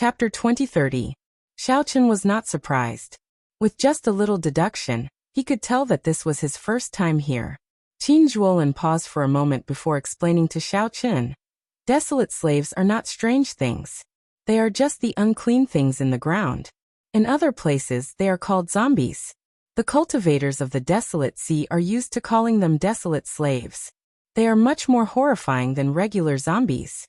Chapter 2030. Xiaochen was not surprised. With just a little deduction, he could tell that this was his first time here. Qin Zhuolin paused for a moment before explaining to Xiaochen. Desolate slaves are not strange things. They are just the unclean things in the ground. In other places they are called zombies. The cultivators of the desolate sea are used to calling them desolate slaves. They are much more horrifying than regular zombies.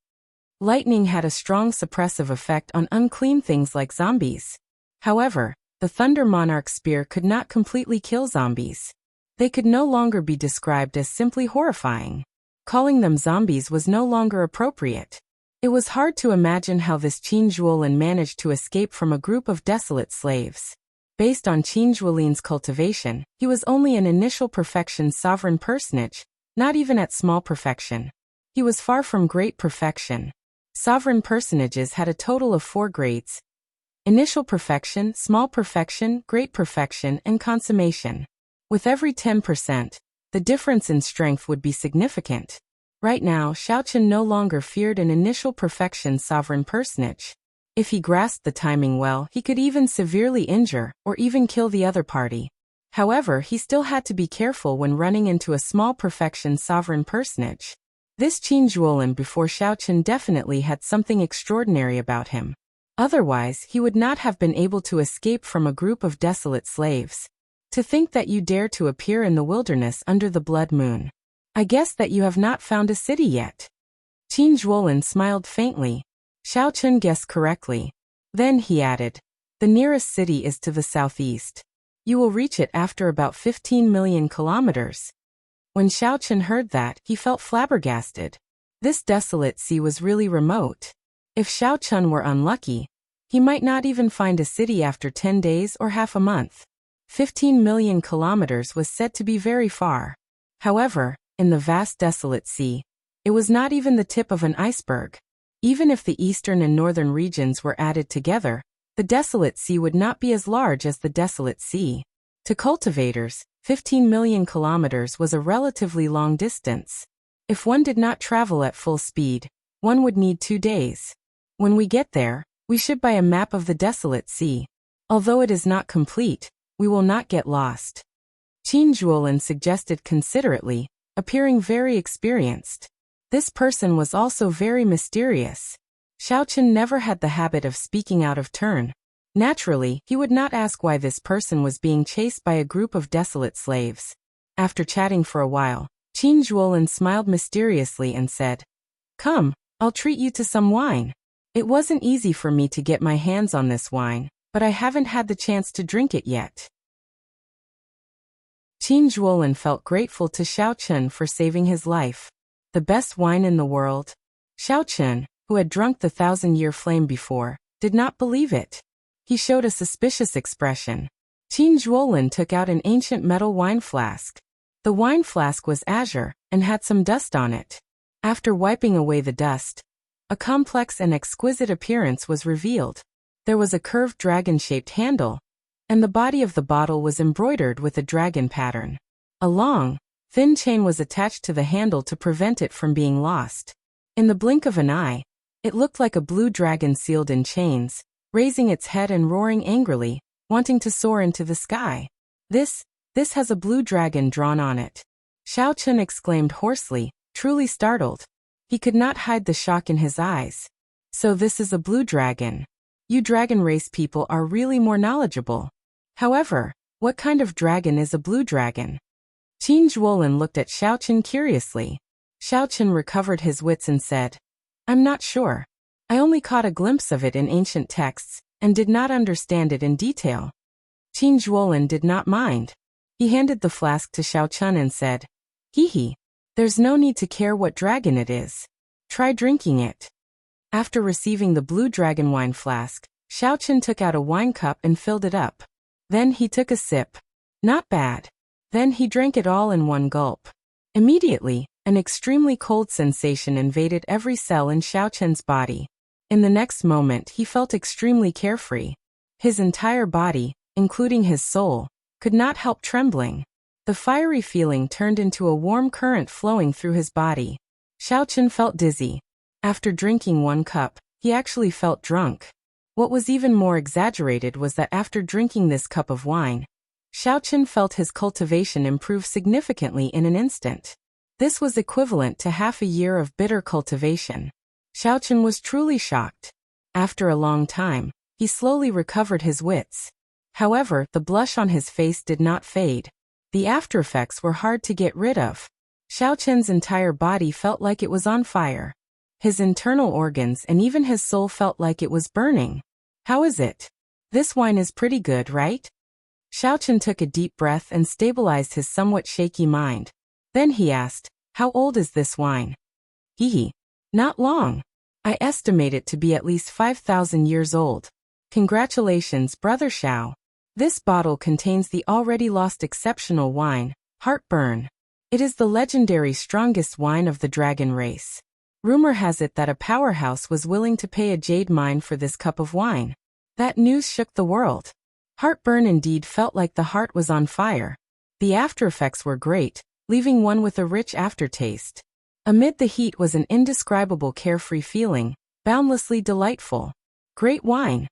Lightning had a strong suppressive effect on unclean things like zombies. However, the Thunder Monarch's spear could not completely kill zombies. They could no longer be described as simply horrifying. Calling them zombies was no longer appropriate. It was hard to imagine how this Qin Zhuolin managed to escape from a group of desolate slaves. Based on Qin Zhuolin's cultivation, he was only an initial perfection sovereign personage, not even at small perfection. He was far from great perfection. Sovereign personages had a total of 4 grades: initial perfection, small perfection, great perfection, and consummation. With every 10%, the difference in strength would be significant. Right now, Xiaochen no longer feared an initial perfection sovereign personage. If he grasped the timing well, he could even severely injure or even kill the other party. However, he still had to be careful when running into a small perfection sovereign personage. This Qin Zhuolin before Xiaochen definitely had something extraordinary about him. Otherwise, he would not have been able to escape from a group of desolate slaves. To think that you dare to appear in the wilderness under the blood moon. I guess that you have not found a city yet. Qin Zhuolin smiled faintly. Xiaochen guessed correctly. Then he added, the nearest city is to the southeast. You will reach it after about 15 million kilometers. When Xiaochen heard that, he felt flabbergasted. This desolate sea was really remote. If Xiaochen were unlucky, he might not even find a city after 10 days or half a month. 15 million kilometers was said to be very far. However, in the vast desolate sea, it was not even the tip of an iceberg. Even if the eastern and northern regions were added together, the desolate sea would not be as large as the desolate sea. To cultivators, 15 million kilometers was a relatively long distance. If one did not travel at full speed, one would need 2 days. When we get there, we should buy a map of the desolate sea. Although it is not complete, we will not get lost. Qin Zhuolin suggested considerately, appearing very experienced. This person was also very mysterious. Xiaochen never had the habit of speaking out of turn. Naturally, he would not ask why this person was being chased by a group of desolate slaves. After chatting for a while, Qin Zhuolin smiled mysteriously and said, "Come, I'll treat you to some wine. It wasn't easy for me to get my hands on this wine, but I haven't had the chance to drink it yet." Qin Zhuolin felt grateful to Xiaochen for saving his life. The best wine in the world? Xiaochen, who had drunk the 1,000-year flame before, did not believe it. He showed a suspicious expression. Qin Zhuolin took out an ancient metal wine flask. The wine flask was azure and had some dust on it. After wiping away the dust, a complex and exquisite appearance was revealed. There was a curved dragon-shaped handle, and the body of the bottle was embroidered with a dragon pattern. A long, thin chain was attached to the handle to prevent it from being lost. In the blink of an eye, it looked like a blue dragon sealed in chains, raising its head and roaring angrily, wanting to soar into the sky. This has a blue dragon drawn on it." Xiaochen exclaimed hoarsely, truly startled. He could not hide the shock in his eyes. "So this is a blue dragon. You dragon race people are really more knowledgeable. However, what kind of dragon is a blue dragon?" Qin Zhuolin looked at Xiaochen curiously. Xiaochen recovered his wits and said, "I'm not sure. I only caught a glimpse of it in ancient texts, and did not understand it in detail." Qin Zhuolin did not mind. He handed the flask to Xiaochen and said, "Hee, there's no need to care what dragon it is. Try drinking it." After receiving the blue dragon wine flask, Xiaochen took out a wine cup and filled it up. Then he took a sip. Not bad. Then he drank it all in one gulp. Immediately, an extremely cold sensation invaded every cell in Xiaochen's body. In the next moment he felt extremely carefree. His entire body, including his soul, could not help trembling. The fiery feeling turned into a warm current flowing through his body. Xiaochen felt dizzy. After drinking one cup, he actually felt drunk. What was even more exaggerated was that after drinking this cup of wine, Xiaochen felt his cultivation improve significantly in an instant. This was equivalent to half a year of bitter cultivation. Xiaochen was truly shocked. After a long time, he slowly recovered his wits. However, the blush on his face did not fade. The aftereffects were hard to get rid of. Xiaochen's entire body felt like it was on fire. His internal organs and even his soul felt like it was burning. How is it? This wine is pretty good, right? Xiaochen took a deep breath and stabilized his somewhat shaky mind. Then he asked, how old is this wine? Hee. Not long. I estimate it to be at least 5,000 years old. Congratulations, Brother Xiao. This bottle contains the already lost exceptional wine, Heartburn. It is the legendary strongest wine of the dragon race. Rumor has it that a powerhouse was willing to pay a jade mine for this cup of wine. That news shook the world. Heartburn indeed felt like the heart was on fire. The aftereffects were great, leaving one with a rich aftertaste. Amid the heat was an indescribable carefree feeling, boundlessly delightful. Great wine.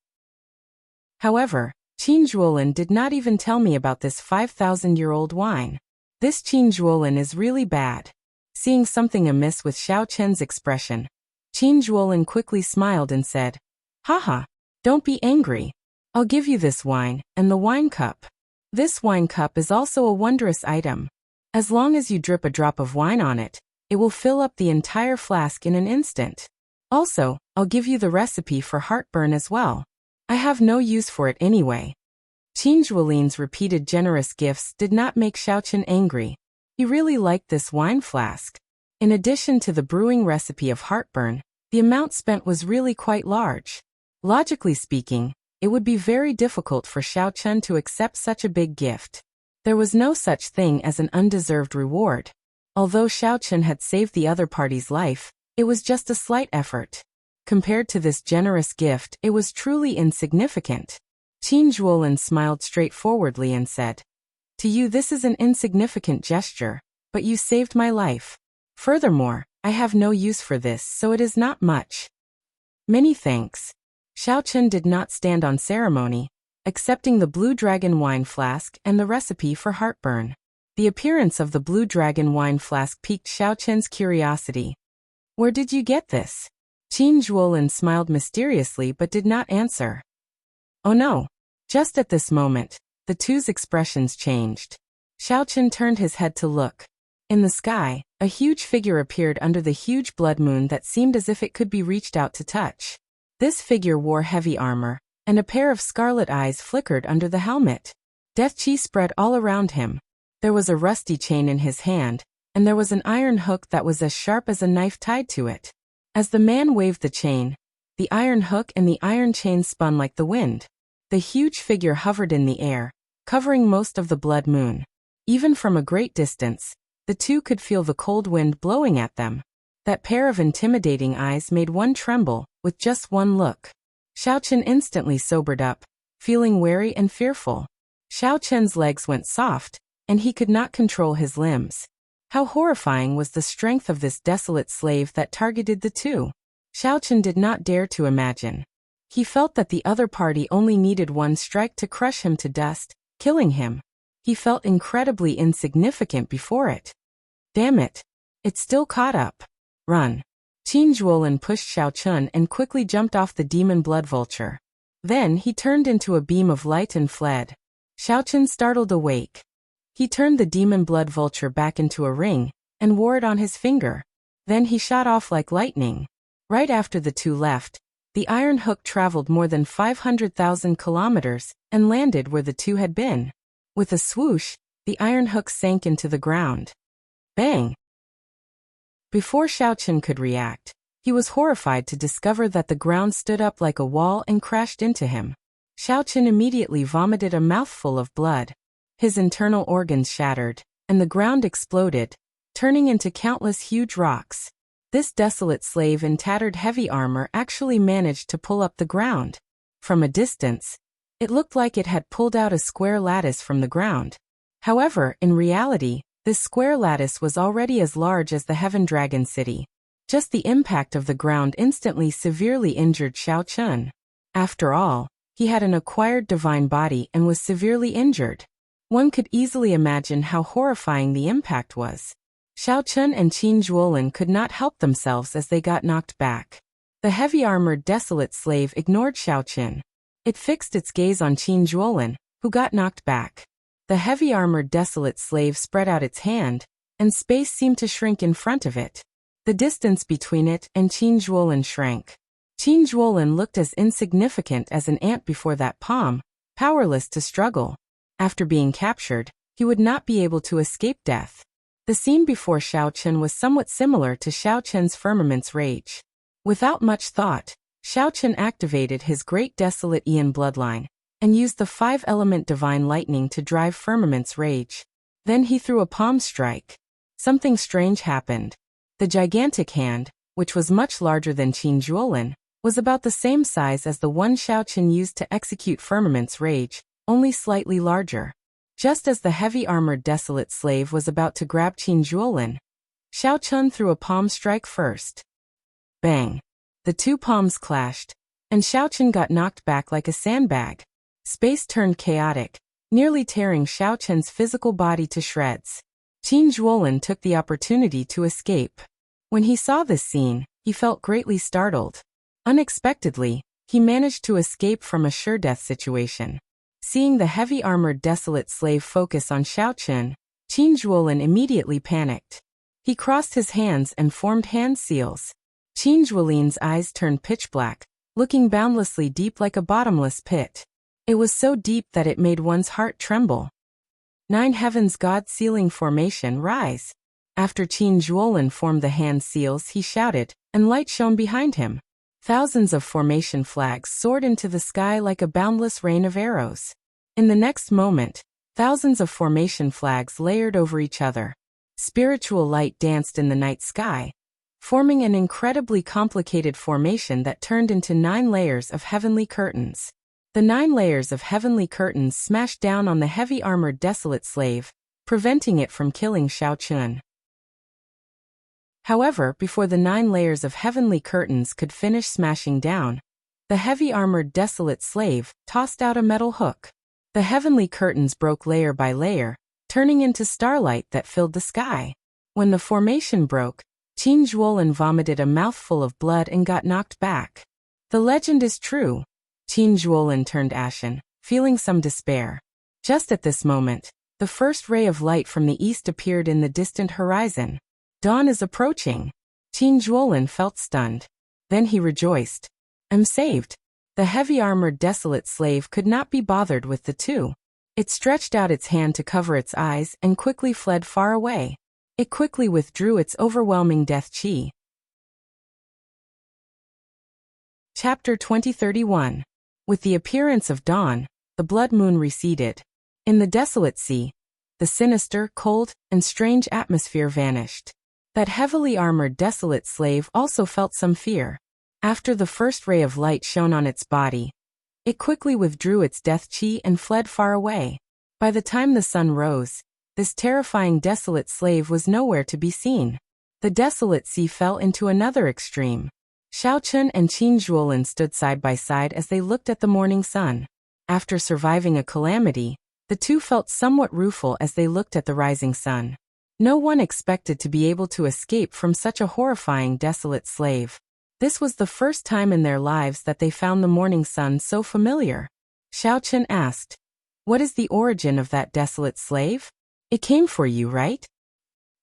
However, Qin Zhuolin did not even tell me about this 5,000-year-old wine. This Qin Zhuolin is really bad. Seeing something amiss with Xiaochen's expression, Qin Zhuolin quickly smiled and said, haha, don't be angry. I'll give you this wine, and the wine cup. This wine cup is also a wondrous item. As long as you drip a drop of wine on it, it will fill up the entire flask in an instant. Also, I'll give you the recipe for heartburn as well. I have no use for it anyway. Qin Zhuolin's repeated generous gifts did not make Xiaochen angry. He really liked this wine flask. In addition to the brewing recipe of heartburn, the amount spent was really quite large. Logically speaking, it would be very difficult for Xiaochen to accept such a big gift. There was no such thing as an undeserved reward. Although Xiaochen had saved the other party's life, it was just a slight effort. Compared to this generous gift, it was truly insignificant. Qin Zhuolin smiled straightforwardly and said, to you this is an insignificant gesture, but you saved my life. Furthermore, I have no use for this, so it is not much. Many thanks. Xiaochen did not stand on ceremony, accepting the Blue Dragon wine flask and the recipe for heartburn. The appearance of the Blue Dragon wine flask piqued Xiaochen's curiosity. Where did you get this? Qin Zhuolin smiled mysteriously but did not answer. Oh no. Just at this moment, the two's expressions changed. Xiaochen turned his head to look. In the sky, a huge figure appeared under the huge blood moon that seemed as if it could be reached out to touch. This figure wore heavy armor, and a pair of scarlet eyes flickered under the helmet. Death chi spread all around him. There was a rusty chain in his hand, and there was an iron hook that was as sharp as a knife tied to it. As the man waved the chain, the iron hook and the iron chain spun like the wind. The huge figure hovered in the air, covering most of the blood moon. Even from a great distance, the two could feel the cold wind blowing at them. That pair of intimidating eyes made one tremble, with just one look. Xiaochen instantly sobered up, feeling wary and fearful. Xiaochen's legs went soft, and he could not control his limbs. How horrifying was the strength of this desolate slave that targeted the two. Xiaochen did not dare to imagine. He felt that the other party only needed one strike to crush him to dust, killing him. He felt incredibly insignificant before it. Damn it. It still caught up. Run. Qin Zhuolin pushed Xiaochen and quickly jumped off the demon blood vulture. Then he turned into a beam of light and fled. Xiaochen startled awake. He turned the demon blood vulture back into a ring, and wore it on his finger. Then he shot off like lightning. Right after the two left, the iron hook traveled more than 500,000 kilometers, and landed where the two had been. With a swoosh, the iron hook sank into the ground. Bang! Before Xiaochen could react, he was horrified to discover that the ground stood up like a wall and crashed into him. Xiaochen immediately vomited a mouthful of blood. His internal organs shattered, and the ground exploded, turning into countless huge rocks. This desolate slave in tattered heavy armor actually managed to pull up the ground. From a distance, it looked like it had pulled out a square lattice from the ground. However, in reality, this square lattice was already as large as the Heaven Dragon City. Just the impact of the ground instantly severely injured Xiaochen. After all, he had an acquired divine body and was severely injured. One could easily imagine how horrifying the impact was. Xiao Chun and Qin Zhuolin could not help themselves as they got knocked back. The heavy-armored desolate slave ignored Xiao Chun. It fixed its gaze on Qin Zhuolin, who got knocked back. The heavy-armored desolate slave spread out its hand, and space seemed to shrink in front of it. The distance between it and Qin Zhuolin shrank. Qin Zhuolin looked as insignificant as an ant before that palm, powerless to struggle. After being captured, he would not be able to escape death. The scene before Xiao Chun was somewhat similar to Xiao Chun's firmament's rage. Without much thought, Xiao Chun activated his great desolate Aeon bloodline, and used the 5-element divine lightning to drive firmament's rage. Then he threw a palm strike. Something strange happened. The gigantic hand, which was much larger than Qin Zhuolin, was about the same size as the one Xiao Chun used to execute firmament's rage, only slightly larger. Just as the heavy-armored desolate slave was about to grab Qin Zhuolin, Xiao Chun threw a palm strike first. Bang! The two palms clashed, and Xiao Chun got knocked back like a sandbag. Space turned chaotic, nearly tearing Xiao Chun's physical body to shreds. Qin Zhuolin took the opportunity to escape. When he saw this scene, he felt greatly startled. Unexpectedly, he managed to escape from a sure-death situation. Seeing the heavy-armored desolate slave focus on Xiao Chun, Qin Zhuolin immediately panicked. He crossed his hands and formed hand seals. Qin Zhuolin's eyes turned pitch black, looking boundlessly deep like a bottomless pit. It was so deep that it made one's heart tremble. 9 heavens God sealing formation rise. After Qin Zhuolin formed the hand seals, he shouted, and light shone behind him. Thousands of formation flags soared into the sky like a boundless rain of arrows. In the next moment, thousands of formation flags layered over each other. Spiritual light danced in the night sky, forming an incredibly complicated formation that turned into 9 layers of heavenly curtains. The 9 layers of heavenly curtains smashed down on the heavy-armored desolate slave, preventing it from killing Xiao Chun. However, before the 9 layers of heavenly curtains could finish smashing down, the heavy-armored desolate slave tossed out a metal hook. The heavenly curtains broke layer by layer, turning into starlight that filled the sky. When the formation broke, Qin Zhuolin vomited a mouthful of blood and got knocked back. The legend is true. Qin Zhuolin turned ashen, feeling some despair. Just at this moment, the first ray of light from the east appeared in the distant horizon. Dawn is approaching. Qin Zhuolin felt stunned. Then he rejoiced. I'm saved. The heavy-armored desolate slave could not be bothered with the two. It stretched out its hand to cover its eyes and quickly fled far away. It quickly withdrew its overwhelming death chi. Chapter 2031. With the appearance of dawn, the blood moon receded. In the desolate sea, the sinister, cold, and strange atmosphere vanished. That heavily armored desolate slave also felt some fear. After the first ray of light shone on its body, it quickly withdrew its death chi and fled far away. By the time the sun rose, this terrifying desolate slave was nowhere to be seen. The desolate sea fell into another extreme. Xiao Chun and Qin Zhuolin stood side by side as they looked at the morning sun. After surviving a calamity, the two felt somewhat rueful as they looked at the rising sun. No one expected to be able to escape from such a horrifying desolate slave. This was the first time in their lives that they found the morning sun so familiar. Xiao Chun asked, "What is the origin of that desolate slave? It came for you, right?"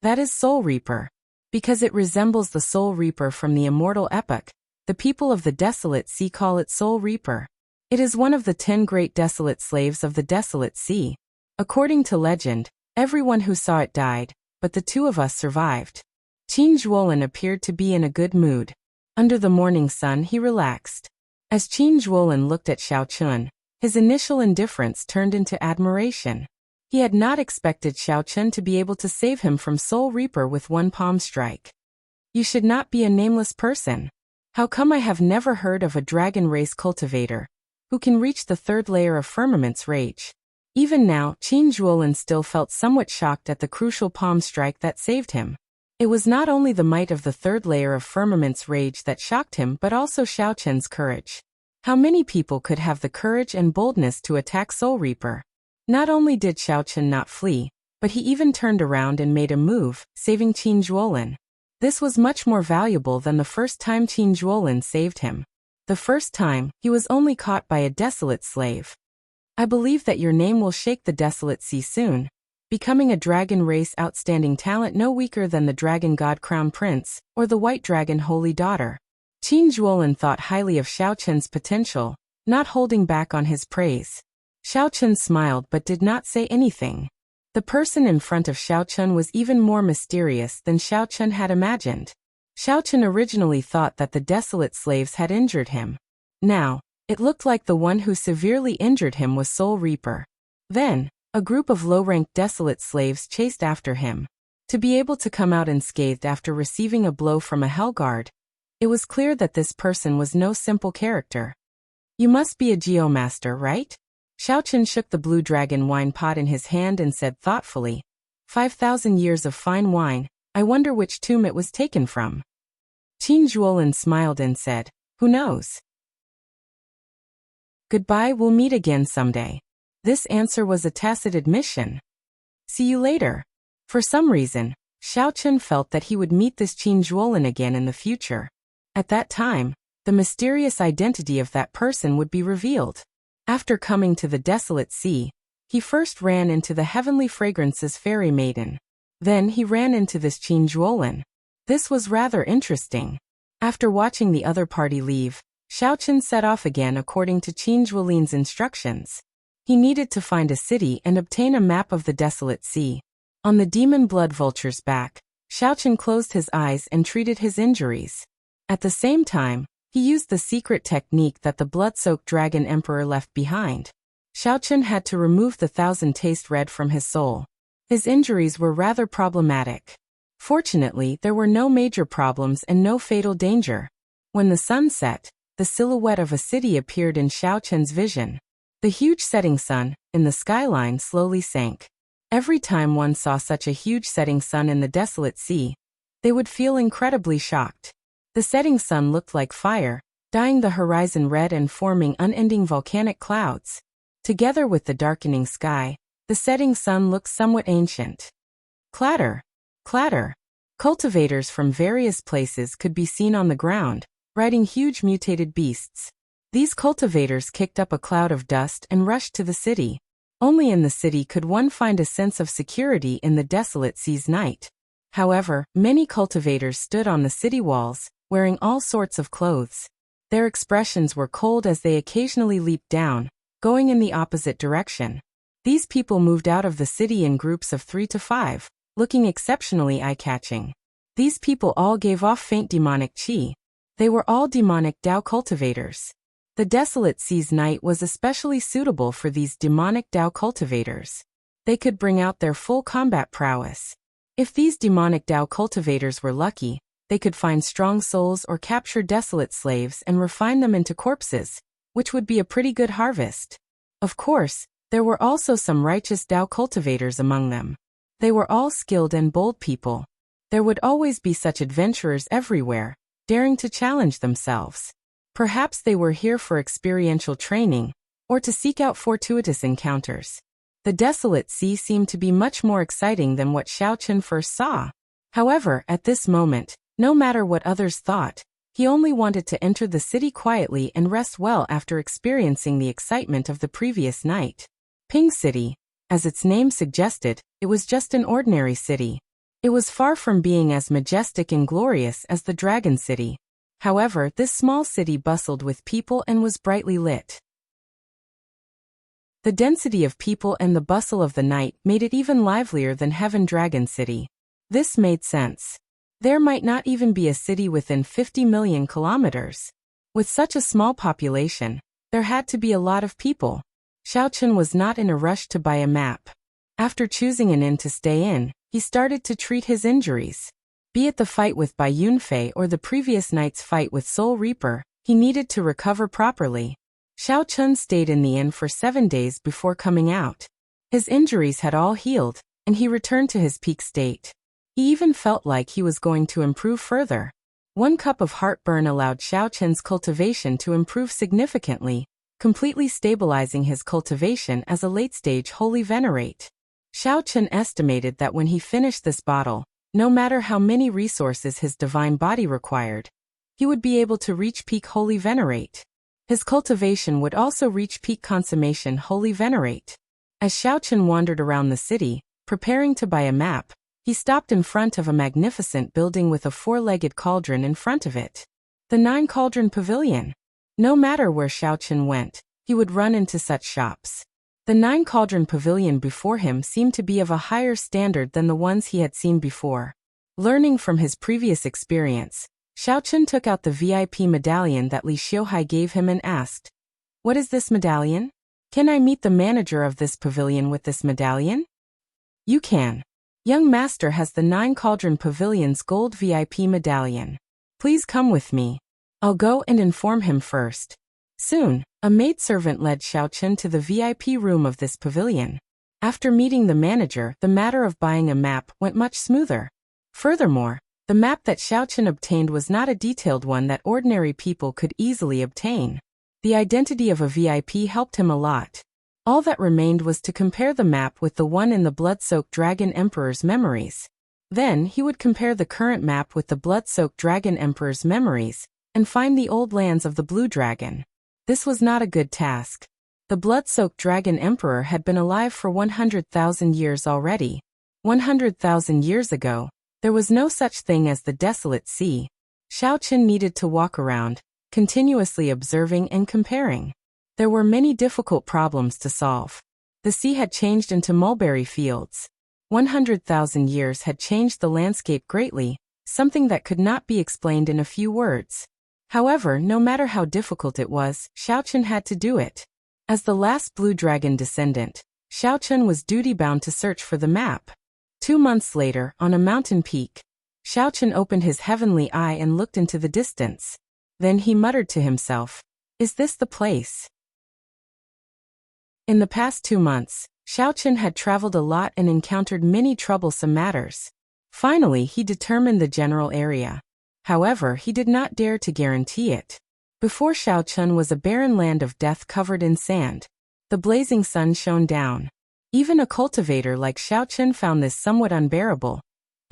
"That is Soul Reaper. Because it resembles the Soul Reaper from the immortal epic, the people of the desolate sea call it Soul Reaper. It is one of the 10 great desolate slaves of the desolate sea. According to legend, everyone who saw it died, but the two of us survived." Qin Zhuolin appeared to be in a good mood. Under the morning sun he relaxed. As Qin Zhuolin looked at Xiao Chun, his initial indifference turned into admiration. He had not expected Xiao Chun to be able to save him from Soul Reaper with one palm strike. "You should not be a nameless person. How come I have never heard of a dragon race cultivator who can reach the 3rd layer of firmament's rage?" Even now, Qin Zhuolin still felt somewhat shocked at the crucial palm strike that saved him. It was not only the might of the 3rd layer of firmament's rage that shocked him but also Xiao Chun's courage. How many people could have the courage and boldness to attack Soul Reaper? Not only did Xiaochen not flee, but he even turned around and made a move, saving Qin Zhuolin. This was much more valuable than the first time Qin Zhuolin saved him. The first time, he was only caught by a desolate slave. I believe that your name will shake the desolate sea soon, becoming a dragon race outstanding talent no weaker than the Dragon God Crown Prince, or the White Dragon Holy Daughter. Qin Zhuolin thought highly of Xiaochen's potential, not holding back on his praise. Xiaochen smiled but did not say anything. The person in front of Xiaochen was even more mysterious than Xiaochen had imagined. Xiaochen originally thought that the desolate slaves had injured him. Now, it looked like the one who severely injured him was Soul Reaper. Then, a group of low-ranked desolate slaves chased after him. To be able to come out unscathed after receiving a blow from a Hellguard, it was clear that this person was no simple character. You must be a geomaster, right? Xiaochen shook the blue dragon wine pot in his hand and said thoughtfully, 5,000 years of fine wine, I wonder which tomb it was taken from. Qin Zhuolin smiled and said, who knows? Goodbye, we'll meet again someday. This answer was a tacit admission. See you later. For some reason, Xiaochen felt that he would meet this Qin Zhuolin again in the future. At that time, the mysterious identity of that person would be revealed. After coming to the desolate sea, he first ran into the Heavenly Fragrances fairy maiden. Then he ran into this Qin Zhuolin. This was rather interesting. After watching the other party leave, Xiaochen set off again according to Qin Zhuolin's instructions. He needed to find a city and obtain a map of the desolate sea. On the demon blood vulture's back, Xiaochen closed his eyes and treated his injuries. At the same time, he used the secret technique that the blood-soaked dragon emperor left behind. Xiaochen had to remove the 1,000 taste red from his soul. His injuries were rather problematic. Fortunately, there were no major problems and no fatal danger. When the sun set, the silhouette of a city appeared in Xiaochen's vision. The huge setting sun, in the skyline, slowly sank. Every time one saw such a huge setting sun in the desolate sea, they would feel incredibly shocked. The setting sun looked like fire, dyeing the horizon red and forming unending volcanic clouds. Together with the darkening sky, the setting sun looked somewhat ancient. Clatter, clatter. Cultivators from various places could be seen on the ground, riding huge mutated beasts. These cultivators kicked up a cloud of dust and rushed to the city. Only in the city could one find a sense of security in the desolate sea's night. However, many cultivators stood on the city walls, wearing all sorts of clothes. Their expressions were cold as they occasionally leaped down, going in the opposite direction. These people moved out of the city in groups of 3 to 5, looking exceptionally eye-catching. These people all gave off faint demonic qi. They were all demonic Dao cultivators. The desolate sea's night was especially suitable for these demonic Dao cultivators. They could bring out their full combat prowess. If these demonic Dao cultivators were lucky, they could find strong souls or capture desolate slaves and refine them into corpses, which would be a pretty good harvest. Of course, there were also some righteous Dao cultivators among them. They were all skilled and bold people. There would always be such adventurers everywhere, daring to challenge themselves. Perhaps they were here for experiential training, or to seek out fortuitous encounters. The desolate sea seemed to be much more exciting than what Xiaochen first saw. However, at this moment, no matter what others thought, he only wanted to enter the city quietly and rest well after experiencing the excitement of the previous night. Ping City, as its name suggested, it was just an ordinary city. It was far from being as majestic and glorious as the Dragon City. However, this small city bustled with people and was brightly lit. The density of people and the bustle of the night made it even livelier than Heaven Dragon City. This made sense. There might not even be a city within 50 million kilometers. With such a small population, there had to be a lot of people. Xiaochen was not in a rush to buy a map. After choosing an inn to stay in, he started to treat his injuries. Be it the fight with Bai Yunfei or the previous night's fight with Soul Reaper, he needed to recover properly. Xiaochen stayed in the inn for 7 days before coming out. His injuries had all healed, and he returned to his peak state. He even felt like he was going to improve further. 1 cup of heartburn allowed Xiaoqin's cultivation to improve significantly, completely stabilizing his cultivation as a late-stage holy venerate. Xiaoqin estimated that when he finished this bottle, no matter how many resources his divine body required, he would be able to reach peak holy venerate. His cultivation would also reach peak consummation holy venerate. As Xiaoqin wandered around the city, preparing to buy a map, he stopped in front of a magnificent building with a 4-legged cauldron in front of it. The 9-cauldron pavilion. No matter where Xiaoqin went, he would run into such shops. The 9-cauldron pavilion before him seemed to be of a higher standard than the ones he had seen before. Learning from his previous experience, Xiaoqin took out the VIP medallion that Li Xiuhai gave him and asked, "What is this medallion? Can I meet the manager of this pavilion with this medallion?" "You can. Young master has the 9-cauldron pavilion's gold VIP medallion. Please come with me. I'll go and inform him first." Soon, a maidservant led Xiaoqin to the VIP room of this pavilion. After meeting the manager, the matter of buying a map went much smoother. Furthermore, the map that Xiaoqin obtained was not a detailed one that ordinary people could easily obtain. The identity of a VIP helped him a lot. All that remained was to compare the map with the one in the blood-soaked Dragon Emperor's memories. Then he would compare the current map with the blood-soaked Dragon Emperor's memories, and find the old lands of the Blue Dragon. This was not a good task. The blood-soaked Dragon Emperor had been alive for 100,000 years already. 100,000 years ago, there was no such thing as the Desolate Sea. Xiaoqin needed to walk around, continuously observing and comparing. There were many difficult problems to solve. The sea had changed into mulberry fields. 100,000 years had changed the landscape greatly, something that could not be explained in a few words. However, no matter how difficult it was, Xiaoqin had to do it. As the last Blue Dragon descendant, Xiaoqin was duty-bound to search for the map. 2 months later, on a mountain peak, Xiaoqin opened his heavenly eye and looked into the distance. Then he muttered to himself, "Is this the place?" In the past 2 months, Xiaoqin had traveled a lot and encountered many troublesome matters. Finally, he determined the general area. However, he did not dare to guarantee it. Before Xiaoqin was a barren land of death covered in sand. The blazing sun shone down. Even a cultivator like Xiaoqin found this somewhat unbearable,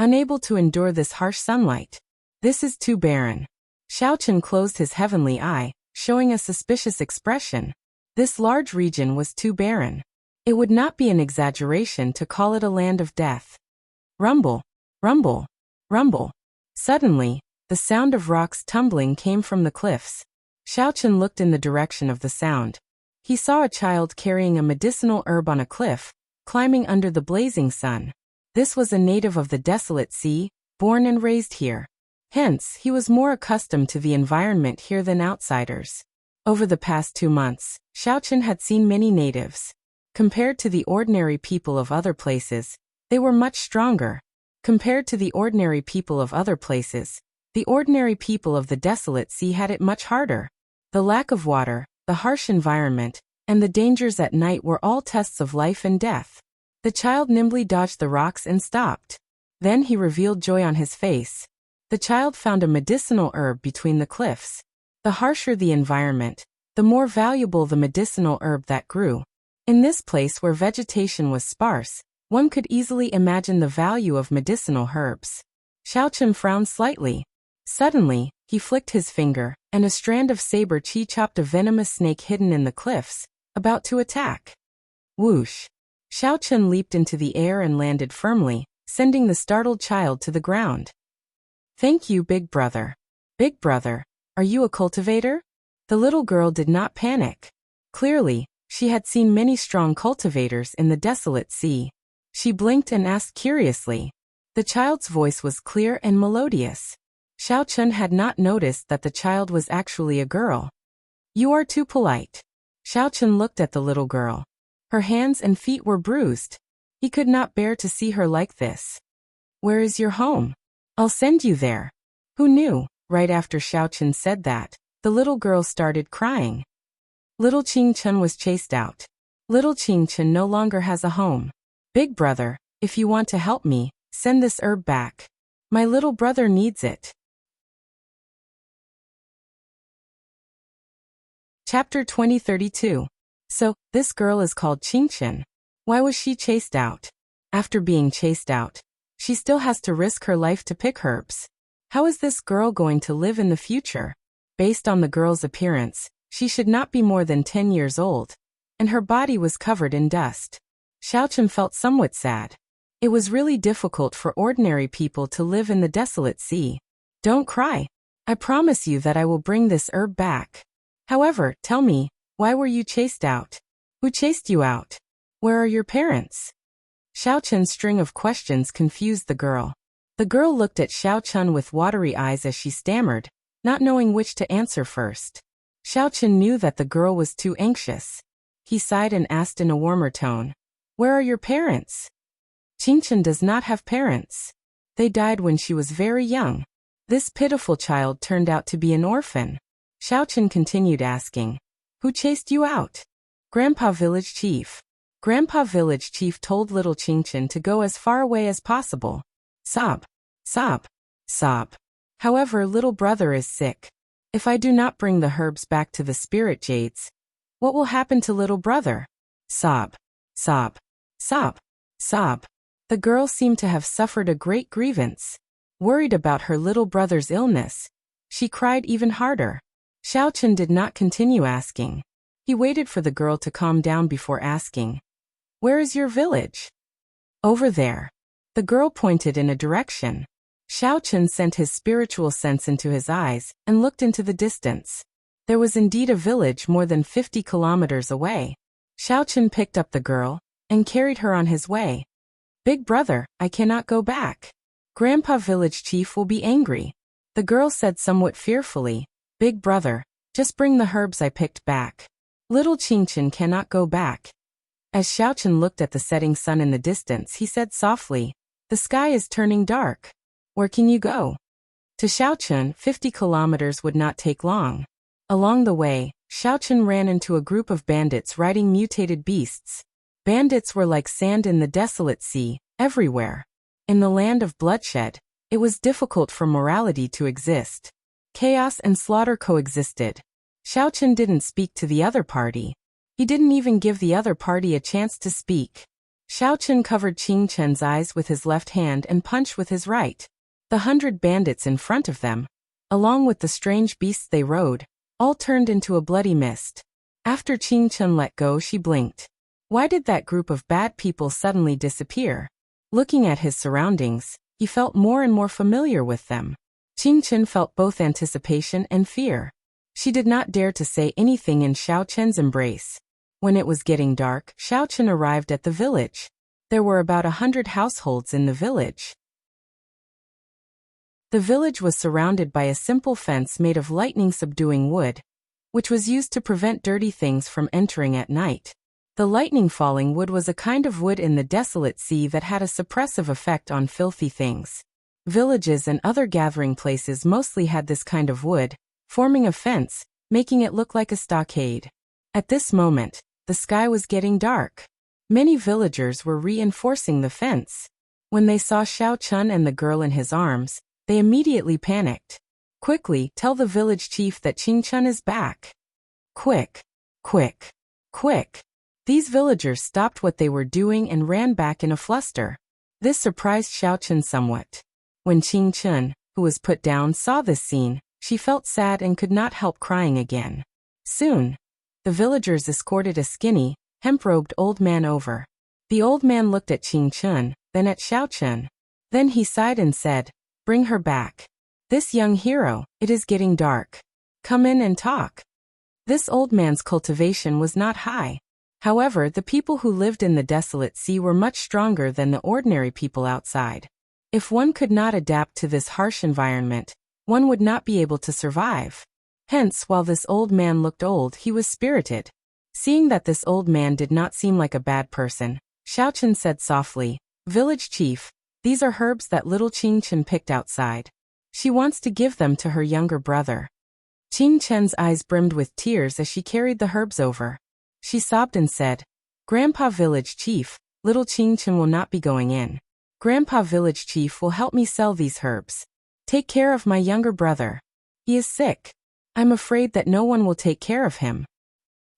unable to endure this harsh sunlight. "This is too barren." Xiaoqin closed his heavenly eye, showing a suspicious expression. This large region was too barren. It would not be an exaggeration to call it a land of death. Rumble, rumble, rumble. Suddenly, the sound of rocks tumbling came from the cliffs. Xiaoqin looked in the direction of the sound. He saw a child carrying a medicinal herb on a cliff, climbing under the blazing sun. This was a native of the Desolate Sea, born and raised here. Hence, he was more accustomed to the environment here than outsiders. Over the past 2 months, Xiaoqin had seen many natives. Compared to the ordinary people of other places, they were much stronger. Compared to the ordinary people of other places, the ordinary people of the Desolate Sea had it much harder. The lack of water, the harsh environment, and the dangers at night were all tests of life and death. The child nimbly dodged the rocks and stopped. Then he revealed joy on his face. The child found a medicinal herb between the cliffs. The harsher the environment, the more valuable the medicinal herb that grew. In this place where vegetation was sparse, one could easily imagine the value of medicinal herbs. Xiaoqin frowned slightly. Suddenly, he flicked his finger, and a strand of saber chi chopped a venomous snake hidden in the cliffs, about to attack. Whoosh! Xiaoqin leaped into the air and landed firmly, sending the startled child to the ground. "Thank you, Big Brother." "Big Brother, are you a cultivator?" The little girl did not panic. Clearly, she had seen many strong cultivators in the Desolate Sea. She blinked and asked curiously. The child's voice was clear and melodious. Xiaoqin had not noticed that the child was actually a girl. "You are too polite." Xiaoqin looked at the little girl. Her hands and feet were bruised. He could not bear to see her like this. "Where is your home? I'll send you there." Who knew? Right after Xiaoqin said that, the little girl started crying. Little Qingchen was chased out. Little Qingchen no longer has a home. "Big Brother, if you want to help me, send this herb back. My little brother needs it." Chapter 2032. So, this girl is called Qingchen. Why was she chased out? After being chased out, she still has to risk her life to pick herbs. How is this girl going to live in the future? Based on the girl's appearance, she should not be more than 10 years old, and her body was covered in dust. Xiaochen felt somewhat sad. It was really difficult for ordinary people to live in the desolate sea. Don't cry. I promise you that I will bring this herb back. However, tell me, why were you chased out? Who chased you out? Where are your parents? Xiaochen's string of questions confused the girl. The girl looked at Xiaochen with watery eyes as she stammered, not knowing which to answer first. Xiaochen knew that the girl was too anxious. He sighed and asked in a warmer tone, "Where are your parents?" Qingchen does not have parents. They died when she was very young. This pitiful child turned out to be an orphan. Xiaochen continued asking, "Who chased you out?" Grandpa Village Chief. Grandpa Village Chief told little Qingchen to go as far away as possible. Sob, sob, sob. However, little brother is sick. If I do not bring the herbs back to the spirit jades, what will happen to little brother? Sob, sob, sob, sob. The girl seemed to have suffered a great grievance. Worried about her little brother's illness, she cried even harder. Xiaochen did not continue asking. He waited for the girl to calm down before asking, "Where is your village?" "Over there." The girl pointed in a direction. Xiaochen sent his spiritual sense into his eyes and looked into the distance. There was indeed a village more than 50 kilometers away. Xiaochen picked up the girl and carried her on his way. "Big brother, I cannot go back. Grandpa Village Chief will be angry." The girl said somewhat fearfully, "Big brother, just bring the herbs I picked back. Little Qingchen cannot go back." As Xiaochen looked at the setting sun in the distance, he said softly, "The sky is turning dark. Where can you go?" To Xiaochen, 50 kilometers would not take long. Along the way, Xiaochen ran into a group of bandits riding mutated beasts. Bandits were like sand in the desolate sea, everywhere. In the land of bloodshed, it was difficult for morality to exist. Chaos and slaughter coexisted. Xiaochen didn't speak to the other party. He didn't even give the other party a chance to speak. Xiaochen covered Qingchen's eyes with his left hand and punched with his right. The 100 bandits in front of them, along with the strange beasts they rode, all turned into a bloody mist. After Qingchen let go, she blinked. Why did that group of bad people suddenly disappear? Looking at his surroundings, he felt more and more familiar with them. Qingchen felt both anticipation and fear. She did not dare to say anything in Xiaochen's embrace. When it was getting dark, Xiaochen arrived at the village. There were about 100 households in the village. The village was surrounded by a simple fence made of lightning-subduing wood, which was used to prevent dirty things from entering at night. The lightning-falling wood was a kind of wood in the desolate sea that had a suppressive effect on filthy things. Villages and other gathering places mostly had this kind of wood, forming a fence, making it look like a stockade. At this moment, the sky was getting dark. Many villagers were reinforcing the fence. When they saw Xiaochen and the girl in his arms, they immediately panicked. "Quickly, tell the village chief that Qingchen is back. Quick, quick, quick." These villagers stopped what they were doing and ran back in a fluster. This surprised Xiaochen somewhat. When Qingchen, who was put down, saw this scene, she felt sad and could not help crying again. Soon, the villagers escorted a skinny, hemp-robed old man over. The old man looked at Qingchen, then at Xiaochen. Then he sighed and said, "Bring her back. This young hero, it is getting dark. Come in and talk." This old man's cultivation was not high. However, the people who lived in the desolate sea were much stronger than the ordinary people outside. If one could not adapt to this harsh environment, one would not be able to survive. Hence, while this old man looked old, he was spirited. Seeing that this old man did not seem like a bad person, Xiaochen said softly, "Village chief, these are herbs that little Qingchen picked outside. She wants to give them to her younger brother." Qingchen's eyes brimmed with tears as she carried the herbs over. She sobbed and said, "Grandpa Village Chief, little Qingchen will not be going in. Grandpa Village Chief will help me sell these herbs. Take care of my younger brother. He is sick. I'm afraid that no one will take care of him."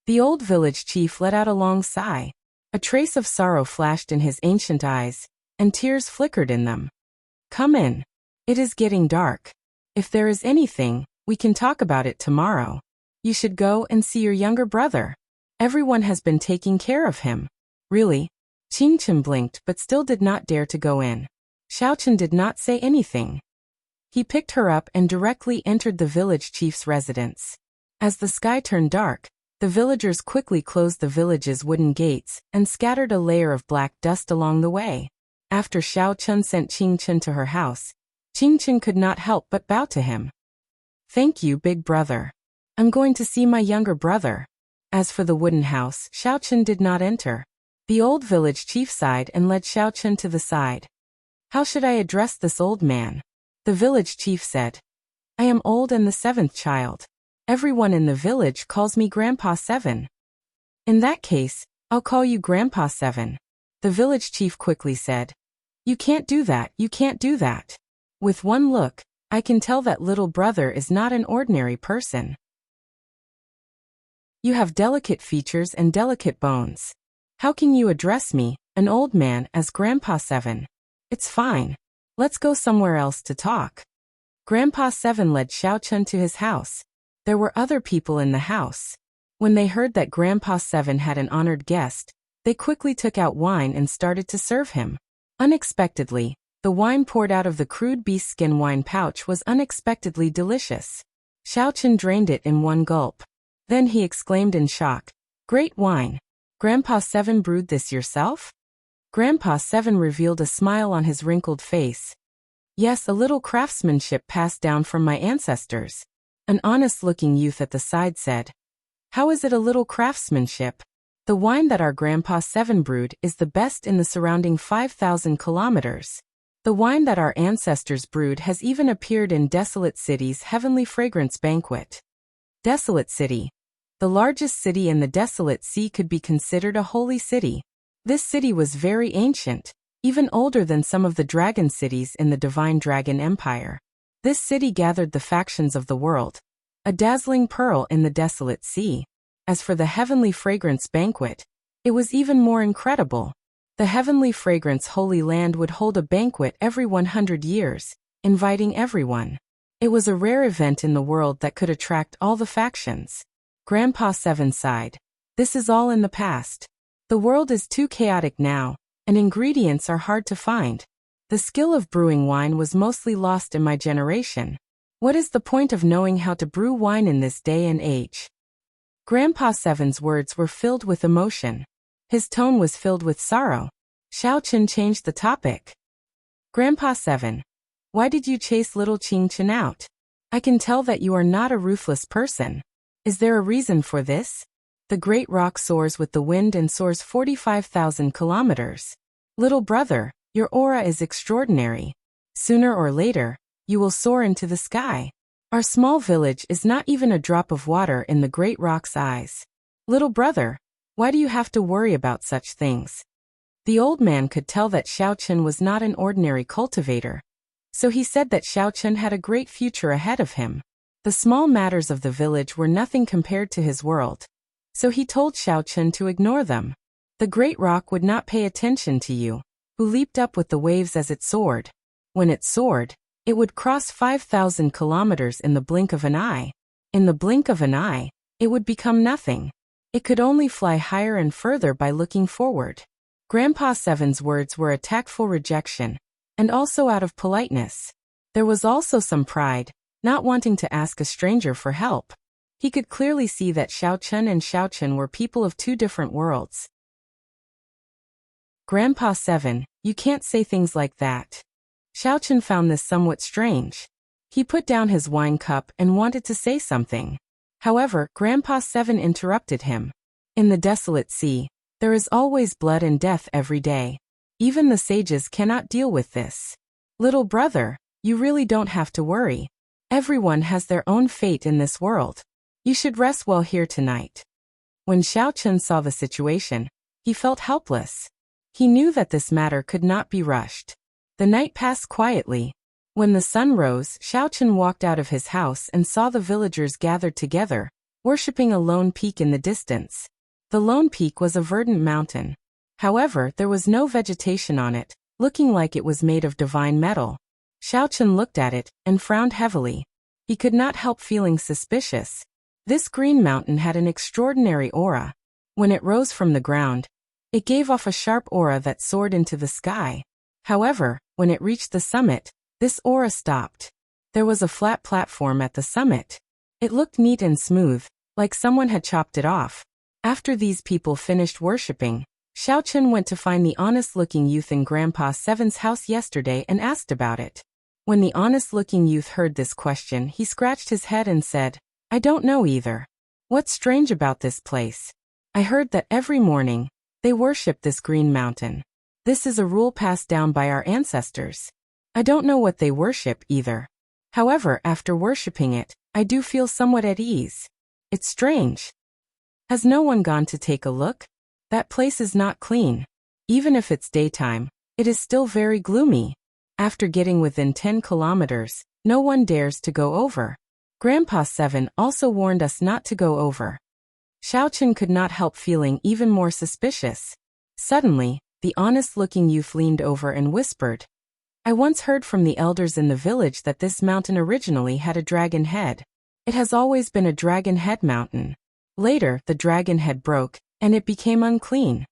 The old village chief let out a long sigh. A trace of sorrow flashed in his ancient eyes, and tears flickered in them. Come in. It is getting dark. If there is anything, we can talk about it tomorrow. You should go and see your younger brother. Everyone has been taking care of him. Really? Qingchen blinked but still did not dare to go in. Xiaochen did not say anything. He picked her up and directly entered the village chief's residence. As the sky turned dark, the villagers quickly closed the village's wooden gates and scattered a layer of black dust along the way. After Xiaochen sent Qingchen to her house, Qingchen could not help but bow to him. Thank you, big brother. I'm going to see my younger brother. As for the wooden house, Xiaochen did not enter. The old village chief sighed and led Xiaochen to the side. How should I address this old man? The village chief said. I am old and the seventh child. Everyone in the village calls me Grandpa Seven. In that case, I'll call you Grandpa Seven. The village chief quickly said. You can't do that, you can't do that. With one look, I can tell that little brother is not an ordinary person. You have delicate features and delicate bones. How can you address me, an old man, as Grandpa Seven? It's fine. Let's go somewhere else to talk. Grandpa Seven led Xiaochen to his house. There were other people in the house. When they heard that Grandpa Seven had an honored guest, they quickly took out wine and started to serve him. Unexpectedly, the wine poured out of the crude beast skin wine pouch was unexpectedly delicious. Xiaochen drained it in one gulp. Then he exclaimed in shock, Great wine! Grandpa Seven brewed this yourself? Grandpa Seven revealed a smile on his wrinkled face. Yes, a little craftsmanship passed down from my ancestors. An honest-looking youth at the side said. How is it a little craftsmanship? The wine that our Grandpa Seven brewed is the best in the surrounding 5,000 kilometers. The wine that our ancestors brewed has even appeared in Desolate City's Heavenly Fragrance Banquet. Desolate City. The largest city in the Desolate Sea could be considered a holy city. This city was very ancient, even older than some of the dragon cities in the Divine Dragon Empire. This city gathered the factions of the world, a dazzling pearl in the Desolate Sea. As for the Heavenly Fragrance Banquet, it was even more incredible. The Heavenly Fragrance Holy Land would hold a banquet every 100 years, inviting everyone. It was a rare event in the world that could attract all the factions. Grandpa Seven sighed. This is all in the past. The world is too chaotic now, and ingredients are hard to find. The skill of brewing wine was mostly lost in my generation. What is the point of knowing how to brew wine in this day and age? Grandpa Seven's words were filled with emotion. His tone was filled with sorrow. Xiaochen changed the topic. Grandpa Seven, why did you chase little Qingchen out? I can tell that you are not a ruthless person. Is there a reason for this? The great rock soars with the wind and soars 45,000 kilometers. Little brother, your aura is extraordinary. Sooner or later, you will soar into the sky. Our small village is not even a drop of water in the great rock's eyes. Little brother, why do you have to worry about such things? The old man could tell that Xiaochen was not an ordinary cultivator. So he said that Xiaochen had a great future ahead of him. The small matters of the village were nothing compared to his world. So he told Xiaochen to ignore them. The great rock would not pay attention to you, who leaped up with the waves as it soared. When it soared, it would cross 5,000 kilometers in the blink of an eye. In the blink of an eye, it would become nothing. It could only fly higher and further by looking forward. Grandpa Seven's words were a tactful rejection, and also out of politeness. There was also some pride, not wanting to ask a stranger for help. He could clearly see that Xiaochen and Xiaochen were people of two different worlds. Grandpa Seven, you can't say things like that. Xiaochen found this somewhat strange. He put down his wine cup and wanted to say something. However, Grandpa Seven interrupted him. In the Desolate Sea, there is always blood and death every day. Even the sages cannot deal with this. Little brother, you really don't have to worry. Everyone has their own fate in this world. You should rest well here tonight. When Xiaochen saw the situation, he felt helpless. He knew that this matter could not be rushed. The night passed quietly. When the sun rose, Xiaochen walked out of his house and saw the villagers gathered together, worshipping a lone peak in the distance. The lone peak was a verdant mountain. However, there was no vegetation on it, looking like it was made of divine metal. Xiaochen looked at it and frowned heavily. He could not help feeling suspicious. This green mountain had an extraordinary aura. When it rose from the ground, it gave off a sharp aura that soared into the sky. However, when it reached the summit, this aura stopped. There was a flat platform at the summit. It looked neat and smooth, like someone had chopped it off. After these people finished worshipping, Xiaochen went to find the honest-looking youth in Grandpa Seven's house yesterday and asked about it. When the honest-looking youth heard this question, he scratched his head and said, "I don't know either. What's strange about this place? I heard that every morning, they worship this green mountain. This is a rule passed down by our ancestors. I don't know what they worship either. However, after worshipping it, I do feel somewhat at ease. It's strange. Has no one gone to take a look? That place is not clean. Even if it's daytime, it is still very gloomy. After getting within 10 kilometers, no one dares to go over. Grandpa Seven also warned us not to go over." Xiaochen could not help feeling even more suspicious. Suddenly, the honest-looking youth leaned over and whispered, "I once heard from the elders in the village that this mountain originally had a dragon head. It has always been a dragon head mountain. Later, the dragon head broke, and it became unclean."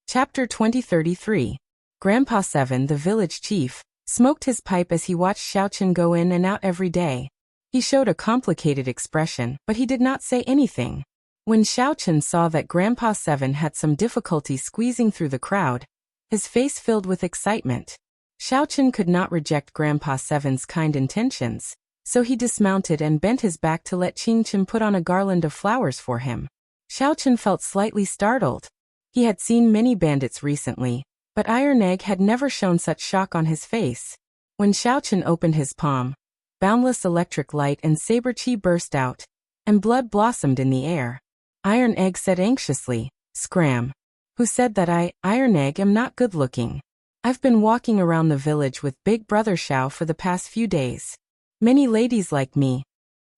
Chapter 2033. Grandpa Seven, the village chief, smoked his pipe as he watched Xiaochen go in and out every day. He showed a complicated expression, but he did not say anything. When Xiaochen saw that Grandpa Seven had some difficulty squeezing through the crowd, his face filled with excitement. Xiaochen could not reject Grandpa Seven's kind intentions, so he dismounted and bent his back to let Qingchen put on a garland of flowers for him. Xiaochen felt slightly startled. He had seen many bandits recently, but Iron Egg had never shown such shock on his face. When Xiaochen opened his palm, boundless electric light and saber chi burst out, and blood blossomed in the air. Iron Egg said anxiously, "Scram. Who said that Iron Egg, am not good looking? I've been walking around the village with Big Brother Xiao for the past few days. Many ladies like me.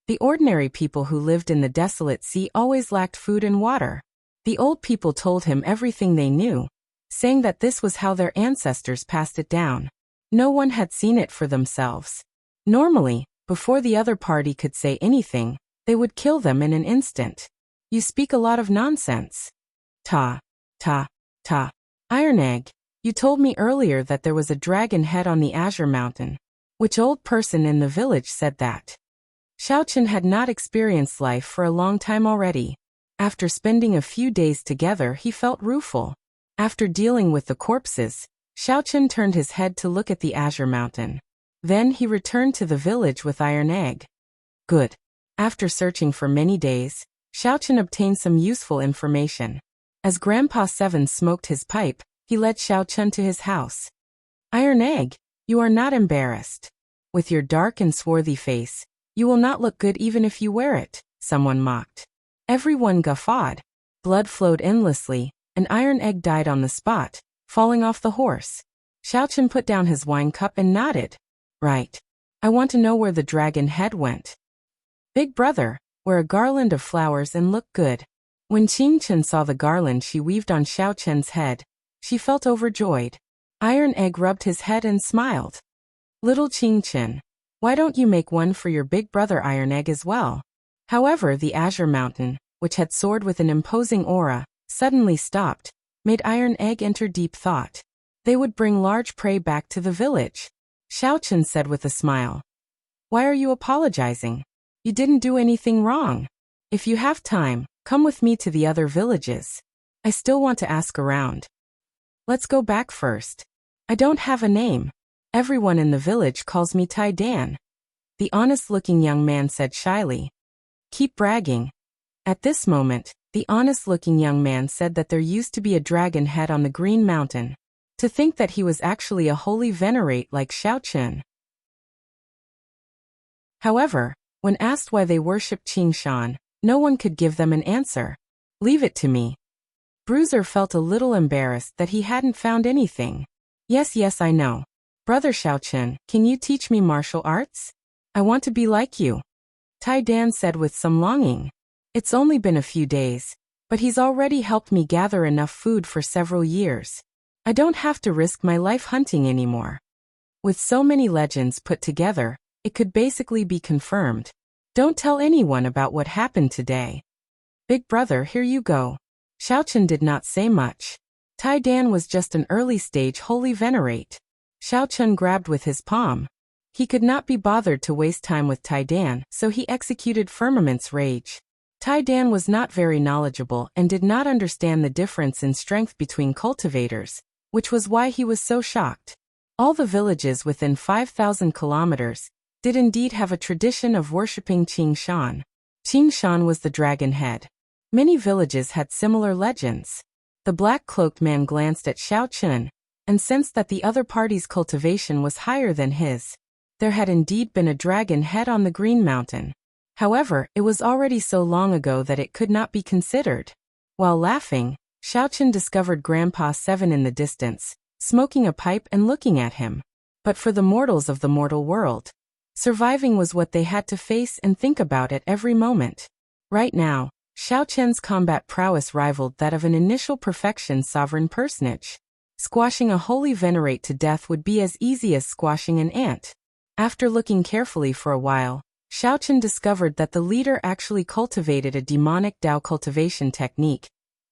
The ordinary people who lived in the desolate sea always lacked food and water. The old people told him everything they knew, saying that this was how their ancestors passed it down. No one had seen it for themselves. Normally, before the other party could say anything, they would kill them in an instant. You speak a lot of nonsense." Ta. Iron Egg, you told me earlier that there was a dragon head on the Azure Mountain. Which old person in the village said that? Xiaochen had not experienced life for a long time already. After spending a few days together, he felt rueful. After dealing with the corpses, Xiaochen turned his head to look at the Azure Mountain. Then he returned to the village with Iron Egg. Good. After searching for many days, Xiaochen obtained some useful information. As Grandpa Seven smoked his pipe, he led Xiaochen to his house. "Iron Egg, you are not embarrassed. With your dark and swarthy face, you will not look good even if you wear it," someone mocked. Everyone guffawed. Blood flowed endlessly, and Iron Egg died on the spot, falling off the horse. Xiaochen put down his wine cup and nodded. "Right. I want to know where the dragon head went." "Big brother, wear a garland of flowers and look good." When Qingchen saw the garland she weaved on Xiaochen's head, she felt overjoyed. Iron Egg rubbed his head and smiled. "Little Qingchen, why don't you make one for your big brother Iron Egg as well?" However, the Azure Mountain, which had soared with an imposing aura, suddenly stopped, made Iron Egg enter deep thought. They would bring large prey back to the village. Xiaochen said with a smile, "Why are you apologizing? You didn't do anything wrong. If you have time, come with me to the other villages. I still want to ask around." "Let's go back first. I don't have a name. Everyone in the village calls me Tai Dan," the honest-looking young man said shyly. "Keep bragging." At this moment, the honest-looking young man said that there used to be a dragon head on the Green Mountain. To think that he was actually a holy venerate like Xiaochen. However, when asked why they worshipped Qingshan, no one could give them an answer. "Leave it to me." Bruiser felt a little embarrassed that he hadn't found anything. Yes, I know. Brother Xiaochen, can you teach me martial arts?" I want to be like you, Tai Dan said with some longing. It's only been a few days, but he's already helped me gather enough food for several years. I don't have to risk my life hunting anymore. With so many legends put together, it could basically be confirmed. Don't tell anyone about what happened today. Big brother, here you go. Xiaochen did not say much. Tai Dan was just an early-stage holy venerate. Xiaochen grabbed with his palm. He could not be bothered to waste time with Tai Dan, so he executed Firmament's Rage. Tai Dan was not very knowledgeable and did not understand the difference in strength between cultivators, which was why he was so shocked. All the villages within 5,000 kilometers did indeed have a tradition of worshipping Qing Shan. Qing Shan was the dragon head. Many villages had similar legends. The black-cloaked man glanced at Xiaochen and sensed that the other party's cultivation was higher than his. There had indeed been a dragon head on the Green Mountain. However, it was already so long ago that it could not be considered. While laughing, Xiaochen discovered Grandpa Seven in the distance, smoking a pipe and looking at him. But for the mortals of the mortal world, surviving was what they had to face and think about at every moment. Right now, Xiaochen's combat prowess rivaled that of an initial perfection sovereign personage. Squashing a holy venerate to death would be as easy as squashing an ant. After looking carefully for a while, Xiaochen discovered that the leader actually cultivated a demonic Dao cultivation technique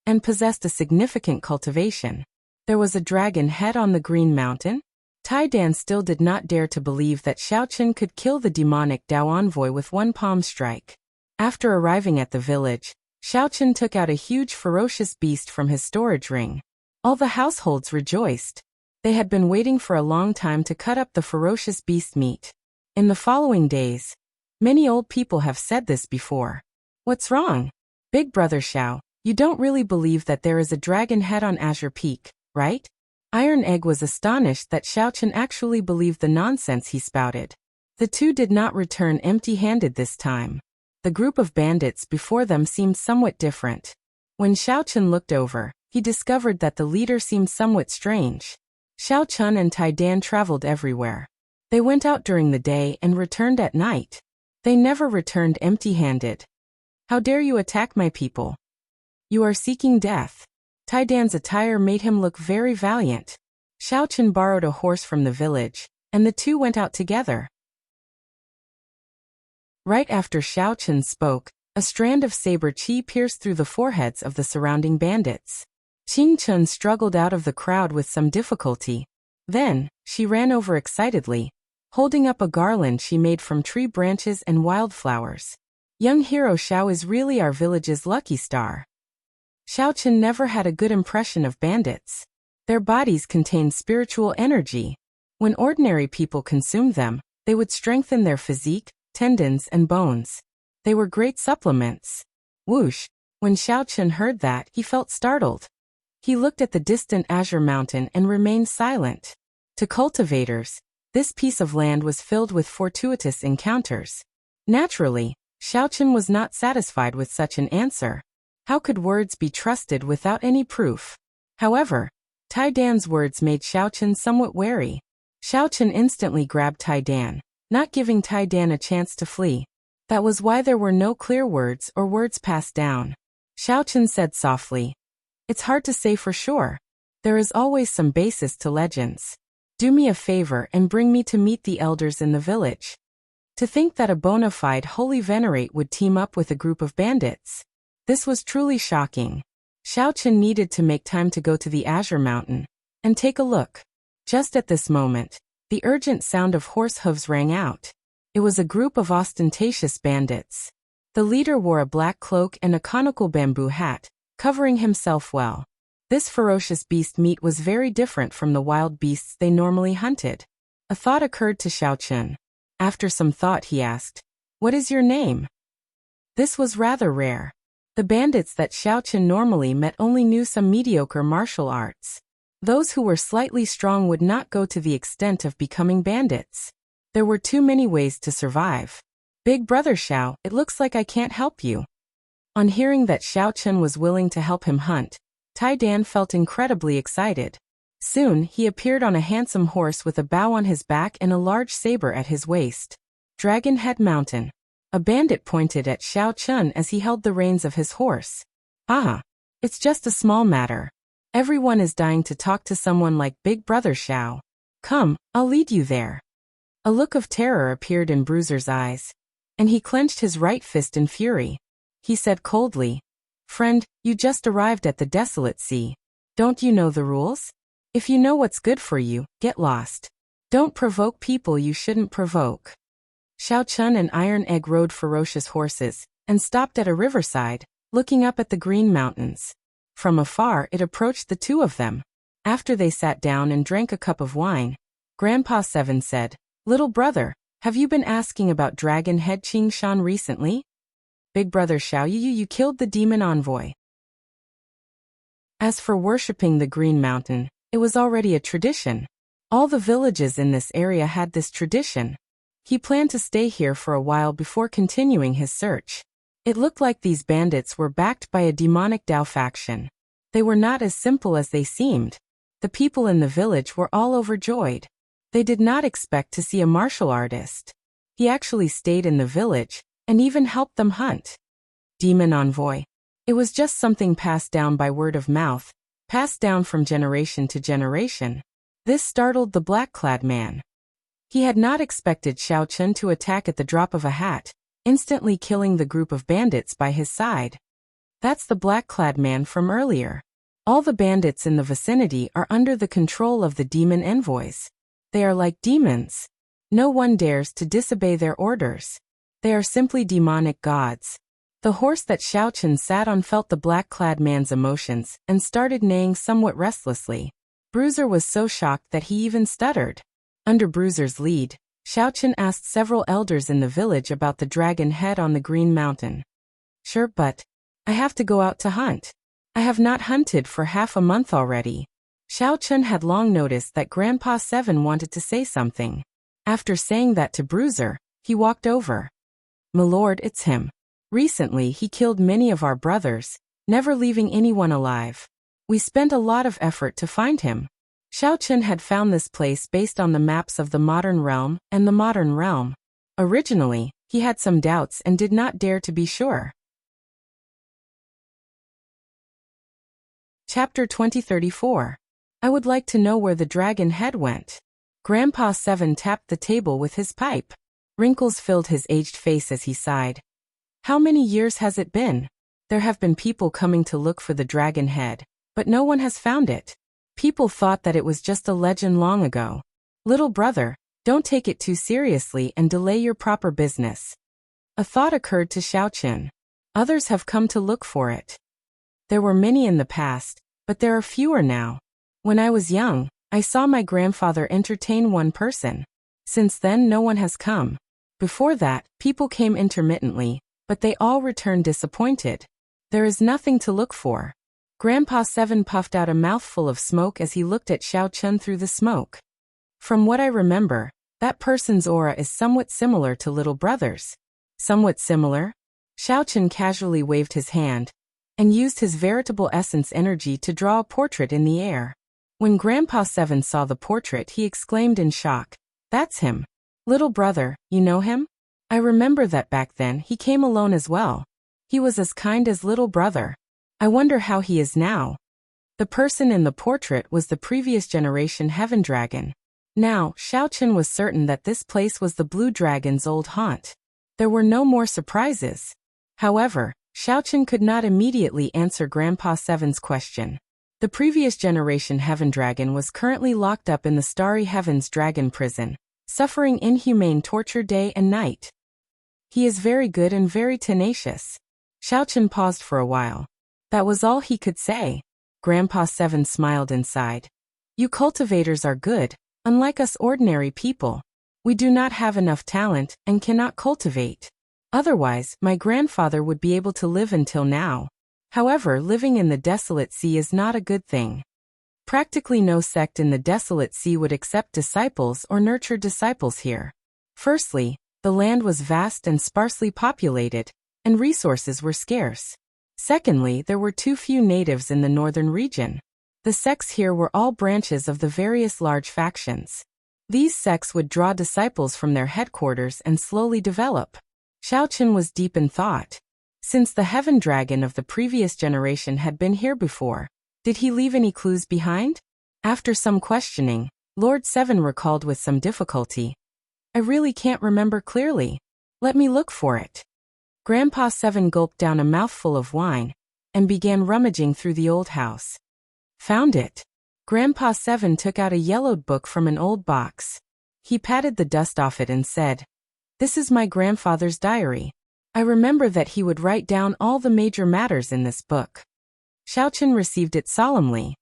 and possessed a significant cultivation. There was a dragon head on the Green Mountain? Tai Dan still did not dare to believe that Xiaochen could kill the demonic Dao envoy with one palm strike. After arriving at the village, Xiaochen took out a huge ferocious beast from his storage ring. All the households rejoiced. They had been waiting for a long time to cut up the ferocious beast meat. In the following days, many old people have said this before. What's wrong? Big brother Xiao, you don't really believe that there is a dragon head on Azure Peak, right? Iron Egg was astonished that Xiaochen actually believed the nonsense he spouted. The two did not return empty-handed this time. The group of bandits before them seemed somewhat different. When Xiaochen looked over, he discovered that the leader seemed somewhat strange. Xiaochen and Tai Dan traveled everywhere. They went out during the day and returned at night. They never returned empty-handed. How dare you attack my people? You are seeking death. Tai Dan's attire made him look very valiant. Xiaochen borrowed a horse from the village, and the two went out together. Right after Xiaochen spoke, a strand of saber qi pierced through the foreheads of the surrounding bandits. Qing Chun struggled out of the crowd with some difficulty. Then, she ran over excitedly, holding up a garland she made from tree branches and wildflowers. Young hero Xiao is really our village's lucky star. Xiaochen never had a good impression of bandits. Their bodies contained spiritual energy. When ordinary people consumed them, they would strengthen their physique, tendons and bones. They were great supplements. Whoosh! When Xiaochen heard that, he felt startled. He looked at the distant Azure Mountain and remained silent. To cultivators, this piece of land was filled with fortuitous encounters. Naturally, Xiaochen was not satisfied with such an answer. How could words be trusted without any proof? However, Tai Dan's words made Xiaochen somewhat wary. Xiaochen instantly grabbed Tai Dan, not giving Tai Dan a chance to flee. That was why there were no clear words or words passed down. Xiaochen said softly, "It's hard to say for sure. There is always some basis to legends. Do me a favor and bring me to meet the elders in the village." To think that a bona fide holy venerate would team up with a group of bandits. This was truly shocking. Xiaochen needed to make time to go to the Azure Mountain and take a look. Just at this moment, the urgent sound of horse hooves rang out. It was a group of ostentatious bandits. The leader wore a black cloak and a conical bamboo hat, covering himself well. This ferocious beast meat was very different from the wild beasts they normally hunted. A thought occurred to Xiaochen. After some thought he asked, "What is your name?" This was rather rare. The bandits that Xiaochen normally met only knew some mediocre martial arts. Those who were slightly strong would not go to the extent of becoming bandits. There were too many ways to survive. "Big brother Xiao, it looks like I can't help you." On hearing that Xiaochen was willing to help him hunt, Tai Dan felt incredibly excited. Soon, he appeared on a handsome horse with a bow on his back and a large saber at his waist. Dragon Head Mountain. A bandit pointed at Xiao Chun as he held the reins of his horse. Ah, it's just a small matter. Everyone is dying to talk to someone like Big Brother Xiao. Come, I'll lead you there. A look of terror appeared in Bruiser's eyes, and he clenched his right fist in fury. He said coldly, "Friend, you just arrived at the Desolate Sea. Don't you know the rules? If you know what's good for you, get lost. Don't provoke people you shouldn't provoke." Xiao Chun and Iron Egg rode ferocious horses, and stopped at a riverside, looking up at the green mountains. From afar it approached the two of them. After they sat down and drank a cup of wine, Grandpa Seven said, "Little brother, have you been asking about Dragon Head Qing Shan recently? Big Brother Xiao you killed the demon envoy." As for worshipping the Green Mountain, it was already a tradition. All the villages in this area had this tradition. He planned to stay here for a while before continuing his search. It looked like these bandits were backed by a demonic Dao faction. They were not as simple as they seemed. The people in the village were all overjoyed. They did not expect to see a martial artist. He actually stayed in the village, and even helped them hunt. Demon Envoy. It was just something passed down by word of mouth, passed down from generation to generation. This startled the black-clad man. He had not expected Xiao Chun to attack at the drop of a hat, instantly killing the group of bandits by his side. That's the black-clad man from earlier. All the bandits in the vicinity are under the control of the demon envoys. They are like demons. No one dares to disobey their orders. They are simply demonic gods. The horse that Xiao Chun sat on felt the black-clad man's emotions and started neighing somewhat restlessly. Bruiser was so shocked that he even stuttered. Under Bruiser's lead, Xiao Chun asked several elders in the village about the dragon head on the Green Mountain. "Sure, but I have to go out to hunt. I have not hunted for half a month already." Xiao Chun had long noticed that Grandpa Seven wanted to say something. After saying that to Bruiser, he walked over. "Milord, it's him. Recently he killed many of our brothers, never leaving anyone alive. We spent a lot of effort to find him." Xiao Chun had found this place based on the maps of the modern realm and the modern realm. Originally, he had some doubts and did not dare to be sure. Chapter 2034. I would like to know where the dragon head went. Grandpa Seven tapped the table with his pipe. Wrinkles filled his aged face as he sighed. "How many years has it been? There have been people coming to look for the dragon head, but no one has found it. People thought that it was just a legend long ago. Little brother, don't take it too seriously and delay your proper business." A thought occurred to Xiao Chun. Others have come to look for it. There were many in the past, but there are fewer now. When I was young, I saw my grandfather entertain one person. Since then no one has come. Before that, people came intermittently, but they all returned disappointed. There is nothing to look for. Grandpa Seven puffed out a mouthful of smoke as he looked at Xiao Chun through the smoke. "From what I remember, that person's aura is somewhat similar to little brother's." "Somewhat similar?" Xiao Chun casually waved his hand, and used his veritable essence energy to draw a portrait in the air. When Grandpa Seven saw the portrait, he exclaimed in shock, "That's him. Little brother, you know him? I remember that back then he came alone as well. He was as kind as little brother. I wonder how he is now." The person in the portrait was the previous generation Heaven Dragon. Now, Xiao Chun was certain that this place was the Blue Dragon's old haunt. There were no more surprises. However, Xiao Chun could not immediately answer Grandpa Seven's question. The previous generation Heaven Dragon was currently locked up in the Starry Heavens Dragon Prison, suffering inhumane torture day and night. He is very good and very tenacious. Xiao Chun paused for a while. That was all he could say. Grandpa Seven smiled and sighed. "You cultivators are good, unlike us ordinary people. We do not have enough talent and cannot cultivate. Otherwise, my grandfather would be able to live until now. However, living in the Desolate Sea is not a good thing. Practically no sect in the Desolate Sea would accept disciples or nurture disciples here. Firstly, the land was vast and sparsely populated, and resources were scarce. Secondly, there were too few natives in the northern region. The sects here were all branches of the various large factions. These sects would draw disciples from their headquarters and slowly develop. Xiaochen was deep in thought. Since the heaven dragon of the previous generation had been here before, did he leave any clues behind? After some questioning, Lord Seven recalled with some difficulty. I really can't remember clearly. Let me look for it. Grandpa Seven gulped down a mouthful of wine and began rummaging through the old house. Found it. Grandpa Seven took out a yellowed book from an old box. He patted the dust off it and said, "This is my grandfather's diary. I remember that he would write down all the major matters in this book." Xiaochen received it solemnly.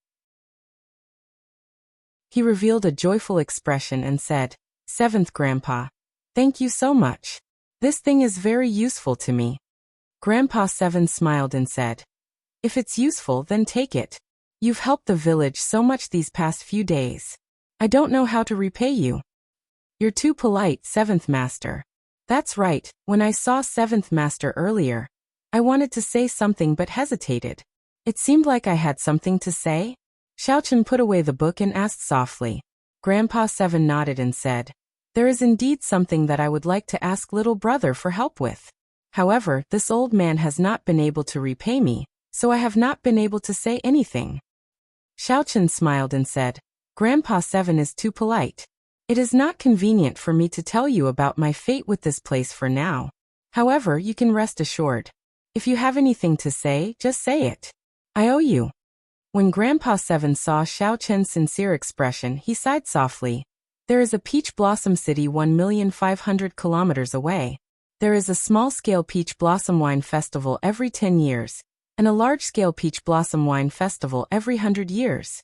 He revealed a joyful expression and said, "Seventh Grandpa, thank you so much. This thing is very useful to me." Grandpa Seven smiled and said, "If it's useful, then take it. You've helped the village so much these past few days. I don't know how to repay you." "You're too polite, Seventh Master." "That's right, when I saw Seventh Master earlier, I wanted to say something but hesitated. It seemed like I had something to say." Xiaochen put away the book and asked softly. Grandpa Seven nodded and said, "There is indeed something that I would like to ask little brother for help with. However, this old man has not been able to repay me, so I have not been able to say anything." Xiaochen smiled and said, "Grandpa Seven is too polite. It is not convenient for me to tell you about my fate with this place for now. However, you can rest assured. If you have anything to say, just say it. I owe you." When Grandpa Seven saw Xiaochen's sincere expression, he sighed softly. "There is a peach blossom city 1,500,000 kilometers away. There is a small-scale peach blossom wine festival every 10 years, and a large-scale peach blossom wine festival every 100 years.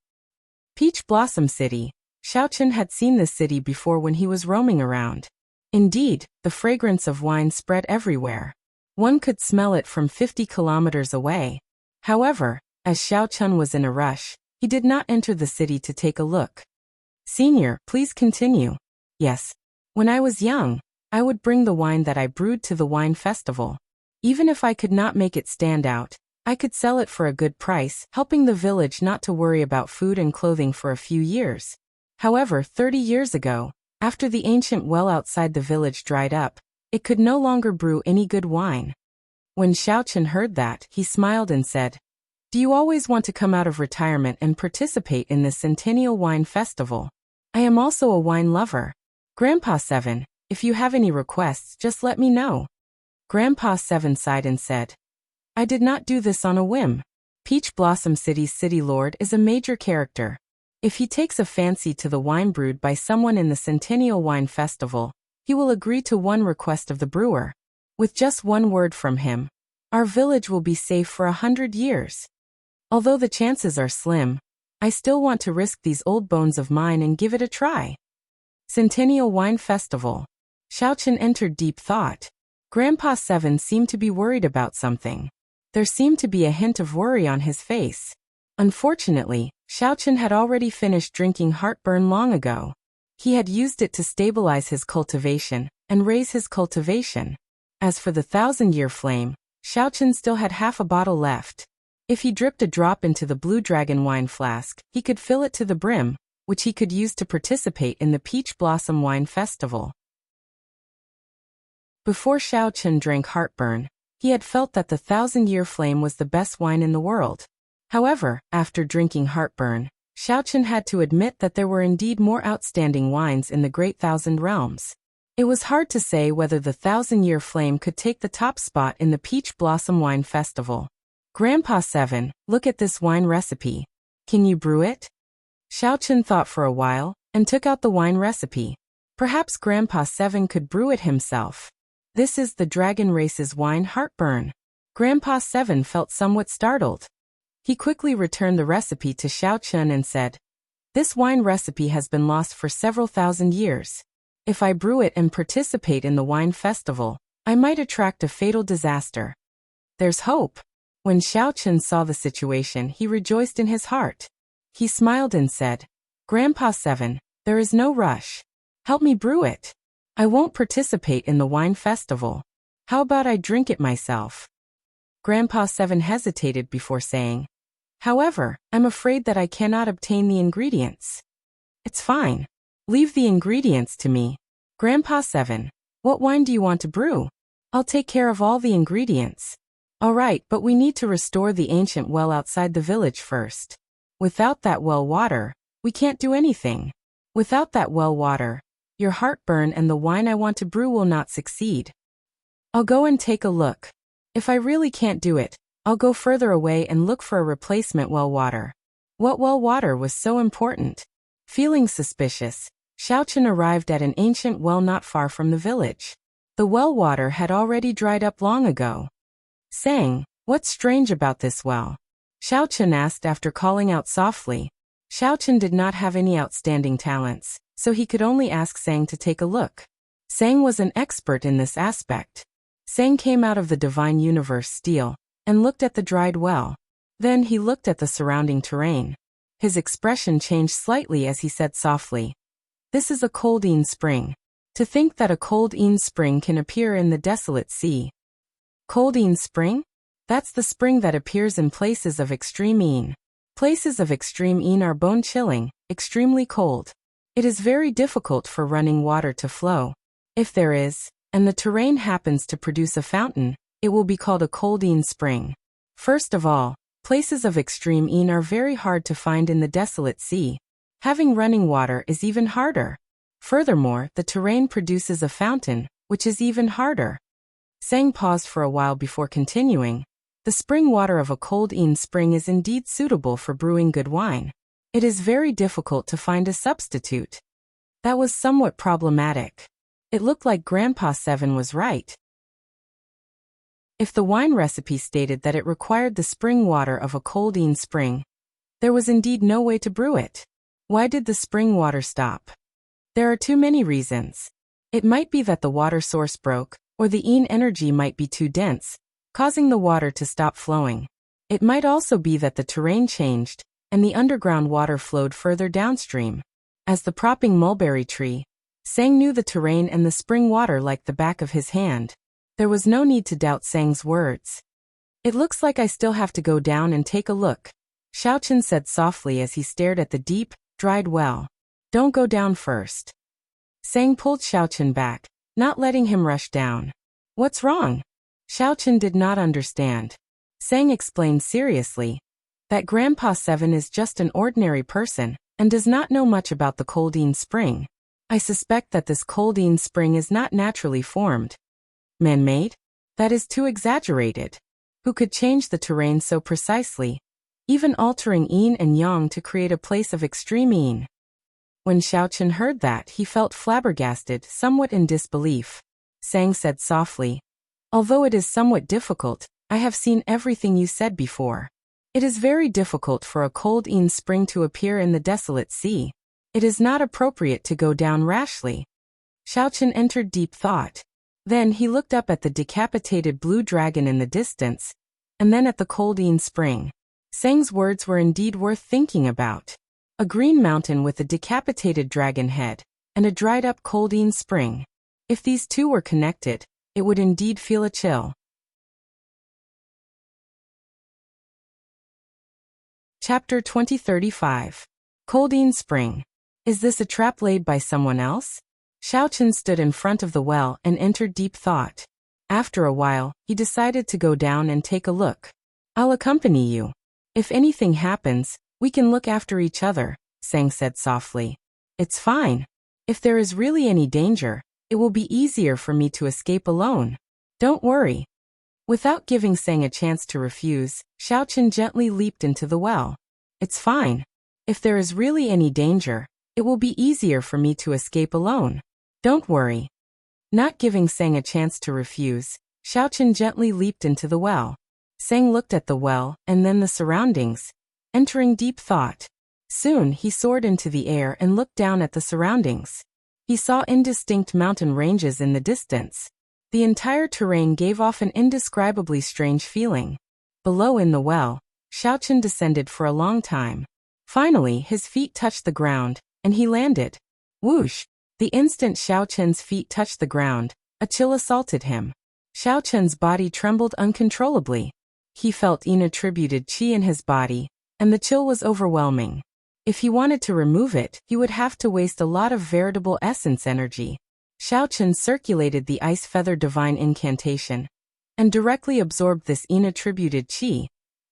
Peach Blossom City. Xiaochen had seen this city before when he was roaming around. Indeed, the fragrance of wine spread everywhere. One could smell it from 50 kilometers away. However, as Xiaochen was in a rush, he did not enter the city to take a look. "Senior, please continue." "Yes. When I was young, I would bring the wine that I brewed to the wine festival. Even if I could not make it stand out, I could sell it for a good price, helping the village not to worry about food and clothing for a few years. However, 30 years ago, after the ancient well outside the village dried up, it could no longer brew any good wine." When Xiaochen heard that, he smiled and said, "Do you always want to come out of retirement and participate in this Centennial Wine Festival? I am also a wine lover. Grandpa Seven, if you have any requests, just let me know." Grandpa Seven sighed and said, "I did not do this on a whim. Peach Blossom City's city lord is a major character. If he takes a fancy to the wine brewed by someone in the Centennial Wine Festival, he will agree to one request of the brewer. With just one word from him, our village will be safe for 100 years. Although the chances are slim, I still want to risk these old bones of mine and give it a try." Centennial Wine Festival. Xiaochen entered deep thought. Grandpa Seven seemed to be worried about something. There seemed to be a hint of worry on his face. Unfortunately, Xiaochen had already finished drinking heartburn long ago. He had used it to stabilize his cultivation and raise his cultivation. As for the 1,000-year flame, Xiaochen still had half a bottle left. If he dripped a drop into the Blue Dragon wine flask, he could fill it to the brim, which he could use to participate in the Peach Blossom Wine Festival. Before Xiaochen drank heartburn, he had felt that the 1,000-year flame was the best wine in the world. However, after drinking heartburn, Xiaochen had to admit that there were indeed more outstanding wines in the Great Thousand Realms. It was hard to say whether the 1,000-year flame could take the top spot in the Peach Blossom Wine Festival. "Grandpa Seven, look at this wine recipe. Can you brew it?" Xiaochen thought for a while and took out the wine recipe. Perhaps Grandpa Seven could brew it himself. "This is the Dragon Race's wine heartburn." Grandpa Seven felt somewhat startled. He quickly returned the recipe to Xiaochen and said, "This wine recipe has been lost for several thousand years. If I brew it and participate in the wine festival, I might attract a fatal disaster." "There's hope." When Xiaochen saw the situation, he rejoiced in his heart. He smiled and said, "Grandpa Seven, there is no rush. Help me brew it. I won't participate in the wine festival. How about I drink it myself?" Grandpa Seven hesitated before saying, "However, I'm afraid that I cannot obtain the ingredients." "It's fine. Leave the ingredients to me. Grandpa 7. What wine do you want to brew? I'll take care of all the ingredients. All right, but we need to restore the ancient well outside the village first. Without that well water, we can't do anything. Without that well water, your heartburn and the wine I want to brew will not succeed. I'll go and take a look. If I really can't do it, I'll go further away and look for a replacement well water. What well water was so important? Feeling suspicious, Xiaochen arrived at an ancient well not far from the village. The well water had already dried up long ago. Saying, "What's strange about this well?" Xiaochen asked after calling out softly. Xiaochen did not have any outstanding talents, so he could only ask Sang to take a look. Sang was an expert in this aspect. Sang came out of the divine universe steel and looked at the dried well. Then he looked at the surrounding terrain. His expression changed slightly as he said softly, "This is a cold spring. To think that a cold spring can appear in the desolate sea." Cold spring? That's the spring that appears in places of extreme. Places of extreme are bone-chilling, extremely cold. It is very difficult for running water to flow. If there is, and the terrain happens to produce a fountain, it will be called a cold spring. First of all, places of extreme are very hard to find in the desolate sea. Having running water is even harder. Furthermore, the terrain produces a fountain, which is even harder. Sang paused for a while before continuing. The spring water of a cold spring is indeed suitable for brewing good wine. It is very difficult to find a substitute. That was somewhat problematic. It looked like Grandpa 7 was right. If the wine recipe stated that it required the spring water of a cold spring, there was indeed no way to brew it. Why did the spring water stop? There are too many reasons. It might be that the water source broke, or the energy might be too dense, causing the water to stop flowing. It might also be that the terrain changed, and the underground water flowed further downstream. As the propping mulberry tree, Sang knew the terrain and the spring water like the back of his hand. There was no need to doubt Sang's words. "It looks like I still have to go down and take a look," Xiaochen said softly as he stared at the deep, dried well. "Don't go down first." Sang pulled Xiaochen back, not letting him rush down. "What's wrong?" Xiaochen did not understand. Sang explained seriously that Grandpa 7 is just an ordinary person and does not know much about the cold spring. "I suspect that this cold spring is not naturally formed. Man-made? That is too exaggerated. Who could change the terrain so precisely, even altering yin and yang to create a place of extreme yin?" When Xiaochen heard that, he felt flabbergasted, somewhat in disbelief. Sang said softly, "Although it is somewhat difficult, I have seen everything you said before. It is very difficult for a cold spring to appear in the desolate sea. It is not appropriate to go down rashly." Xiaochen entered deep thought. Then he looked up at the decapitated blue dragon in the distance, and then at the cold spring. Sang's words were indeed worth thinking about. A green mountain with a decapitated dragon head, and a dried-up cold spring. If these two were connected, it would indeed feel a chill. Chapter 2035. Cold Spring. Is this a trap laid by someone else? Xiaochen stood in front of the well and entered deep thought. After a while, he decided to go down and take a look. "I'll accompany you. If anything happens, we can look after each other," Sang said softly. "It's fine. If there is really any danger, it will be easier for me to escape alone. Don't worry." Without giving Sang a chance to refuse, Xiaochen gently leaped into the well. "It's fine. If there is really any danger, it will be easier for me to escape alone. Don't worry." Not giving Sang a chance to refuse, Xiaochen gently leaped into the well. Sang looked at the well and then the surroundings, entering deep thought. Soon he soared into the air and looked down at the surroundings. He saw indistinct mountain ranges in the distance. The entire terrain gave off an indescribably strange feeling. Below in the well, Xiaochen descended for a long time. Finally, his feet touched the ground, and he landed. Whoosh! The instant Xiaochen's feet touched the ground, a chill assaulted him. Xiaochen's body trembled uncontrollably. He felt inattributed qi in his body, and the chill was overwhelming. If he wanted to remove it, he would have to waste a lot of veritable essence energy. Xiaochen circulated the Ice Feather Divine Incantation and directly absorbed this inattributed qi,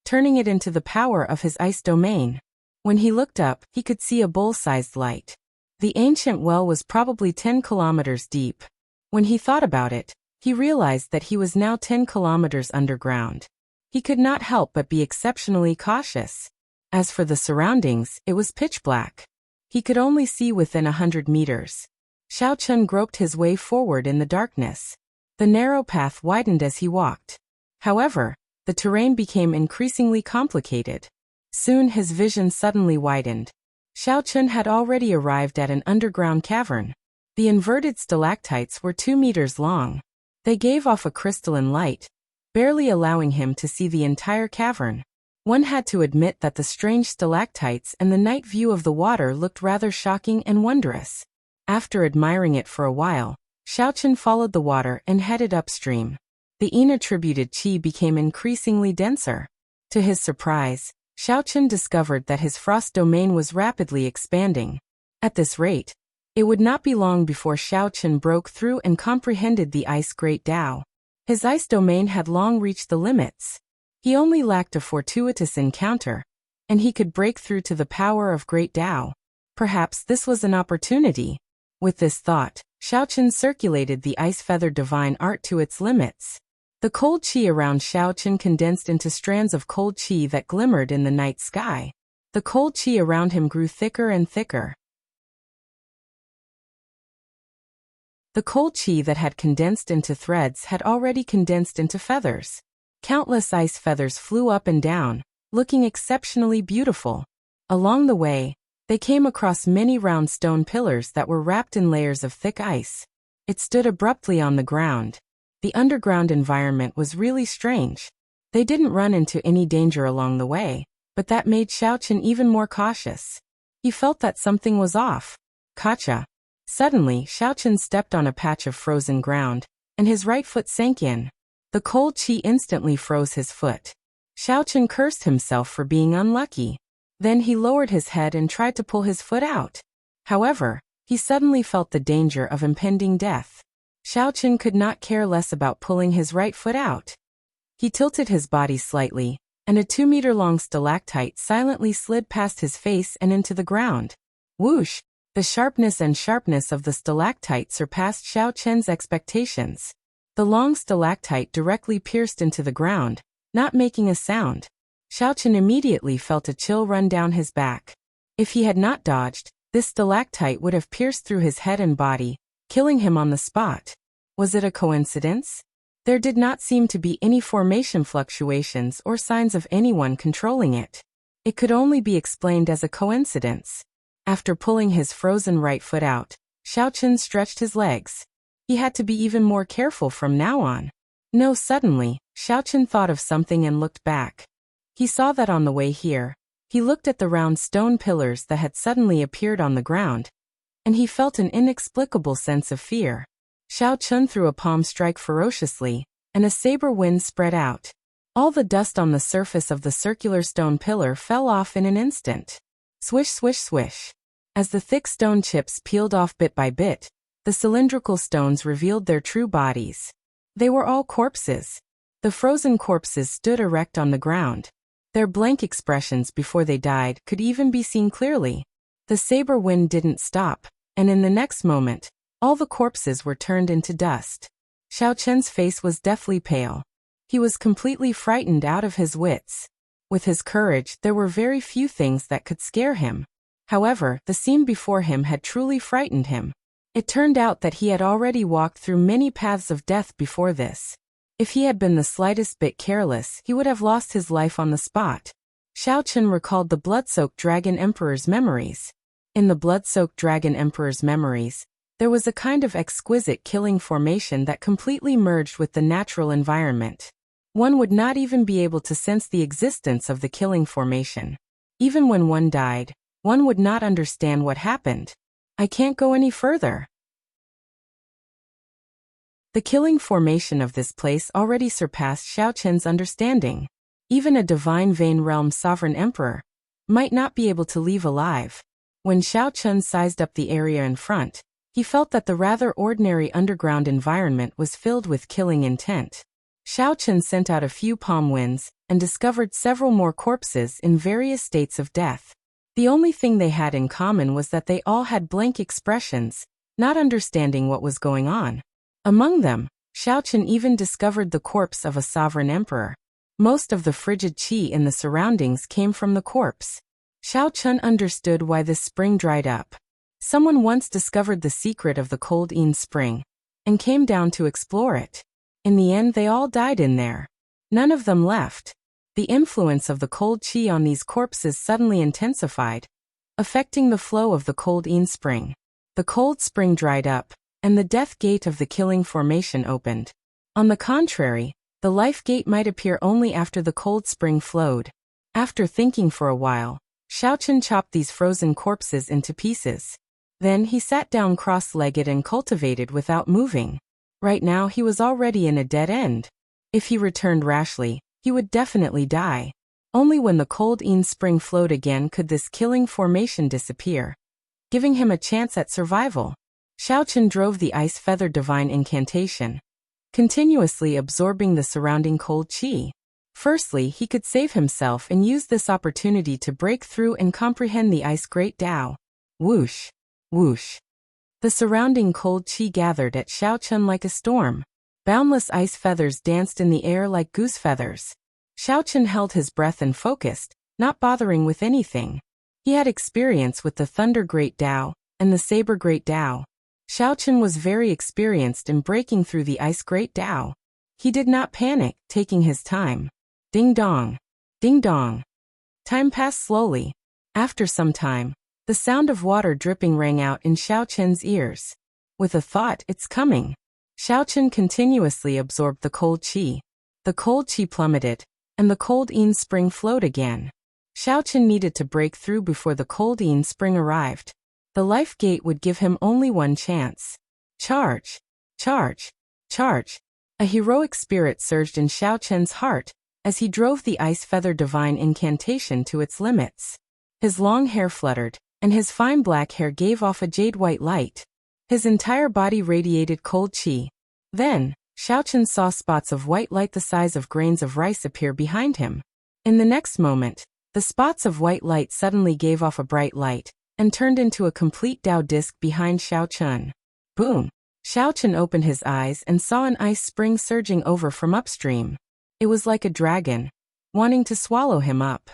turning it into the power of his ice domain. When he looked up, he could see a bowl-sized light. The ancient well was probably 10 kilometers deep. When he thought about it, he realized that he was now 10 kilometers underground. He could not help but be exceptionally cautious. As for the surroundings, it was pitch black. He could only see within 100 meters. Xiaochen groped his way forward in the darkness. The narrow path widened as he walked. However, the terrain became increasingly complicated. Soon his vision suddenly widened. Xiaochen had already arrived at an underground cavern. The inverted stalactites were 2 meters long. They gave off a crystalline light, barely allowing him to see the entire cavern. One had to admit that the strange stalactites and the night view of the water looked rather shocking and wondrous. After admiring it for a while, Xiaochen followed the water and headed upstream. The inattributed qi became increasingly denser. To his surprise, Xiaochen discovered that his frost domain was rapidly expanding. At this rate, it would not be long before Xiaochen broke through and comprehended the Ice Great Tao. His ice domain had long reached the limits. He only lacked a fortuitous encounter, and he could break through to the power of Great Tao. Perhaps this was an opportunity. With this thought, Xiaochen circulated the Ice Feather Divine Art to its limits. The cold qi around Xiaochen condensed into strands of cold qi that glimmered in the night sky. The cold qi around him grew thicker and thicker. The cold qi that had condensed into threads had already condensed into feathers. Countless ice feathers flew up and down, looking exceptionally beautiful. Along the way, they came across many round stone pillars that were wrapped in layers of thick ice. It stood abruptly on the ground. The underground environment was really strange. They didn't run into any danger along the way, but that made Xiaochen even more cautious. He felt that something was off. Gotcha. Suddenly, Xiaochen stepped on a patch of frozen ground, and his right foot sank in. The cold qi instantly froze his foot. Xiaochen cursed himself for being unlucky. Then he lowered his head and tried to pull his foot out. However, he suddenly felt the danger of impending death. Xiaochen could not care less about pulling his right foot out. He tilted his body slightly, and a 2-meter-long stalactite silently slid past his face and into the ground. Whoosh! The sharpness of the stalactite surpassed Xiaochen's expectations. The long stalactite directly pierced into the ground, not making a sound. Xiaochen immediately felt a chill run down his back. If he had not dodged, this stalactite would have pierced through his head and body, killing him on the spot. Was it a coincidence? There did not seem to be any formation fluctuations or signs of anyone controlling it. It could only be explained as a coincidence. After pulling his frozen right foot out, Xiaochen stretched his legs. He had to be even more careful from now on. No, suddenly, Xiaochen thought of something and looked back. He saw that on the way here, he looked at the round stone pillars that had suddenly appeared on the ground, and he felt an inexplicable sense of fear. Xiaochen threw a palm strike ferociously, and a saber wind spread out. All the dust on the surface of the circular stone pillar fell off in an instant. Swish, swish, swish. As the thick stone chips peeled off bit by bit, the cylindrical stones revealed their true bodies. They were all corpses. The frozen corpses stood erect on the ground. Their blank expressions before they died could even be seen clearly. The saber wind didn't stop, and in the next moment, all the corpses were turned into dust. Xiaochen's face was deathly pale. He was completely frightened out of his wits. With his courage, there were very few things that could scare him. However, the scene before him had truly frightened him. It turned out that he had already walked through many paths of death before this. If he had been the slightest bit careless, he would have lost his life on the spot. Xiaochen recalled the blood-soaked Dragon Emperor's memories. In the blood-soaked Dragon Emperor's memories, there was a kind of exquisite killing formation that completely merged with the natural environment. One would not even be able to sense the existence of the killing formation. Even when one died, one would not understand what happened. I can't go any further. The killing formation of this place already surpassed Xiaochen's understanding. Even a divine Vein Realm sovereign emperor might not be able to leave alive. When Xiao Chun sized up the area in front, he felt that the rather ordinary underground environment was filled with killing intent. Xiao Chun sent out a few palm winds and discovered several more corpses in various states of death. The only thing they had in common was that they all had blank expressions, not understanding what was going on. Among them, Xiao Chun even discovered the corpse of a sovereign emperor. Most of the frigid qi in the surroundings came from the corpse. Xiao Chun understood why this spring dried up. Someone once discovered the secret of the cold Yin spring and came down to explore it. In the end, they all died in there. None of them left. The influence of the cold qi on these corpses suddenly intensified, affecting the flow of the cold Yin spring. The cold spring dried up, and the death gate of the killing formation opened. On the contrary, the life gate might appear only after the cold spring flowed. After thinking for a while, Xiao Chun chopped these frozen corpses into pieces. Then he sat down cross-legged and cultivated without moving. Right now he was already in a dead end. If he returned rashly, he would definitely die. Only when the cold Yin spring flowed again could this killing formation disappear, giving him a chance at survival. Xiao Chun drove the ice feather divine incantation, continuously absorbing the surrounding cold qi. Firstly, he could save himself and use this opportunity to break through and comprehend the ice great Tao. Whoosh! Whoosh! The surrounding cold qi gathered at Xiao Chun like a storm. Boundless ice feathers danced in the air like goose feathers. Xiao Chun held his breath and focused, not bothering with anything. He had experience with the thunder great Tao and the saber great Tao. Xiao Chun was very experienced in breaking through the ice great Tao. He did not panic, taking his time. Ding dong! Ding dong! Time passed slowly. After some time, the sound of water dripping rang out in Xiao Chun's ears. With a thought, it's coming. Xiao Chun continuously absorbed the cold qi. The cold qi plummeted, and the cold Yin spring flowed again. Xiao Chun needed to break through before the cold Yin spring arrived. The life gate would give him only one chance. Charge! Charge! Charge! A heroic spirit surged in Xiao Chun's heart as he drove the ice feather divine incantation to its limits. His long hair fluttered, and his fine black hair gave off a jade-white light. His entire body radiated cold qi. Then, Xiao Chun saw spots of white light the size of grains of rice appear behind him. In the next moment, the spots of white light suddenly gave off a bright light and turned into a complete Tao disc behind Xiao Chun. Boom! Xiao Chun opened his eyes and saw an ice spring surging over from upstream. It was like a dragon, wanting to swallow him up.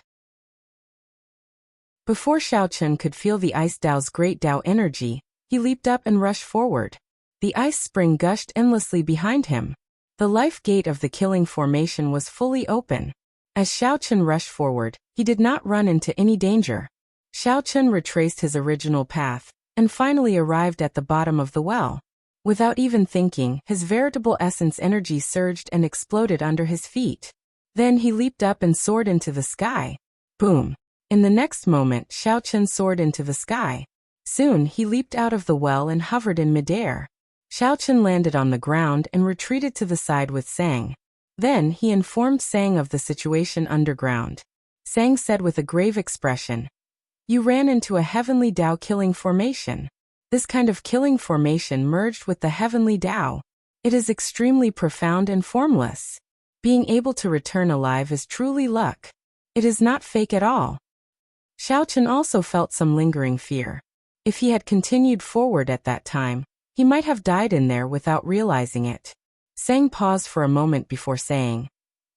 Before Xiao Chun could feel the ice Tao's great Tao energy, he leaped up and rushed forward. The ice spring gushed endlessly behind him. The life gate of the killing formation was fully open. As Xiao Chun rushed forward, he did not run into any danger. Xiao Chun retraced his original path and finally arrived at the bottom of the well. Without even thinking, his veritable essence energy surged and exploded under his feet. Then he leaped up and soared into the sky. Boom! In the next moment, Xiao Chun soared into the sky. Soon, he leaped out of the well and hovered in midair. Xiao Chun landed on the ground and retreated to the side with Sang. Then, he informed Sang of the situation underground. Sang said with a grave expression, "You ran into a heavenly Tao killing formation. This kind of killing formation merged with the heavenly Tao. It is extremely profound and formless. Being able to return alive is truly luck. It is not fake at all." Xiao Chun also felt some lingering fear. If he had continued forward at that time, he might have died in there without realizing it. Sang paused for a moment before saying,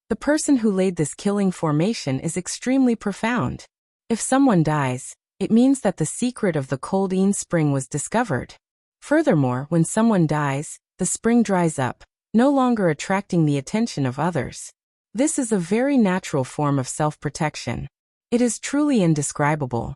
"The person who laid this killing formation is extremely profound. If someone dies, it means that the secret of the cold Yin spring was discovered. Furthermore, when someone dies, the spring dries up, no longer attracting the attention of others. This is a very natural form of self-protection. It is truly indescribable."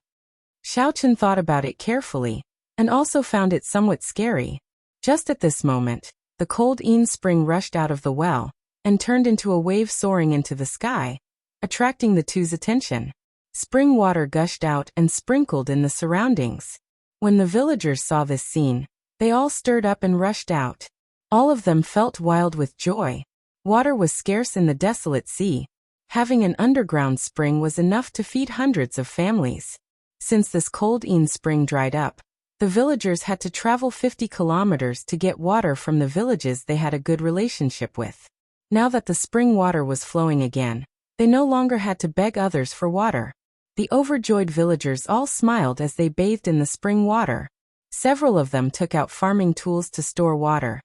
Xiao Chun thought about it carefully, and also found it somewhat scary. Just at this moment, the cold Yin spring rushed out of the well, and turned into a wave soaring into the sky, attracting the two's attention. Spring water gushed out and sprinkled in the surroundings. When the villagers saw this scene, they all stirred up and rushed out. All of them felt wild with joy. Water was scarce in the desolate sea. Having an underground spring was enough to feed hundreds of families. Since this cold spring dried up, the villagers had to travel 50 kilometers to get water from the villages they had a good relationship with. Now that the spring water was flowing again, they no longer had to beg others for water. The overjoyed villagers all smiled as they bathed in the spring water. Several of them took out farming tools to store water,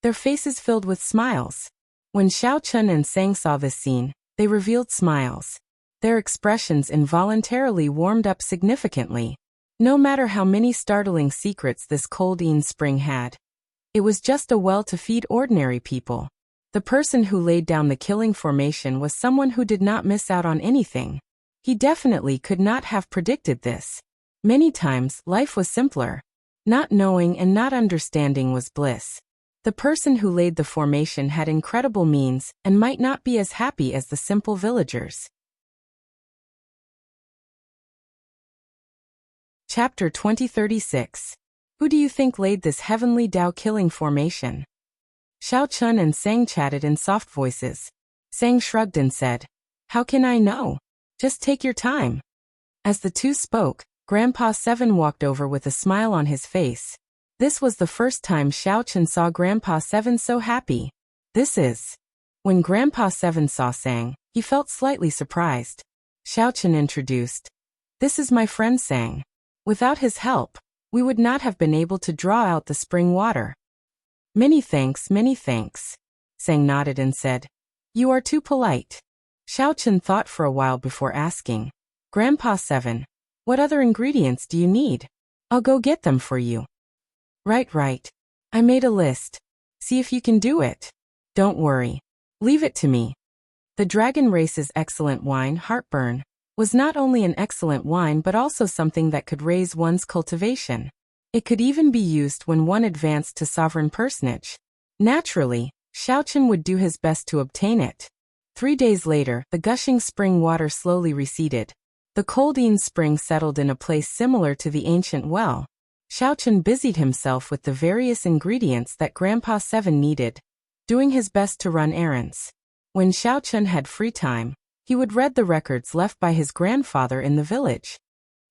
their faces filled with smiles. When Xiaochun and Sang saw this scene, they revealed smiles. Their expressions involuntarily warmed up significantly. No matter how many startling secrets this cold spring had, it was just a well to feed ordinary people. The person who laid down the killing formation was someone who did not miss out on anything. He definitely could not have predicted this. Many times, life was simpler. Not knowing and not understanding was bliss. The person who laid the formation had incredible means and might not be as happy as the simple villagers. Chapter 2036. Who do you think laid this heavenly Tao killing formation? Xiaochun and Sang chatted in soft voices. Sang shrugged and said, "How can I know? Just take your time." As the two spoke, Grandpa Seven walked over with a smile on his face. This was the first time Xiaochun saw Grandpa Seven so happy. When Grandpa Seven saw Sang, he felt slightly surprised. Xiaochun introduced, "This is my friend Sang. Without his help, we would not have been able to draw out the spring water." Many thanks, Sang nodded and said, "You are too polite." Xiaochun thought for a while before asking, "Grandpa Seven, what other ingredients do you need? I'll go get them for you." Right. I made a list. See if you can do it. Don't worry. Leave it to me." The Dragon Race's excellent wine, Heartburn, was not only an excellent wine but also something that could raise one's cultivation. It could even be used when one advanced to sovereign personage. Naturally, Xiaochun would do his best to obtain it. 3 days later, the gushing spring water slowly receded. The cold spring settled in a place similar to the ancient well. Xiaochun busied himself with the various ingredients that Grandpa Seven needed, doing his best to run errands. When Xiaochun had free time, he would read the records left by his grandfather in the village.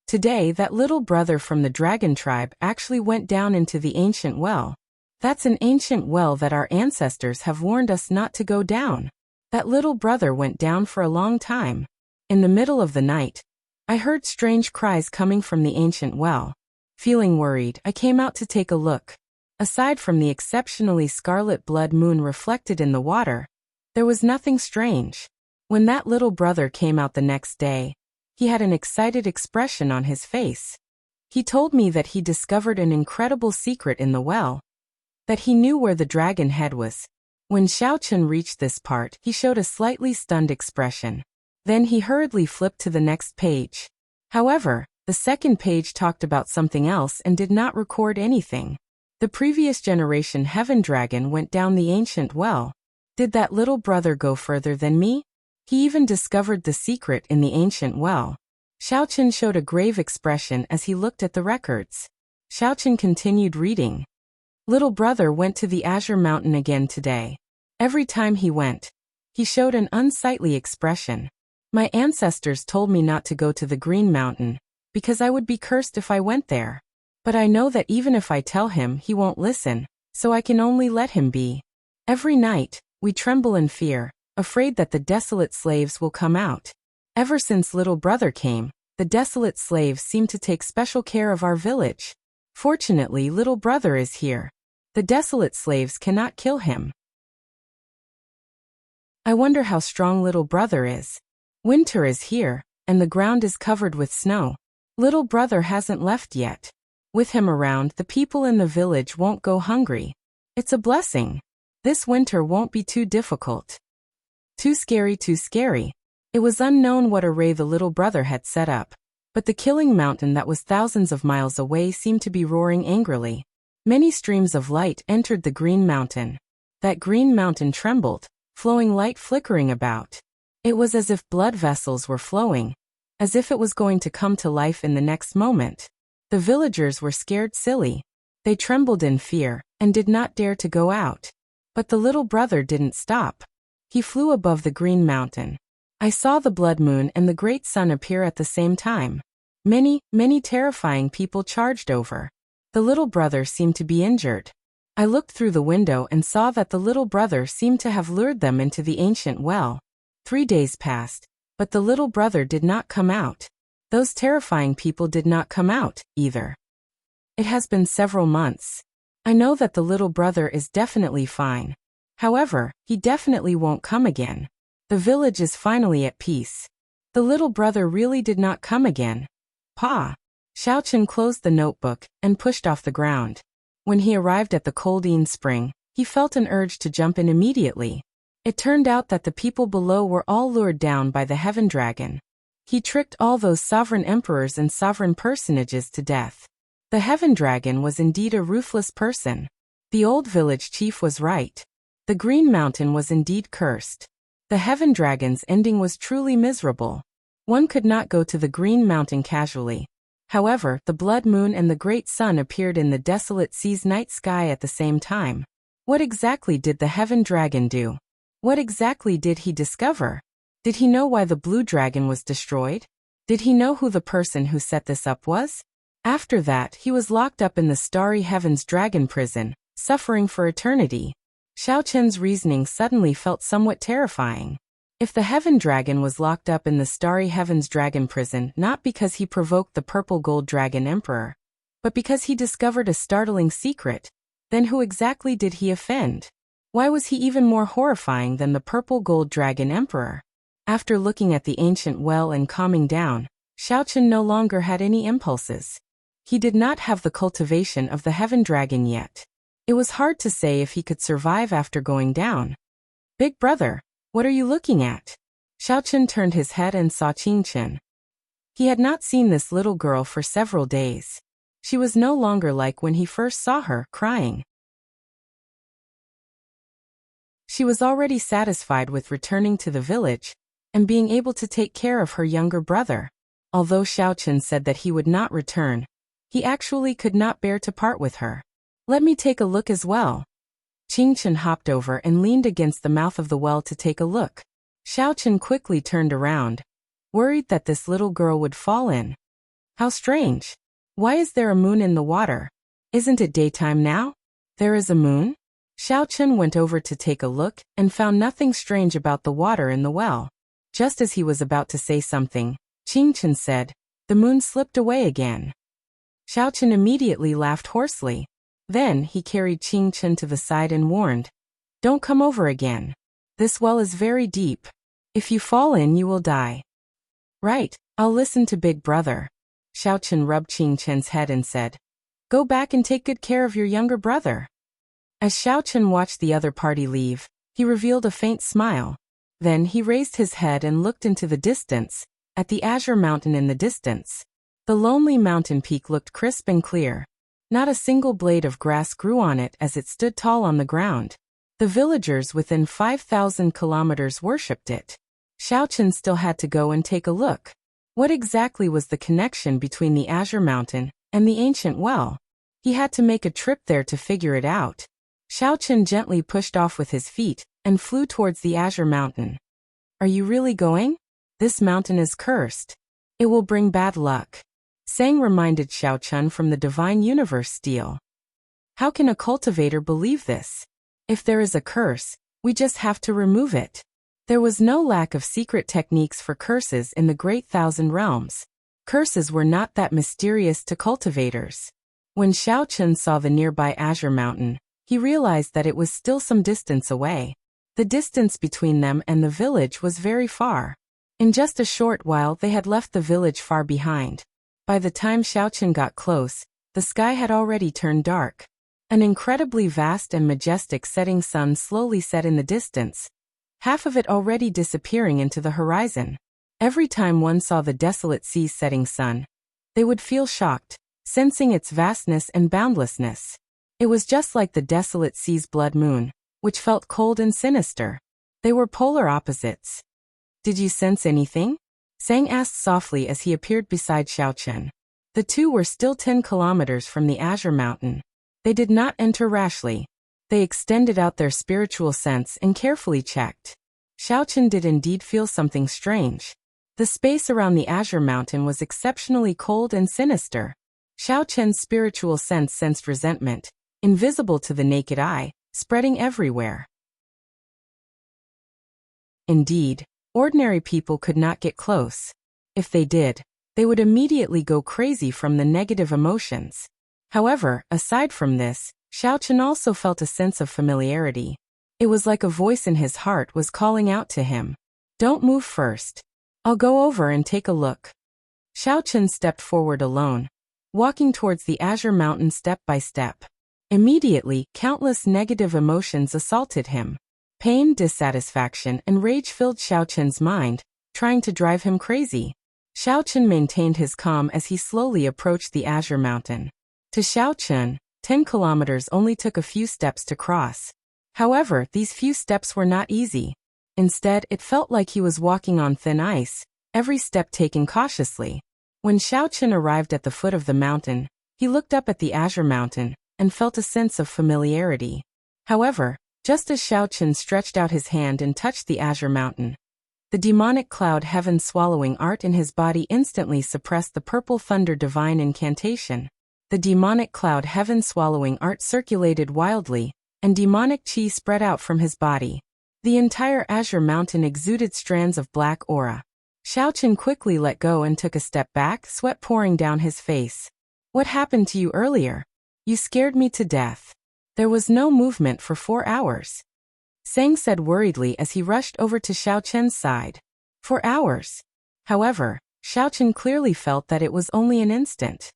Today, that little brother from the dragon tribe actually went down into the ancient well. That's an ancient well that our ancestors have warned us not to go down. That little brother went down for a long time. In the middle of the night, I heard strange cries coming from the ancient well. Feeling worried, I came out to take a look. Aside from the exceptionally scarlet blood moon reflected in the water, there was nothing strange. When that little brother came out the next day, he had an excited expression on his face. He told me that he discovered an incredible secret in the well, that he knew where the dragon head was. When Xiaochun reached this part, he showed a slightly stunned expression. Then he hurriedly flipped to the next page. However, the second page talked about something else and did not record anything. The previous generation Heaven Dragon went down the ancient well. Did that little brother go further than me? He even discovered the secret in the ancient well. Xiaochun showed a grave expression as he looked at the records. Xiaochun continued reading. Little brother went to the Azure Mountain again today. Every time he went, he showed an unsightly expression. My ancestors told me not to go to the Green Mountain, because I would be cursed if I went there. But I know that even if I tell him, he won't listen, so I can only let him be. Every night, we tremble in fear, afraid that the desolate slaves will come out. Ever since little brother came, the desolate slaves seem to take special care of our village. Fortunately, little brother is here. The desolate slaves cannot kill him. I wonder how strong little brother is. Winter is here, and the ground is covered with snow. Little brother hasn't left yet. With him around, the people in the village won't go hungry. It's a blessing. This winter won't be too difficult. Too scary. It was unknown what array the little brother had set up, but the killing mountain that was thousands of miles away seemed to be roaring angrily. Many streams of light entered the green mountain. That green mountain trembled, flowing light flickering about. It was as if blood vessels were flowing, as if it was going to come to life in the next moment. The villagers were scared silly. They trembled in fear, and did not dare to go out. But the little brother didn't stop. He flew above the green mountain. I saw the blood moon and the great sun appear at the same time. Many, many terrifying people charged over. The little brother seemed to be injured. I looked through the window and saw that the little brother seemed to have lured them into the ancient well. 3 days passed, but the little brother did not come out. Those terrifying people did not come out, either. It has been several months. I know that the little brother is definitely fine. However, he definitely won't come again. The village is finally at peace. The little brother really did not come again. Pa! Xiaochen closed the notebook and pushed off the ground. When he arrived at the Coldine Spring, he felt an urge to jump in immediately. It turned out that the people below were all lured down by the Heaven Dragon. He tricked all those sovereign emperors and sovereign personages to death. The Heaven Dragon was indeed a ruthless person. The old village chief was right. The Green Mountain was indeed cursed. The Heaven Dragon's ending was truly miserable. One could not go to the Green Mountain casually. However, the blood moon and the great sun appeared in the desolate sea's night sky at the same time. What exactly did the Heaven Dragon do? What exactly did he discover? Did he know why the blue dragon was destroyed? Did he know who the person who set this up was? After that, he was locked up in the Starry Heaven's Dragon Prison, suffering for eternity. Xiaochen's reasoning suddenly felt somewhat terrifying. If the Heaven Dragon was locked up in the Starry Heaven's Dragon Prison not because he provoked the Purple Gold Dragon Emperor, but because he discovered a startling secret, then who exactly did he offend? Why was he even more horrifying than the Purple Gold Dragon Emperor? After looking at the ancient well and calming down, Xiaochen no longer had any impulses. He did not have the cultivation of the Heaven Dragon yet. It was hard to say if he could survive after going down. Big brother, what are you looking at? Xiaochen turned his head and saw Qingchen. He had not seen this little girl for several days. She was no longer like when he first saw her, crying. She was already satisfied with returning to the village and being able to take care of her younger brother. Although Xiaochen said that he would not return, he actually could not bear to part with her. Let me take a look as well. Qingchen hopped over and leaned against the mouth of the well to take a look. Xiaochen quickly turned around, worried that this little girl would fall in. How strange. Why is there a moon in the water? Isn't it daytime now? There is a moon? Xiaochen went over to take a look and found nothing strange about the water in the well. Just as he was about to say something, Qingchen said, "The moon slipped away again." Xiaochen immediately laughed hoarsely. Then he carried Qingchen to the side and warned, "Don't come over again. This well is very deep. If you fall in, you will die." "Right, I'll listen to Big Brother." Xiaochen rubbed Qingchen's head and said, "Go back and take good care of your younger brother." As Xiaochen watched the other party leave, he revealed a faint smile. Then he raised his head and looked into the distance, at the Azure Mountain in the distance. The lonely mountain peak looked crisp and clear. Not a single blade of grass grew on it as it stood tall on the ground. The villagers within 5,000 kilometers worshipped it. Xiaochen still had to go and take a look. What exactly was the connection between the Azure Mountain and the ancient well? He had to make a trip there to figure it out. Xiaochen gently pushed off with his feet and flew towards the Azure Mountain. "Are you really going? This mountain is cursed. It will bring bad luck." Sang reminded Xiaochen from the Divine Universe Steel. How can a cultivator believe this? If there is a curse, we just have to remove it. There was no lack of secret techniques for curses in the Great Thousand Realms. Curses were not that mysterious to cultivators. When Xiaochen saw the nearby Azure Mountain, he realized that it was still some distance away. The distance between them and the village was very far. In just a short while they had left the village far behind. By the time Xiaochen got close, the sky had already turned dark. An incredibly vast and majestic setting sun slowly set in the distance, half of it already disappearing into the horizon. Every time one saw the desolate sea's setting sun, they would feel shocked, sensing its vastness and boundlessness. It was just like the desolate sea's blood moon, which felt cold and sinister. They were polar opposites. "Did you sense anything?" Sang asked softly as he appeared beside Xiaochen. The two were still 10 kilometers from the Azure Mountain. They did not enter rashly. They extended out their spiritual sense and carefully checked. Xiao did indeed feel something strange. The space around the Azure Mountain was exceptionally cold and sinister. Xiao spiritual sense sensed resentment, invisible to the naked eye, spreading everywhere. Indeed, ordinary people could not get close. If they did, they would immediately go crazy from the negative emotions. However, aside from this, Xiao also felt a sense of familiarity. It was like a voice in his heart was calling out to him. Don't move first. I'll go over and take a look. Xiao stepped forward alone, walking towards the Azure Mountain step by step. Immediately, countless negative emotions assaulted him. Pain, dissatisfaction, and rage filled Xiao mind, trying to drive him crazy. Xiao maintained his calm as he slowly approached the Azure Mountain. To Xiao, 10 kilometers only took a few steps to cross. However, these few steps were not easy. Instead, it felt like he was walking on thin ice, every step taken cautiously. When Xiao arrived at the foot of the mountain, he looked up at the Azure Mountain and felt a sense of familiarity. However, just as Xiao stretched out his hand and touched the Azure Mountain, the demonic cloud heaven swallowing art in his body instantly suppressed the purple thunder divine incantation. The demonic cloud heaven swallowing art circulated wildly, and demonic chi spread out from his body. The entire Azure Mountain exuded strands of black aura. Xiao quickly let go and took a step back, sweat pouring down his face. What happened to you earlier? You scared me to death. There was no movement for 4 hours. Sang said worriedly as he rushed over to Xiao side. 4 hours. However, Xiao clearly felt that it was only an instant.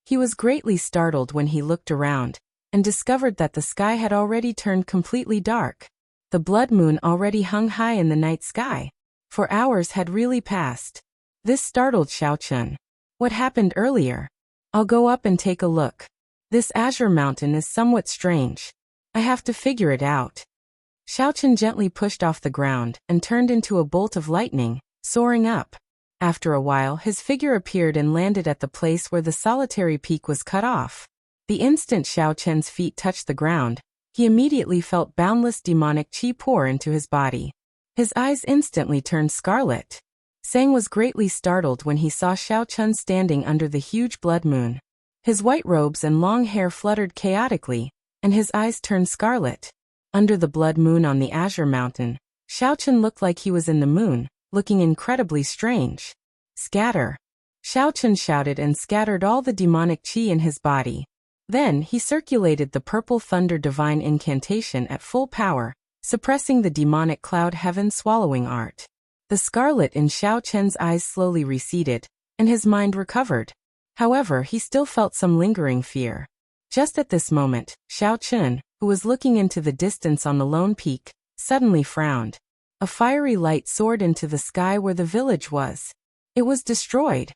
He was greatly startled when he looked around, and discovered that the sky had already turned completely dark. The blood moon already hung high in the night sky. 4 hours had really passed. This startled Xiao. What happened earlier? I'll go up and take a look. This Azure Mountain is somewhat strange. I have to figure it out. Xiao gently pushed off the ground and turned into a bolt of lightning, soaring up. After a while, his figure appeared and landed at the place where the solitary peak was cut off. The instant Xiao feet touched the ground, he immediately felt boundless demonic chi pour into his body. His eyes instantly turned scarlet. Sang was greatly startled when he saw Xiao standing under the huge blood moon. His white robes and long hair fluttered chaotically, and his eyes turned scarlet. Under the blood moon on the Azure Mountain, Xiao looked like he was in the moon, looking incredibly strange. Scatter! Xiao shouted and scattered all the demonic chi in his body. Then he circulated the purple thunder divine incantation at full power, suppressing the demonic cloud heaven swallowing art. The scarlet in Xiao eyes slowly receded, and his mind recovered. However, he still felt some lingering fear. Just at this moment, Xiao, who was looking into the distance on the lone peak, suddenly frowned. A fiery light soared into the sky where the village was. It was destroyed.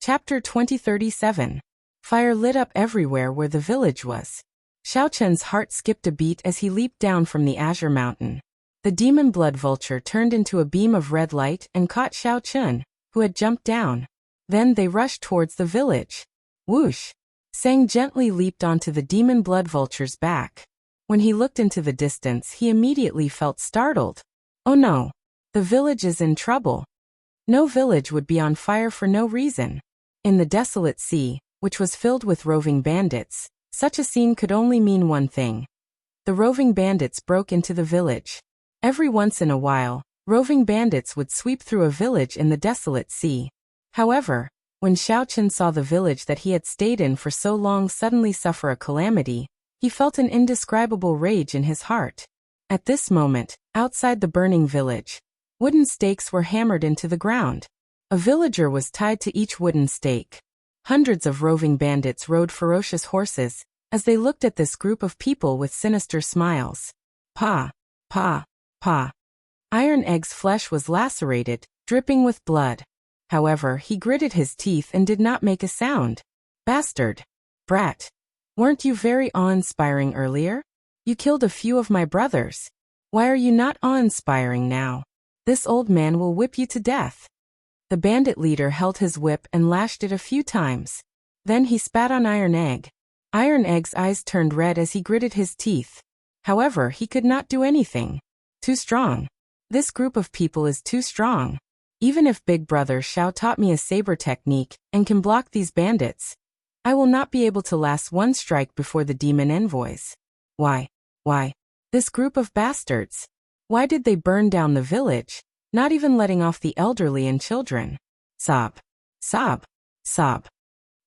Chapter 2037. Fire lit up everywhere where the village was. Xiao heart skipped a beat as he leaped down from the Azure Mountain. The demon blood vulture turned into a beam of red light and caught Xiao, who had jumped down. Then they rushed towards the village. Whoosh! Sang gently leaped onto the demon blood vulture's back. When he looked into the distance, he immediately felt startled. Oh no! The village is in trouble. No village would be on fire for no reason. In the desolate sea, which was filled with roving bandits, such a scene could only mean one thing. The roving bandits broke into the village. Every once in a while, roving bandits would sweep through a village in the desolate sea. However, when Xiao saw the village that he had stayed in for so long suddenly suffer a calamity, he felt an indescribable rage in his heart. At this moment, outside the burning village, wooden stakes were hammered into the ground. A villager was tied to each wooden stake. Hundreds of roving bandits rode ferocious horses, as they looked at this group of people with sinister smiles. Pa! Pa! Pa! Iron Egg's flesh was lacerated, dripping with blood. However, he gritted his teeth and did not make a sound. Bastard! Brat! Weren't you very awe-inspiring earlier? You killed a few of my brothers. Why are you not awe-inspiring now? This old man will whip you to death. The bandit leader held his whip and lashed it a few times. Then he spat on Iron Egg. Iron Egg's eyes turned red as he gritted his teeth. However, he could not do anything. Too strong. This group of people is too strong. Even if Big Brother Xiao taught me a saber technique and can block these bandits, I will not be able to last one strike before the demon envoys. Why? This group of bastards. Why did they burn down the village, not even letting off the elderly and children? Sob. Sob. Sob.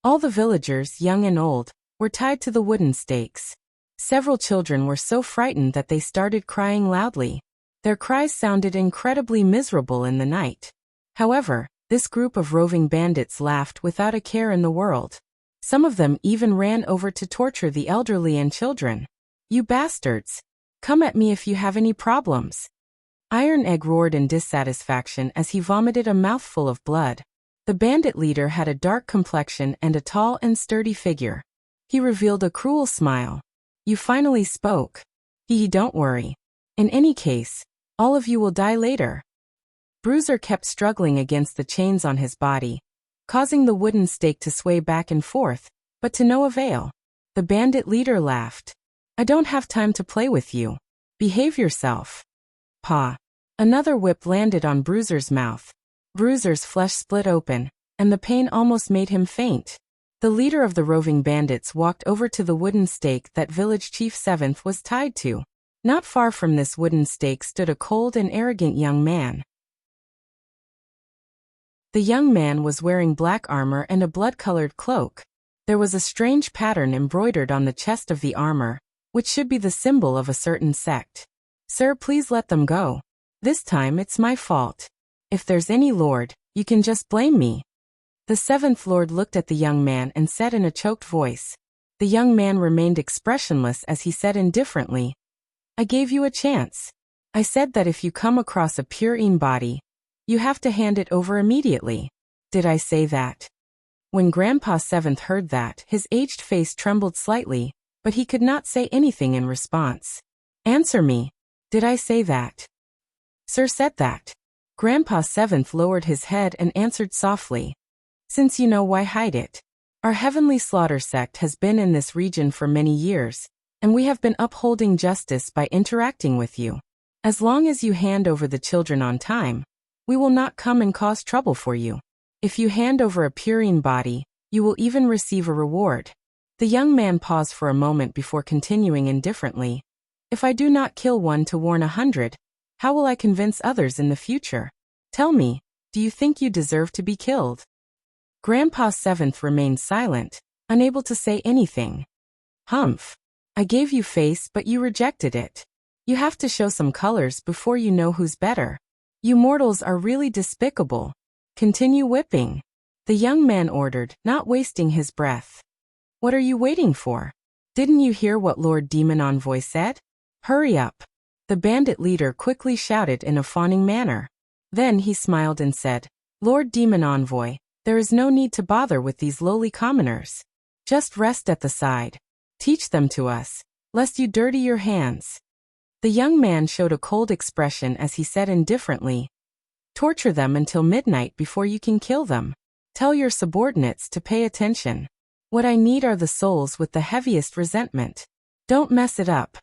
All the villagers, young and old, were tied to the wooden stakes. Several children were so frightened that they started crying loudly. Their cries sounded incredibly miserable in the night. However, this group of roving bandits laughed without a care in the world. Some of them even ran over to torture the elderly and children. You bastards! Come at me if you have any problems. Iron Egg roared in dissatisfaction as he vomited a mouthful of blood. The bandit leader had a dark complexion and a tall and sturdy figure. He revealed a cruel smile. You finally spoke. Don't worry. In any case, all of you will die later. Bruiser kept struggling against the chains on his body, causing the wooden stake to sway back and forth, but to no avail. The bandit leader laughed. I don't have time to play with you. Behave yourself. Paw. Another whip landed on Bruiser's mouth. Bruiser's flesh split open, and the pain almost made him faint. The leader of the roving bandits walked over to the wooden stake that village chief 7th was tied to. Not far from this wooden stake stood a cold and arrogant young man. The young man was wearing black armor and a blood-colored cloak. There was a strange pattern embroidered on the chest of the armor, which should be the symbol of a certain sect. Sir, please let them go. This time it's my fault. If there's any lord, you can just blame me. The 7th lord looked at the young man and said in a choked voice. The young man remained expressionless as he said indifferently, I gave you a chance. I said that if you come across a purine body, you have to hand it over immediately. Did I say that? When Grandpa 7th heard that, his aged face trembled slightly, but he could not say anything in response. Answer me. Did I say that? Sir said that. Grandpa 7th lowered his head and answered softly. Since you know, why hide it? Our Heavenly Slaughter sect has been in this region for many years, and we have been upholding justice by interacting with you. As long as you hand over the children on time, we will not come and cause trouble for you. If you hand over a purine body, you will even receive a reward. The young man paused for a moment before continuing indifferently. If I do not kill one to warn 100, how will I convince others in the future? Tell me, do you think you deserve to be killed? Grandpa 7th remained silent, unable to say anything. Humph. I gave you face but you rejected it. You have to show some colors before you know who's better. You mortals are really despicable. Continue whipping. The young man ordered, not wasting his breath. What are you waiting for? Didn't you hear what Lord Demon Envoy said? Hurry up. The bandit leader quickly shouted in a fawning manner. Then he smiled and said, Lord Demon Envoy, there is no need to bother with these lowly commoners. Just rest at the side. Teach them to us, lest you dirty your hands. The young man showed a cold expression as he said indifferently, torture them until midnight before you can kill them. Tell your subordinates to pay attention. What I need are the souls with the heaviest resentment. Don't mess it up.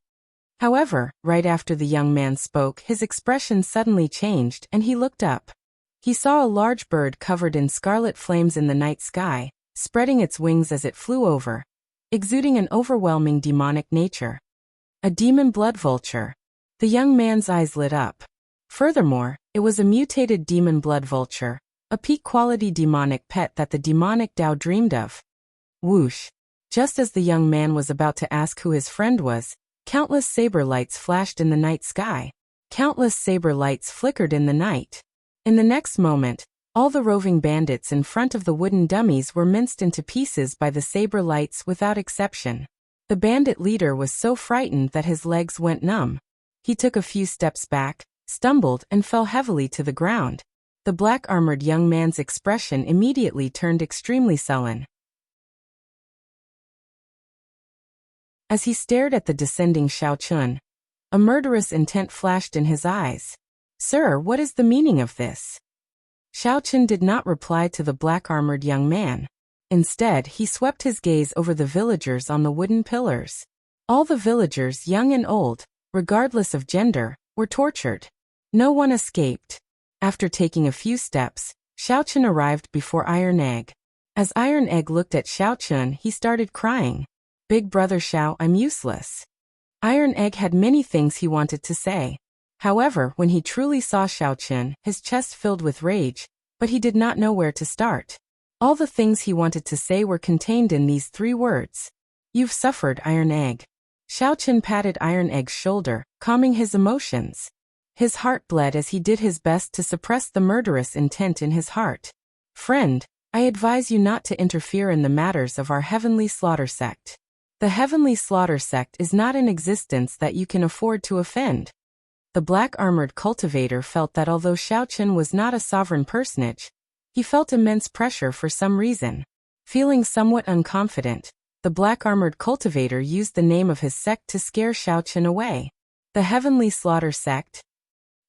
However, right after the young man spoke, his expression suddenly changed and he looked up. He saw a large bird covered in scarlet flames in the night sky, spreading its wings as it flew over, exuding an overwhelming demonic nature. A demon blood vulture. The young man's eyes lit up. Furthermore, it was a mutated demon blood vulture, a peak-quality demonic pet that the demonic Tao dreamed of. Whoosh! Just as the young man was about to ask who his friend was, countless saber lights flashed in the night sky. Countless saber lights flickered in the night. In the next moment, all the roving bandits in front of the wooden dummies were minced into pieces by the saber lights without exception. The bandit leader was so frightened that his legs went numb. He took a few steps back, stumbled and fell heavily to the ground. The black-armored young man's expression immediately turned extremely sullen. As he stared at the descending Xiao Chun, a murderous intent flashed in his eyes. Sir, what is the meaning of this? Xiao Chun did not reply to the black-armored young man. Instead, he swept his gaze over the villagers on the wooden pillars. All the villagers, young and old, regardless of gender, were tortured. No one escaped. After taking a few steps, Xiaochen arrived before Iron Egg. As Iron Egg looked at Xiaochen, he started crying. "Big brother Xiao, I'm useless." Iron Egg had many things he wanted to say. However, when he truly saw Xiaochen, his chest filled with rage, but he did not know where to start. All the things he wanted to say were contained in these 3 words. "You've suffered, Iron Egg." Xiaochen patted Iron Egg's shoulder, calming his emotions. His heart bled as he did his best to suppress the murderous intent in his heart. "Friend, I advise you not to interfere in the matters of our Heavenly Slaughter Sect. The Heavenly Slaughter Sect is not in existence that you can afford to offend." The black-armored cultivator felt that although Xiaochen was not a sovereign personage, he felt immense pressure for some reason. Feeling somewhat unconfident, the black-armored cultivator used the name of his sect to scare Xiaochen away. "The Heavenly Slaughter Sect?"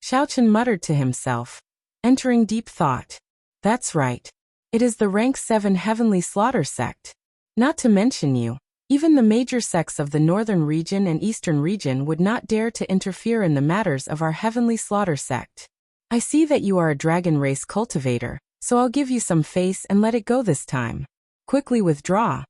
Xiaochen muttered to himself, entering deep thought. "That's right. It is the rank 7 Heavenly Slaughter Sect. Not to mention you. Even the major sects of the northern region and eastern region would not dare to interfere in the matters of our Heavenly Slaughter Sect. I see that you are a dragon race cultivator, so I'll give you some face and let it go this time. Quickly withdraw."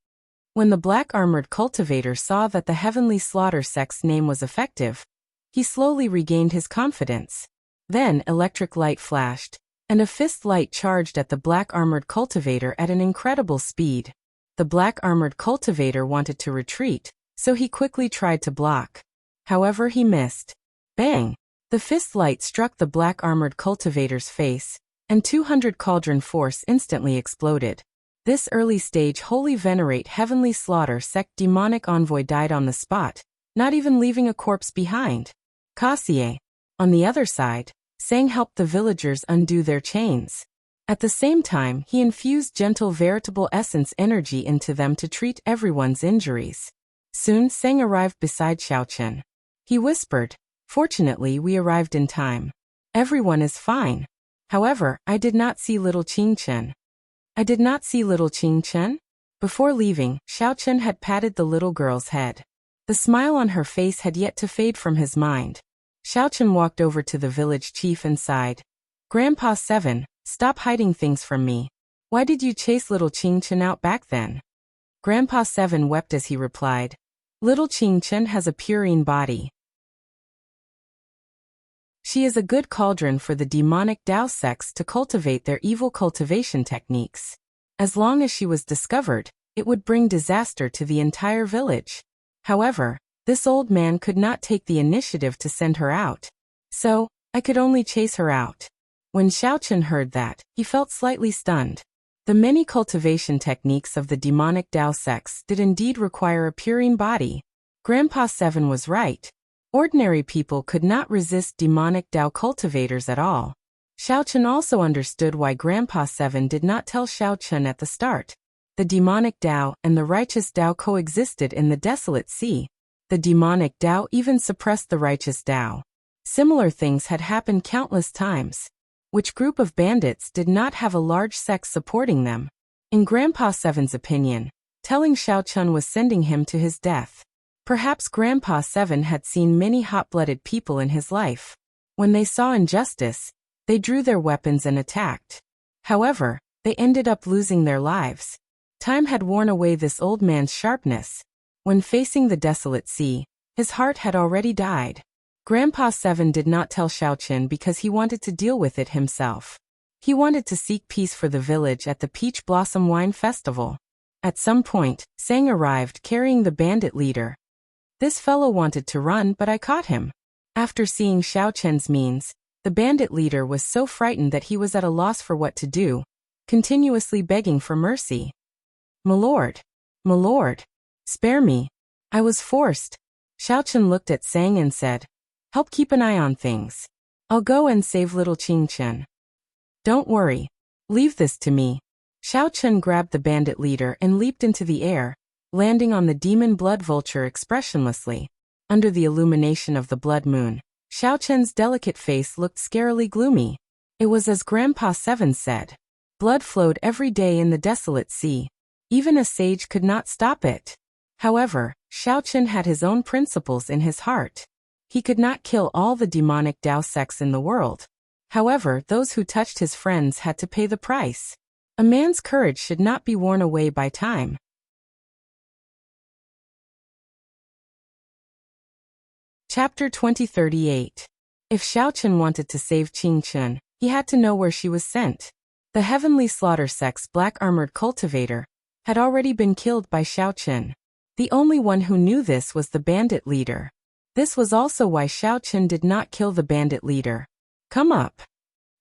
When the black-armored cultivator saw that the Heavenly Slaughter Sect's name was effective, he slowly regained his confidence. Then electric light flashed, and a fist light charged at the black-armored cultivator at an incredible speed. The black-armored cultivator wanted to retreat, so he quickly tried to block. However, he missed. Bang! The fist light struck the black-armored cultivator's face, and 200 cauldron force instantly exploded. This early-stage Holy Venerate Heavenly Slaughter Sect demonic envoy died on the spot, not even leaving a corpse behind. Kasie. On the other side, Sang helped the villagers undo their chains. At the same time, he infused gentle veritable essence energy into them to treat everyone's injuries. Soon, Sang arrived beside Xiaochen. He whispered, "Fortunately, we arrived in time. Everyone is fine. However, I did not see little Qingchen." "I did not see little Qingchen?" Before leaving, Xiaochen had patted the little girl's head. The smile on her face had yet to fade from his mind. Xiaochen walked over to the village chief and sighed. "Grandpa 7, stop hiding things from me. Why did you chase little Qingchen out back then?" Grandpa 7 wept as he replied, "Little Qingchen has a purine body. She is a good cauldron for the demonic Dao sects to cultivate their evil cultivation techniques. As long as she was discovered, it would bring disaster to the entire village. However, this old man could not take the initiative to send her out. So, I could only chase her out." When Xiaochen heard that, he felt slightly stunned. The many cultivation techniques of the demonic Dao sects did indeed require a purine body. Grandpa 7 was right. Ordinary people could not resist demonic Dao cultivators at all. Xiaochen also understood why Grandpa 7 did not tell Xiaochen at the start. The demonic Dao and the righteous Dao coexisted in the desolate sea. The demonic Dao even suppressed the righteous Dao. Similar things had happened countless times. Which group of bandits did not have a large sect supporting them? In Grandpa 7's opinion, telling Xiaochen was sending him to his death. Perhaps Grandpa 7 had seen many hot-blooded people in his life. When they saw injustice, they drew their weapons and attacked. However, they ended up losing their lives. Time had worn away this old man's sharpness. When facing the desolate sea, his heart had already died. Grandpa 7 did not tell Xiaochen because he wanted to deal with it himself. He wanted to seek peace for the village at the Peach Blossom Wine Festival. At some point, Sang arrived carrying the bandit leader. "This fellow wanted to run, but I caught him." After seeing Xiaochen's means, the bandit leader was so frightened that he was at a loss for what to do, continuously begging for mercy. My lord, spare me. I was forced." Xiaochen looked at Sang and said, "Help keep an eye on things. I'll go and save little Qingchen. Don't worry. Leave this to me." Xiaochen grabbed the bandit leader and leaped into the air, landing on the demon blood vulture expressionlessly. Under the illumination of the blood moon, Xiaochen's delicate face looked scarily gloomy. It was as Grandpa 7 said. Blood flowed every day in the desolate sea. Even a sage could not stop it. However, Xiaochen had his own principles in his heart. He could not kill all the demonic Dao sects in the world. However, those who touched his friends had to pay the price. A man's courage should not be worn away by time. Chapter 2038. If Xiaochen wanted to save Qingchen, he had to know where she was sent. The heavenly slaughter sect's black-armored cultivator had already been killed by Xiaochen. The only one who knew this was the bandit leader. This was also why Xiaochen did not kill the bandit leader. Come up.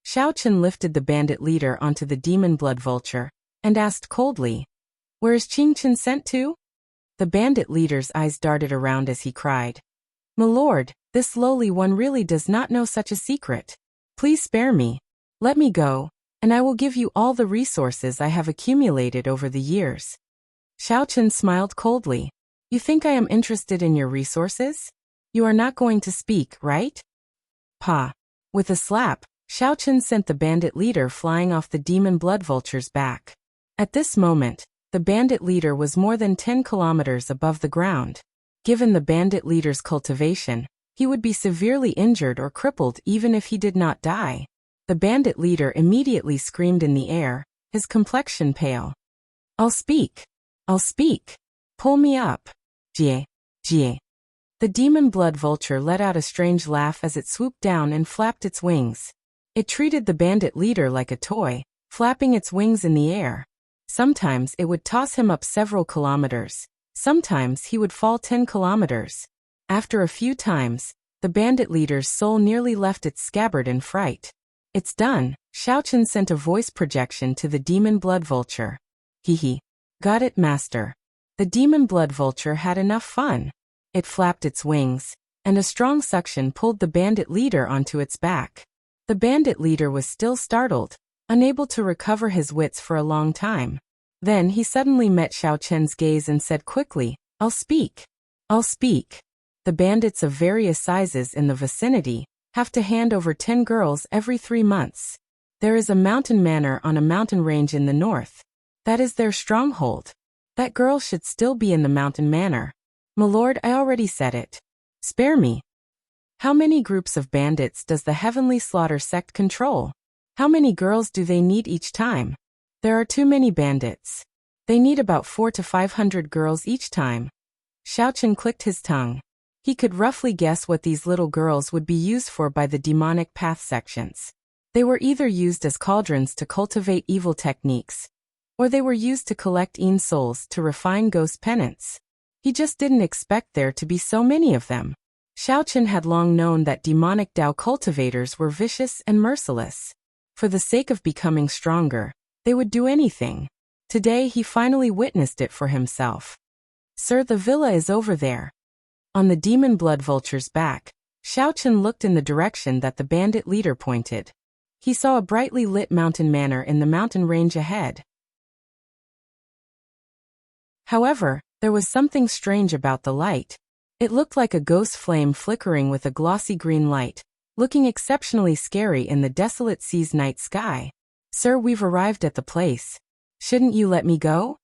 Xiaochen lifted the bandit leader onto the demon blood vulture and asked coldly, "Where is Qingchen sent to?" The bandit leader's eyes darted around as he cried, "My lord, this lowly one really does not know such a secret. Please spare me. Let me go, and I will give you all the resources I have accumulated over the years." Xiaochen smiled coldly. "You think I am interested in your resources? You are not going to speak, right?" Pa. With a slap, Xiaochen sent the bandit leader flying off the demon blood vulture's back. At this moment, the bandit leader was more than 10 kilometers above the ground. Given the bandit leader's cultivation, he would be severely injured or crippled even if he did not die. The bandit leader immediately screamed in the air, his complexion pale. "I'll speak. I'll speak. Pull me up. Jie, jie." The demon blood vulture let out a strange laugh as it swooped down and flapped its wings. It treated the bandit leader like a toy, flapping its wings in the air. Sometimes it would toss him up several kilometers. Sometimes he would fall 10 kilometers. After a few times, the bandit leader's soul nearly left its scabbard in fright. "It's done," Xiaochen sent a voice projection to the demon blood vulture. "Hee. Got it, master." The demon blood vulture had enough fun. It flapped its wings, and a strong suction pulled the bandit leader onto its back. The bandit leader was still startled, unable to recover his wits for a long time. Then he suddenly met Xiaochen's gaze and said quickly, "I'll speak. I'll speak." The bandits of various sizes in the vicinity have to hand over 10 girls every 3 months. There is a mountain manor on a mountain range in the north. That is their stronghold. That girl should still be in the mountain manor. "My lord, I already said it. Spare me." How many groups of bandits does the heavenly slaughter sect control? How many girls do they need each time? There are too many bandits. They need about 400 to 500 girls each time. Xiaochen clicked his tongue. He could roughly guess what these little girls would be used for by the demonic path sections. They were either used as cauldrons to cultivate evil techniques, or they were used to collect souls to refine ghost penance. He just didn't expect there to be so many of them. Xiaochen had long known that demonic Dao cultivators were vicious and merciless. For the sake of becoming stronger, they would do anything. Today he finally witnessed it for himself. "Sir, the villa is over there." On the demon blood vulture's back, Xiaochen looked in the direction that the bandit leader pointed. He saw a brightly lit mountain manor in the mountain range ahead. However, there was something strange about the light. It looked like a ghost flame flickering with a glossy green light, looking exceptionally scary in the desolate sea's night sky. "Sir, we've arrived at the place. Shouldn't you let me go?"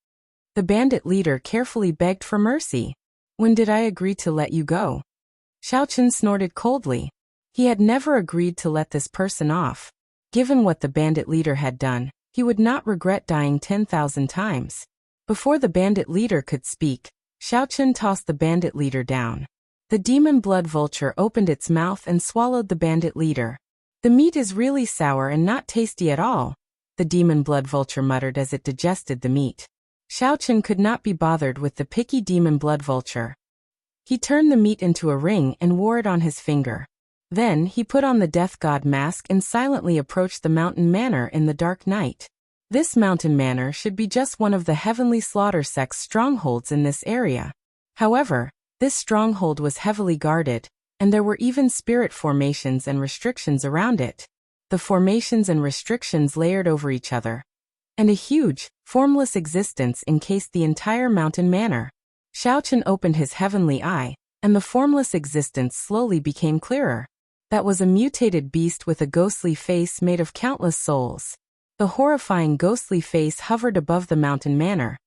The bandit leader carefully begged for mercy. "When did I agree to let you go?" Xiaochen snorted coldly. He had never agreed to let this person off. Given what the bandit leader had done, he would not regret dying 10,000 times. Before the bandit leader could speak, Xiaochen tossed the bandit leader down. The demon blood vulture opened its mouth and swallowed the bandit leader. "The meat is really sour and not tasty at all," the demon blood vulture muttered as it digested the meat. Xiaochen could not be bothered with the picky demon blood vulture. He turned the meat into a ring and wore it on his finger. Then he put on the death god mask and silently approached the mountain manor in the dark night. This mountain manor should be just one of the heavenly slaughter sect's strongholds in this area. However, this stronghold was heavily guarded, and there were even spirit formations and restrictions around it. The formations and restrictions layered over each other, and a huge, formless existence encased the entire mountain manor. Xiaochen opened his heavenly eye, and the formless existence slowly became clearer. That was a mutated beast with a ghostly face made of countless souls. The horrifying ghostly face hovered above the mountain manor.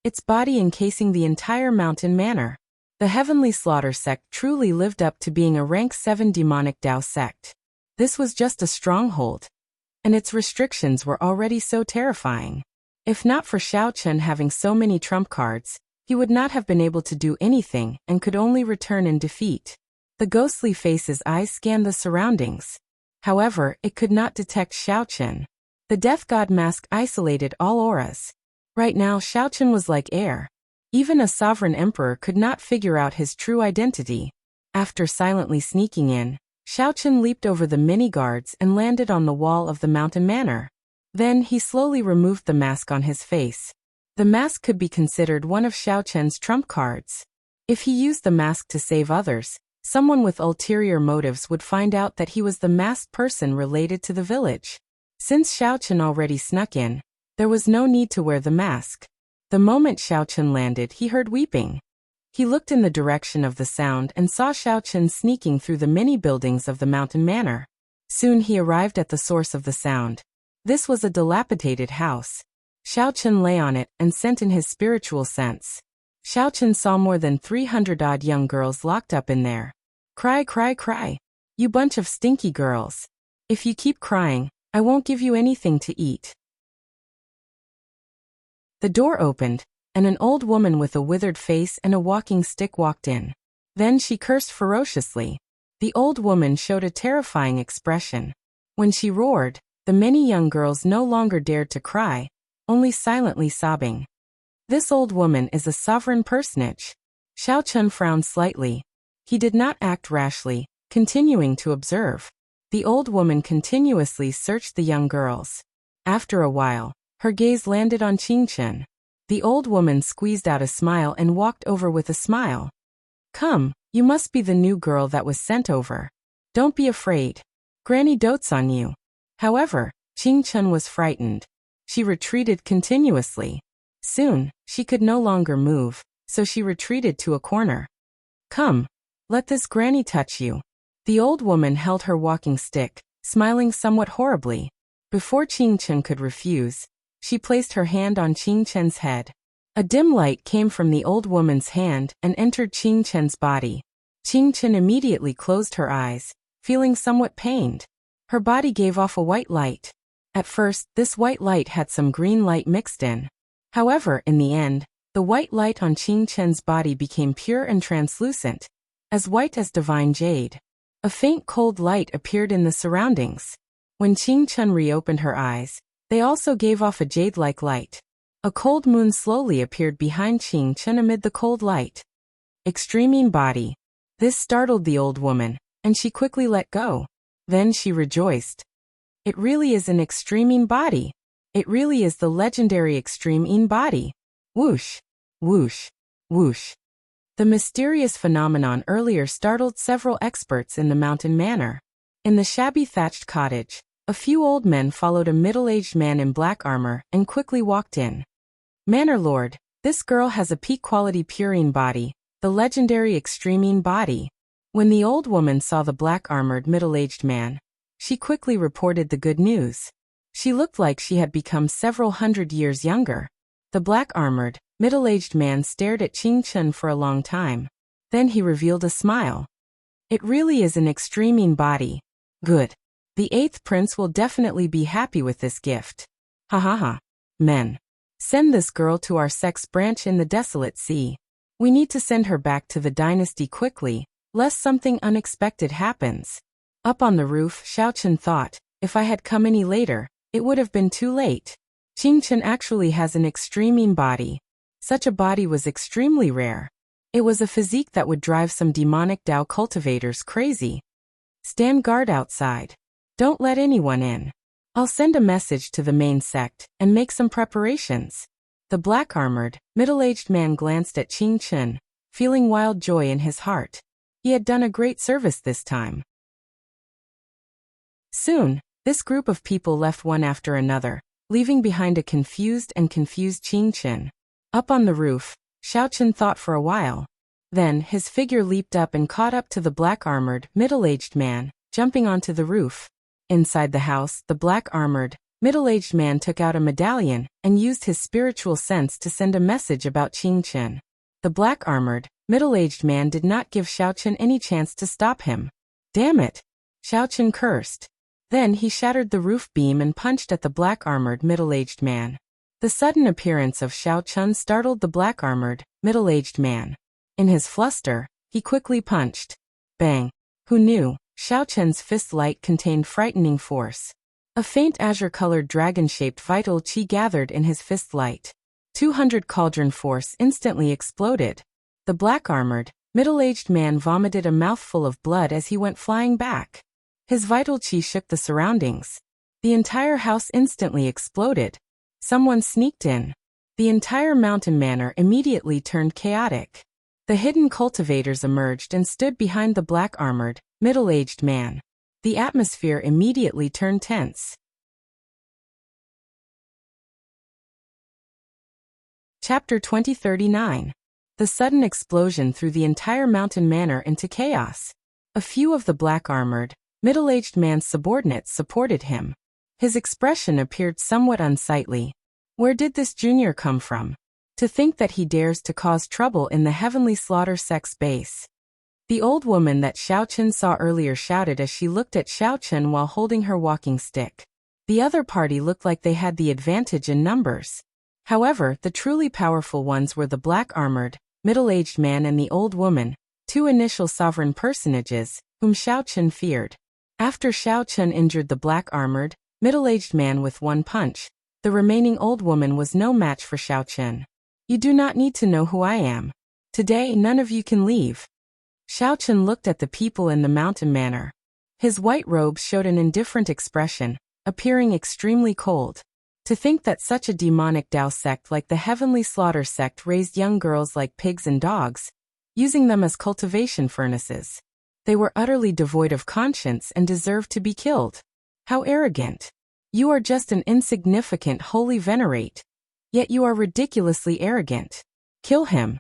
its body encasing the entire mountain manor. The Heavenly Slaughter sect truly lived up to being a rank 7 demonic Dao sect. This was just a stronghold, and its restrictions were already so terrifying. If not for Xiao Chen having so many trump cards, he would not have been able to do anything and could only return in defeat. The ghostly face's eyes scanned the surroundings. However, it could not detect Xiao Chen. The Death God mask isolated all auras. Right now Xiao Chen was like air. Even a sovereign emperor could not figure out his true identity. After silently sneaking in, Xiao Chen leaped over the many guards and landed on the wall of the mountain manor. Then he slowly removed the mask on his face. The mask could be considered one of Xiao Chen's trump cards. If he used the mask to save others, someone with ulterior motives would find out that he was the masked person related to the village. Since Xiao Chen already snuck in, there was no need to wear the mask. The moment Xiao Chen landed, he heard weeping. He looked in the direction of the sound and saw Xiao Chen sneaking through the many buildings of the mountain manor. Soon he arrived at the source of the sound. This was a dilapidated house. Xiao Chen lay on it and sent in his spiritual sense. Xiao Chen saw more than 300-odd young girls locked up in there. Cry, cry, cry. You bunch of stinky girls. If you keep crying, I won't give you anything to eat. The door opened, and an old woman with a withered face and a walking stick walked in. Then she cursed ferociously. The old woman showed a terrifying expression. When she roared, the many young girls no longer dared to cry, only silently sobbing. This old woman is a sovereign personage. Xiao Chen frowned slightly. He did not act rashly, continuing to observe. The old woman continuously searched the young girls. After a while, her gaze landed on Qing Chen. The old woman squeezed out a smile and walked over with a smile. Come, you must be the new girl that was sent over. Don't be afraid. Granny dotes on you. However, Qing Chen was frightened. She retreated continuously. Soon, she could no longer move, so she retreated to a corner. Come, let this granny touch you. The old woman held her walking stick, smiling somewhat horribly. Before Qing Chen could refuse, she placed her hand on Qing Chen's head. A dim light came from the old woman's hand and entered Qing Chen's body. Qing Chen immediately closed her eyes, feeling somewhat pained. Her body gave off a white light. At first, this white light had some green light mixed in. However, in the end, the white light on Qing Chen's body became pure and translucent, as white as divine jade. A faint cold light appeared in the surroundings. When Qing Chen reopened her eyes, they also gave off a jade-like light. A cold moon slowly appeared behind Qing Chen amid the cold light. Extreme body. This startled the old woman, and she quickly let go. Then she rejoiced. It really is an extreme body. It really is the legendary extreme body. Whoosh, whoosh, whoosh. The mysterious phenomenon earlier startled several experts in the mountain manor. In the shabby thatched cottage, a few old men followed a middle-aged man in black armor and quickly walked in. Manor Lord, this girl has a peak-quality purine body, the legendary extreme body. When the old woman saw the black-armored middle-aged man, she quickly reported the good news. She looked like she had become several hundred years younger. The black-armored, middle-aged man stared at Qing Chen for a long time. Then he revealed a smile. It really is an extreme body. Good. The 8th prince will definitely be happy with this gift. Ha ha ha. Men. Send this girl to our sex branch in the desolate sea. We need to send her back to the dynasty quickly, lest something unexpected happens. Up on the roof, Xiao Chen thought, if I had come any later, it would have been too late. Qing Chen actually has an extreme body. Such a body was extremely rare. It was a physique that would drive some demonic Dao cultivators crazy. Stand guard outside. Don't let anyone in. I'll send a message to the main sect and make some preparations. The black-armored, middle-aged man glanced at Qing Chen, feeling wild joy in his heart. He had done a great service this time. Soon, this group of people left one after another, leaving behind a confused Qing Chen. Up on the roof, Xiao Chen thought for a while. Then, his figure leaped up and caught up to the black-armored, middle-aged man, jumping onto the roof. Inside the house, the black-armored, middle-aged man took out a medallion and used his spiritual sense to send a message about Qingchen. The black-armored, middle-aged man did not give Xiaochen any chance to stop him. Damn it! Xiaochen cursed. Then he shattered the roof beam and punched at the black-armored middle-aged man. The sudden appearance of Xiaochen startled the black-armored, middle-aged man. In his fluster, he quickly punched. Bang! Who knew? Xiaochen's fist light contained frightening force. A faint azure-colored dragon-shaped vital qi gathered in his fist light. 200 cauldron force instantly exploded. The black-armored, middle-aged man vomited a mouthful of blood as he went flying back. His vital qi shook the surroundings. The entire house instantly exploded. Someone sneaked in. The entire mountain manor immediately turned chaotic. The hidden cultivators emerged and stood behind the black-armored, middle-aged man. The atmosphere immediately turned tense. Chapter 2039. The sudden explosion threw the entire mountain manor into chaos. A few of the black-armored, middle-aged man's subordinates supported him. His expression appeared somewhat unsightly. Where did this junior come from? To think that he dares to cause trouble in the heavenly slaughter sex base. The old woman that Xiaochen saw earlier shouted as she looked at Xiaochen while holding her walking stick. The other party looked like they had the advantage in numbers. However, the truly powerful ones were the black-armored, middle-aged man and the old woman, two initial sovereign personages, whom Xiaochen feared. After Xiaochen injured the black-armored, middle-aged man with one punch, the remaining old woman was no match for Xiaochen. You do not need to know who I am. Today none of you can leave. Xiaochen looked at the people in the mountain manor. His white robes showed an indifferent expression, appearing extremely cold. To think that such a demonic Dao sect like the Heavenly Slaughter sect raised young girls like pigs and dogs, using them as cultivation furnaces. They were utterly devoid of conscience and deserved to be killed. How arrogant! You are just an insignificant holy venerate. Yet you are ridiculously arrogant. Kill him.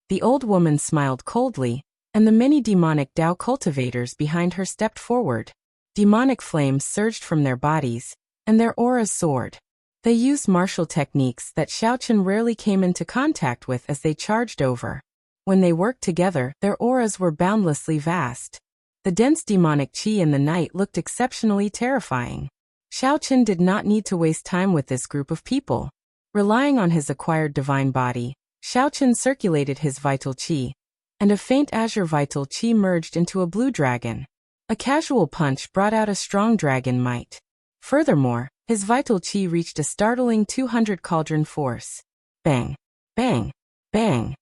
The old woman smiled coldly, and the many demonic Dao cultivators behind her stepped forward. Demonic flames surged from their bodies, and their auras soared. They used martial techniques that Xiaochen rarely came into contact with as they charged over. When they worked together, their auras were boundlessly vast. The dense demonic qi in the night looked exceptionally terrifying. Xiaochen did not need to waste time with this group of people. Relying on his acquired divine body, Xiaochen circulated his vital qi, and a faint azure vital qi merged into a blue dragon. A casual punch brought out a strong dragon might. Furthermore, his vital qi reached a startling 200 cauldron force. Bang! Bang! Bang!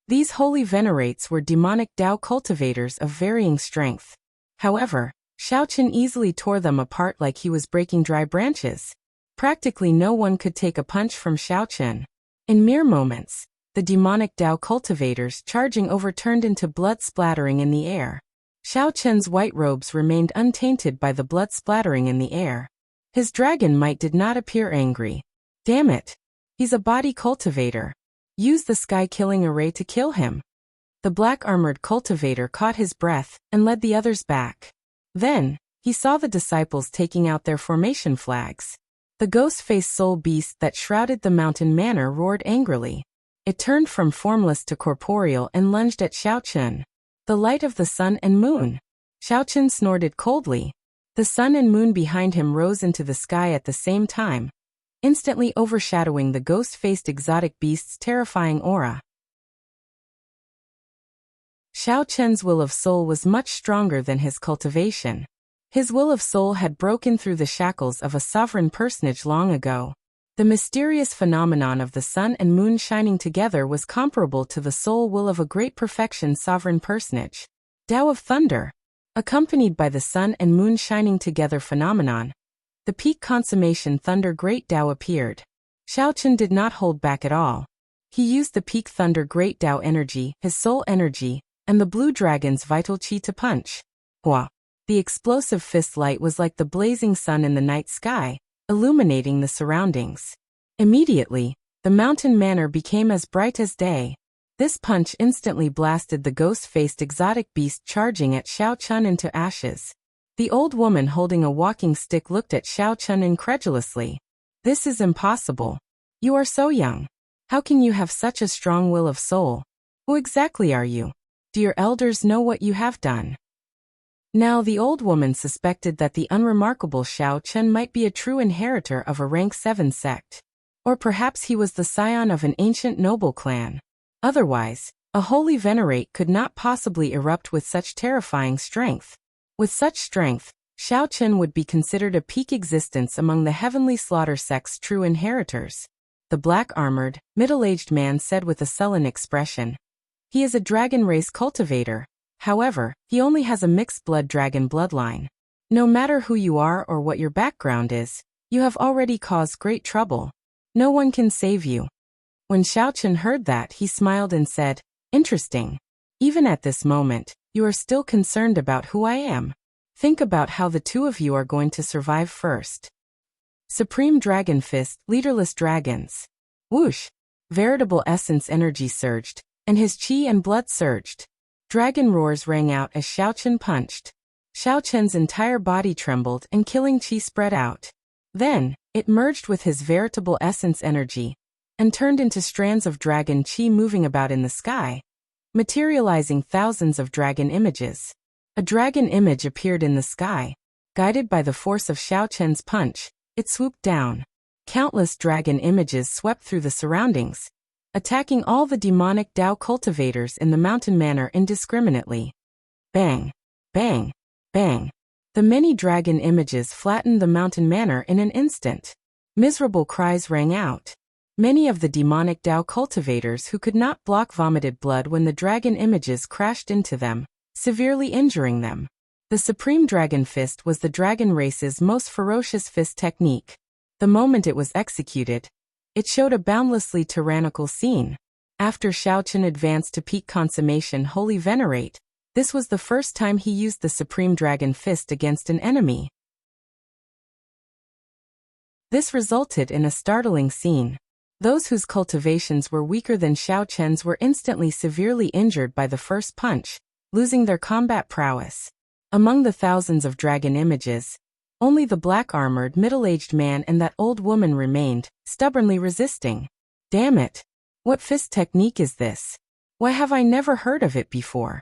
These holy venerates were demonic Dao cultivators of varying strength. However, Xiaochen easily tore them apart like he was breaking dry branches. Practically no one could take a punch from Xiaochen. In mere moments, the demonic Dao cultivators charging over turned into blood splattering in the air. Xiaochen's white robes remained untainted by the blood splattering in the air. His dragon might did not appear angry. Damn it! He's a body cultivator. Use the sky-killing array to kill him. The black-armored cultivator caught his breath and led the others back. Then, he saw the disciples taking out their formation flags. The ghost-faced soul beast that shrouded the mountain manor roared angrily. It turned from formless to corporeal and lunged at Xiaochen. The light of the sun and moon. Xiaochen snorted coldly. The sun and moon behind him rose into the sky at the same time, instantly overshadowing the ghost-faced exotic beast's terrifying aura. Xiaochen's will of soul was much stronger than his cultivation. His will of soul had broken through the shackles of a sovereign personage long ago. The mysterious phenomenon of the sun and moon shining together was comparable to the soul will of a great perfection sovereign personage. Tao of Thunder. Accompanied by the sun and moon shining together phenomenon, the peak consummation thunder great Tao appeared. Xiaochen did not hold back at all. He used the peak thunder great Tao energy, his soul energy, and the blue dragon's vital qi to punch. Hua! The explosive fist light was like the blazing sun in the night sky, illuminating the surroundings. Immediately, the mountain manor became as bright as day. This punch instantly blasted the ghost-faced exotic beast charging at Xiaochen into ashes. The old woman holding a walking stick looked at Xiao Chen incredulously. This is impossible. You are so young. How can you have such a strong will of soul? Who exactly are you? Do your elders know what you have done? Now the old woman suspected that the unremarkable Xiao Chen might be a true inheritor of a rank 7 sect. Or perhaps he was the scion of an ancient noble clan. Otherwise, a holy venerate could not possibly erupt with such terrifying strength. With such strength, Xiao Chen would be considered a peak existence among the heavenly slaughter sect's true inheritors. The black-armored, middle-aged man said with a sullen expression. He is a dragon race cultivator. However, he only has a mixed-blood dragon bloodline. No matter who you are or what your background is, you have already caused great trouble. No one can save you. When Xiao Chen heard that, he smiled and said, Interesting. Even at this moment, you are still concerned about who I am. Think about how the two of you are going to survive first. Supreme Dragon Fist, leaderless dragons. Whoosh! Veritable essence energy surged, and his chi and blood surged. Dragon roars rang out as Xiao Chen punched. Xiao Chen's entire body trembled and killing chi spread out. Then, it merged with his veritable essence energy, and turned into strands of dragon chi moving about in the sky, materializing thousands of dragon images. A dragon image appeared in the sky. Guided by the force of Xiao Chen's punch, it swooped down. Countless dragon images swept through the surroundings, attacking all the demonic Dao cultivators in the mountain manor indiscriminately. Bang! Bang! Bang! The many dragon images flattened the mountain manor in an instant. Miserable cries rang out. Many of the demonic Dao cultivators who could not block vomited blood when the dragon images crashed into them, severely injuring them. The Supreme Dragon Fist was the dragon race's most ferocious fist technique. The moment it was executed, it showed a boundlessly tyrannical scene. After Xiao Chen advanced to peak consummation Holy Venerate, this was the first time he used the Supreme Dragon Fist against an enemy. This resulted in a startling scene. Those whose cultivations were weaker than Xiao Chen's were instantly severely injured by the first punch, losing their combat prowess. Among the thousands of dragon images, only the black-armored middle-aged man and that old woman remained, stubbornly resisting. Damn it! What fist technique is this? Why have I never heard of it before?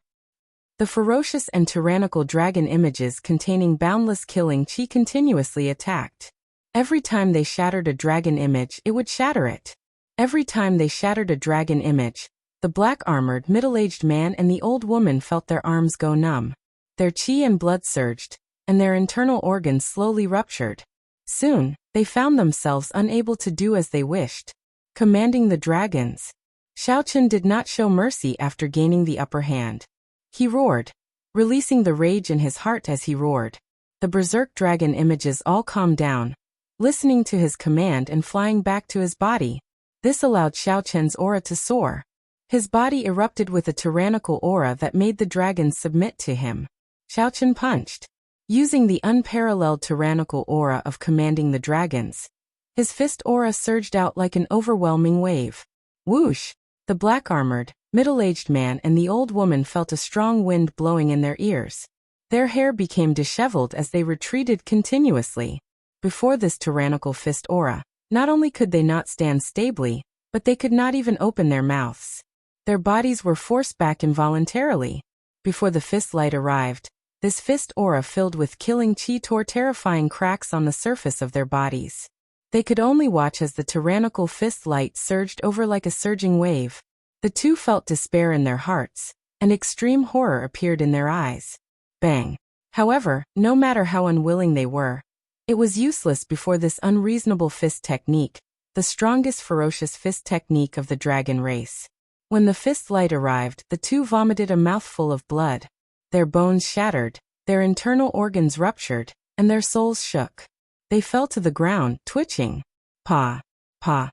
The ferocious and tyrannical dragon images containing boundless killing chi continuously attacked. Every time they shattered a dragon image, it would shatter it. Every time they shattered a dragon image, the black-armored middle-aged man and the old woman felt their arms go numb. Their chi and blood surged, and their internal organs slowly ruptured. Soon, they found themselves unable to do as they wished. Commanding the dragons. Xiao Chen did not show mercy after gaining the upper hand. He roared, releasing the rage in his heart as he roared. The berserk dragon images all calmed down, listening to his command and flying back to his body. This allowed Xiao Chen's aura to soar. His body erupted with a tyrannical aura that made the dragons submit to him. Xiao Chen punched. Using the unparalleled tyrannical aura of commanding the dragons, his fist aura surged out like an overwhelming wave. Whoosh! The black-armored, middle-aged man and the old woman felt a strong wind blowing in their ears. Their hair became disheveled as they retreated continuously. Before this tyrannical fist aura, not only could they not stand stably, but they could not even open their mouths. Their bodies were forced back involuntarily. Before the fist light arrived, this fist aura filled with killing chi tore terrifying cracks on the surface of their bodies. They could only watch as the tyrannical fist light surged over like a surging wave. The two felt despair in their hearts, and extreme horror appeared in their eyes. Bang! However, no matter how unwilling they were, it was useless before this unreasonable fist technique, the strongest ferocious fist technique of the dragon race. When the fist light arrived, the two vomited a mouthful of blood. Their bones shattered, their internal organs ruptured, and their souls shook. They fell to the ground, twitching. Pa! Pa!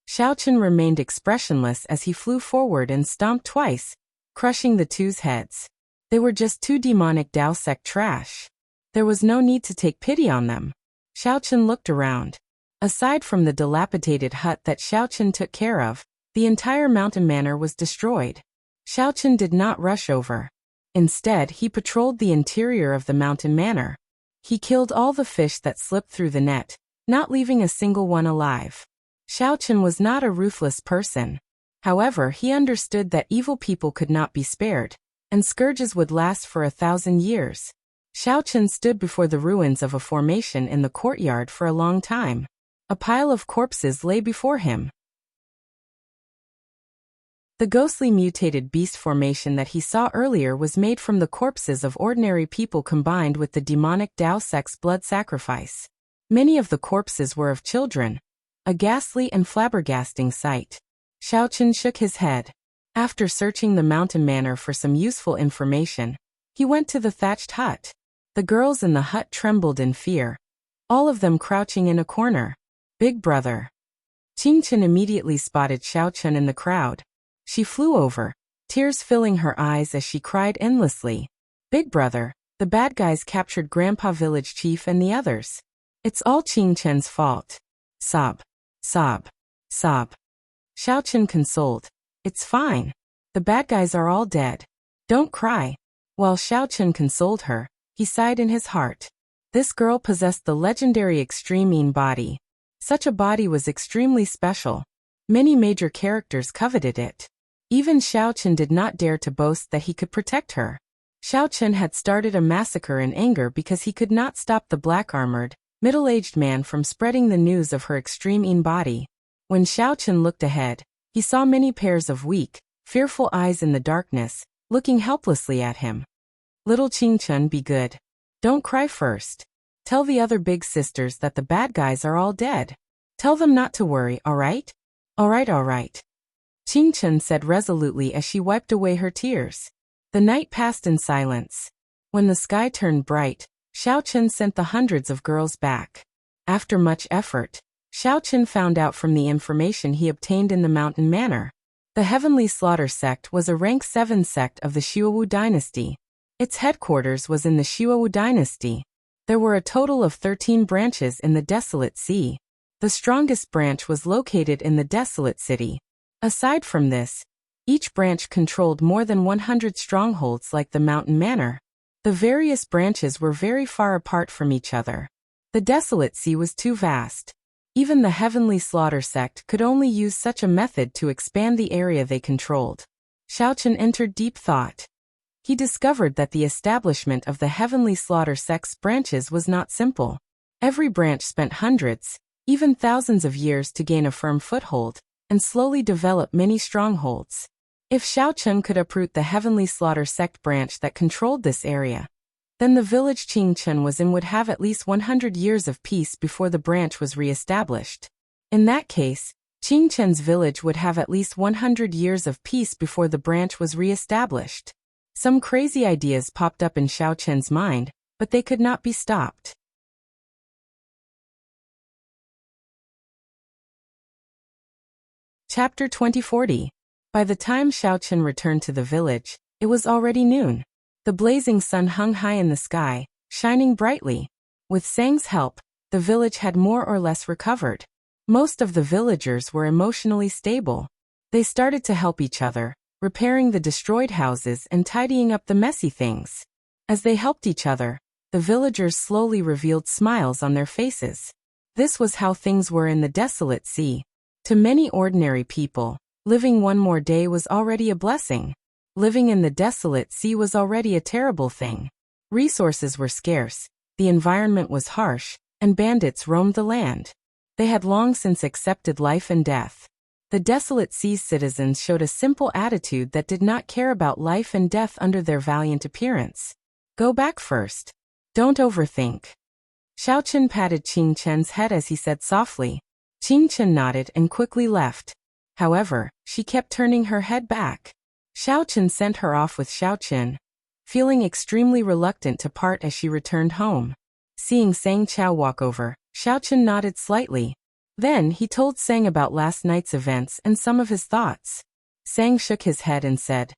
Xiao Chen remained expressionless as he flew forward and stomped twice, crushing the two's heads. They were just two demonic Dao sect trash. There was no need to take pity on them. Xiao Chen looked around. Aside from the dilapidated hut that Xiao Chen took care of, the entire mountain manor was destroyed. Xiao Chen did not rush over. Instead, he patrolled the interior of the mountain manor, He killed all the fish that slipped through the net, not leaving a single one alive. Xiaochen was not a ruthless person. However, he understood that evil people could not be spared, and scourges would last for 1,000 years. Xiaochen stood before the ruins of a formation in the courtyard for a long time. A pile of corpses lay before him. The ghostly mutated beast formation that he saw earlier was made from the corpses of ordinary people combined with the demonic Dao sex blood sacrifice. Many of the corpses were of children. A ghastly and flabbergasting sight. Xiaochen shook his head. After searching the mountain manor for some useful information, he went to the thatched hut. The girls in the hut trembled in fear, all of them crouching in a corner. Big brother. Qingchen immediately spotted Xiaochen in the crowd. She flew over, tears filling her eyes as she cried endlessly. Big brother, the bad guys captured Grandpa Village Chief and the others. It's all Qingchen's fault. Sob. Sob. Sob. Xiaochen consoled. It's fine. The bad guys are all dead. Don't cry. While Xiaochen consoled her, he sighed in his heart. This girl possessed the legendary extreme mean body. Such a body was extremely special. Many major characters coveted it. Even Xiaochen did not dare to boast that he could protect her. Xiaochen had started a massacre in anger because he could not stop the black-armored, middle-aged man from spreading the news of her extreme mean body. When Xiaochen looked ahead, he saw many pairs of weak, fearful eyes in the darkness, looking helplessly at him. Little Qingchen, be good. Don't cry first. Tell the other big sisters that the bad guys are all dead. Tell them not to worry, all right? All right, all right. Qingchen said resolutely as she wiped away her tears. The night passed in silence. When the sky turned bright, Xiaochen sent the hundreds of girls back. After much effort, Xiaochen found out from the information he obtained in the mountain manor. The Heavenly Slaughter sect was a rank 7 sect of the Xiaowu dynasty. Its headquarters was in the Xiaowu dynasty. There were a total of 13 branches in the Desolate Sea. The strongest branch was located in the Desolate City. Aside from this, each branch controlled more than 100 strongholds like the mountain manor. The various branches were very far apart from each other. The Desolate Sea was too vast. Even the Heavenly Slaughter sect could only use such a method to expand the area they controlled. Xiaochen entered deep thought. He discovered that the establishment of the Heavenly Slaughter sect's branches was not simple. Every branch spent hundreds, even thousands of years to gain a firm foothold, and slowly develop many strongholds. If Xiaochen could uproot the Heavenly Slaughter sect branch that controlled this area, then the village Qingchen was in would have at least 100 years of peace before the branch was re-established. In that case, Qingchen's village would have at least 100 years of peace before the branch was re-established. Some crazy ideas popped up in Xiaochen's mind, but they could not be stopped. Chapter 2040. By the time Xiaochen returned to the village, it was already noon. The blazing sun hung high in the sky, shining brightly. With Sang's help, the village had more or less recovered. Most of the villagers were emotionally stable. They started to help each other, repairing the destroyed houses and tidying up the messy things. As they helped each other, the villagers slowly revealed smiles on their faces. This was how things were in the Desolate Sea. To many ordinary people, living one more day was already a blessing. Living in the Desolate Sea was already a terrible thing. Resources were scarce, the environment was harsh, and bandits roamed the land. They had long since accepted life and death. The Desolate Sea's citizens showed a simple attitude that did not care about life and death under their valiant appearance. Go back first. Don't overthink. Xiaochen patted Qingchen's head as he said softly. Qingchen nodded and quickly left. However, she kept turning her head back. Xiaochen sent her off with Xiaochen, feeling extremely reluctant to part as she returned home. Seeing Sang Chao walk over, Xiaochen nodded slightly. Then he told Sang about last night's events and some of his thoughts. Sang shook his head and said,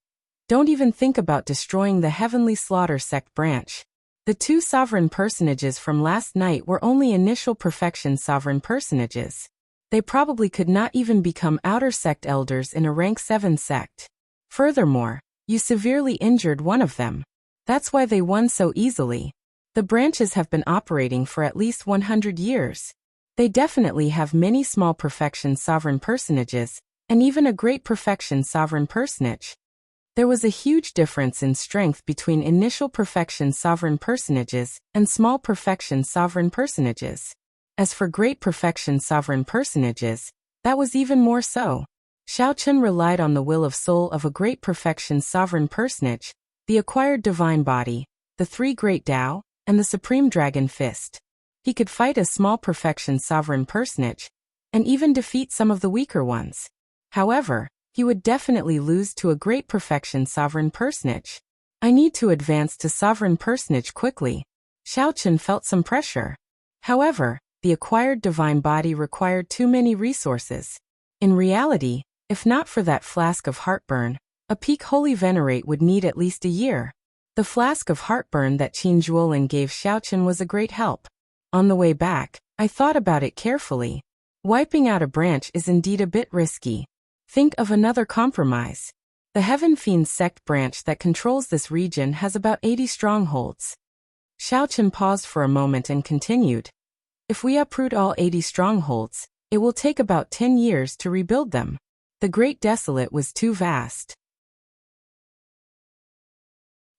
"Don't even think about destroying the Heavenly Slaughter sect branch. The two sovereign personages from last night were only initial perfection sovereign personages. They probably could not even become outer sect elders in a rank 7 sect. Furthermore, you severely injured one of them. That's why they won so easily. The branches have been operating for at least 100 years. They definitely have many small perfection sovereign personages, and even a great perfection sovereign personage. There was a huge difference in strength between initial perfection sovereign personages and small perfection sovereign personages. As for great perfection sovereign personages, that was even more so. Xiaochen relied on the will of soul of a great perfection sovereign personage, the acquired divine body, the three great Tao, and the supreme dragon fist. He could fight a small perfection sovereign personage, and even defeat some of the weaker ones. However, he would definitely lose to a great perfection sovereign personage. I need to advance to sovereign personage quickly. Xiaochen felt some pressure. However, the acquired divine body required too many resources. In reality, if not for that flask of heartburn, a peak holy venerate would need at least a year. The flask of heartburn that Qin Zhuolin gave Xiaochen was a great help. On the way back, I thought about it carefully. Wiping out a branch is indeed a bit risky. Think of another compromise. The Heaven Fiend sect branch that controls this region has about 80 strongholds. Xiaochen paused for a moment and continued. If we uproot all 80 strongholds, it will take about 10 years to rebuild them. The Great Desolate was too vast.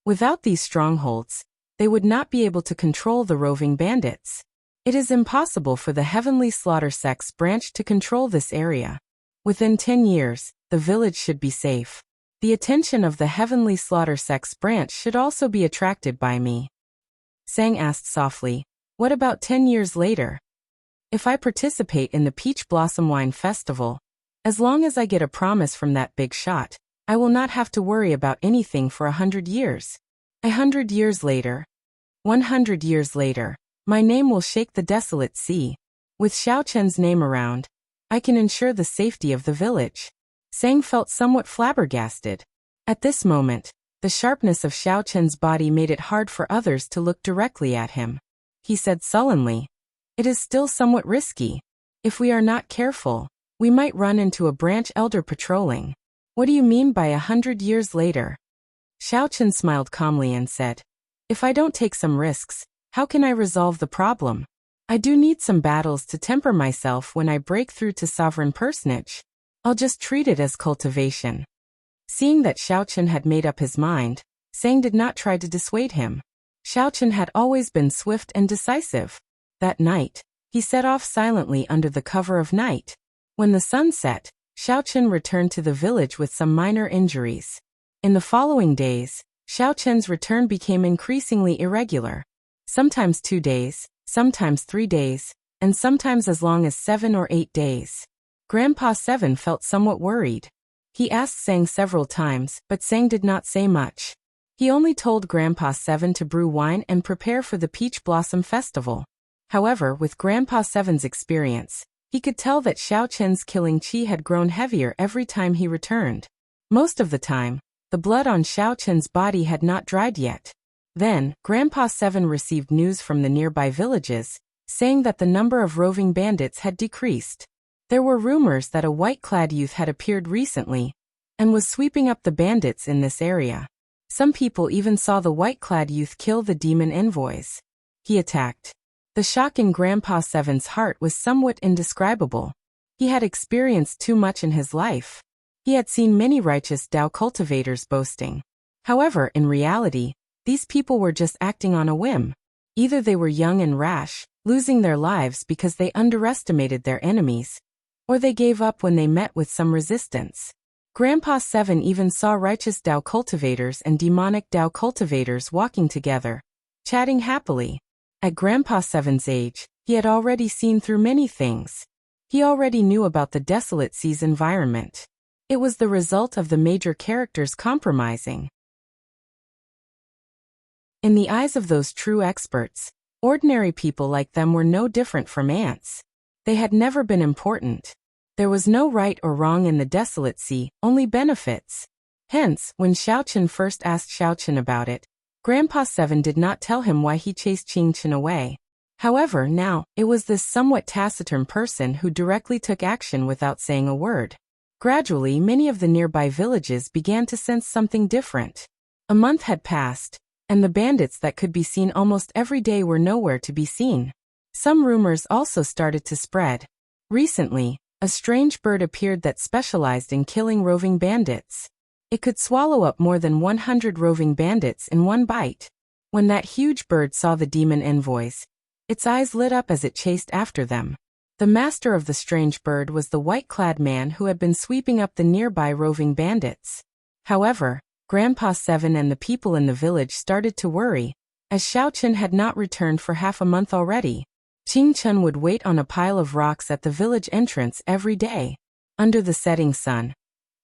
Without these strongholds, they would not be able to control the roving bandits. It is impossible for the Heavenly Slaughter sect's branch to control this area. Within 10 years, the village should be safe. The attention of the Heavenly Slaughter sect's branch should also be attracted by me. Sang asked softly, what about 10 years later? If I participate in the Peach Blossom Wine Festival, as long as I get a promise from that big shot, I will not have to worry about anything for 100 years. 100 years later, 100 years later, my name will shake the desolate sea. With Xiaochen's name around, I can ensure the safety of the village. Sang felt somewhat flabbergasted. At this moment, the sharpness of Xiaochen's body made it hard for others to look directly at him. He said sullenly, it is still somewhat risky. If we are not careful, we might run into a branch elder patrolling. What do you mean by 100 years later? Xiaochen smiled calmly and said, if I don't take some risks, how can I resolve the problem? I do need some battles to temper myself when I break through to sovereign personage. I'll just treat it as cultivation. Seeing that Xiaochen had made up his mind, Sang did not try to dissuade him. Xiaochen had always been swift and decisive. That night, he set off silently under the cover of night. When the sun set, Xiaochen returned to the village with some minor injuries. In the following days, Xiaochen's return became increasingly irregular. Sometimes 2 days, sometimes 3 days, and sometimes as long as 7 or 8 days. Grandpa Seven felt somewhat worried. He asked Sang several times, but Sang did not say much. He only told Grandpa Seven to brew wine and prepare for the Peach Blossom Festival. However, with Grandpa Seven's experience, he could tell that Xiaochen's killing chi had grown heavier every time he returned. Most of the time, the blood on Xiaochen's body had not dried yet. Then, Grandpa Seven received news from the nearby villages, saying that the number of roving bandits had decreased. There were rumors that a white-clad youth had appeared recently, and was sweeping up the bandits in this area. Some people even saw the white-clad youth kill the demon envoys. He attacked. The shock in Grandpa Seven's heart was somewhat indescribable. He had experienced too much in his life. He had seen many righteous Tao cultivators boasting. However, in reality, these people were just acting on a whim. Either they were young and rash, losing their lives because they underestimated their enemies, or they gave up when they met with some resistance. Grandpa Seven even saw righteous Tao cultivators and demonic Tao cultivators walking together, chatting happily. At Grandpa Seven's age, he had already seen through many things. He already knew about the Desolate Sea's environment. It was the result of the major characters compromising. In the eyes of those true experts, ordinary people like them were no different from ants. They had never been important. There was no right or wrong in the Desolate Sea, only benefits. Hence, when Xiaochen first asked Xiaochen about it, Grandpa Seven did not tell him why he chased Qingchen away. However, now, it was this somewhat taciturn person who directly took action without saying a word. Gradually, many of the nearby villages began to sense something different. A month had passed, and the bandits that could be seen almost every day were nowhere to be seen. Some rumors also started to spread. Recently, a strange bird appeared that specialized in killing roving bandits. It could swallow up more than 100 roving bandits in one bite. When that huge bird saw the demon envoys, its eyes lit up as it chased after them. The master of the strange bird was the white-clad man who had been sweeping up the nearby roving bandits. However, Grandpa Seven and the people in the village started to worry, as Xiaochen had not returned for half a month already. Qingchen would wait on a pile of rocks at the village entrance every day. Under the setting sun,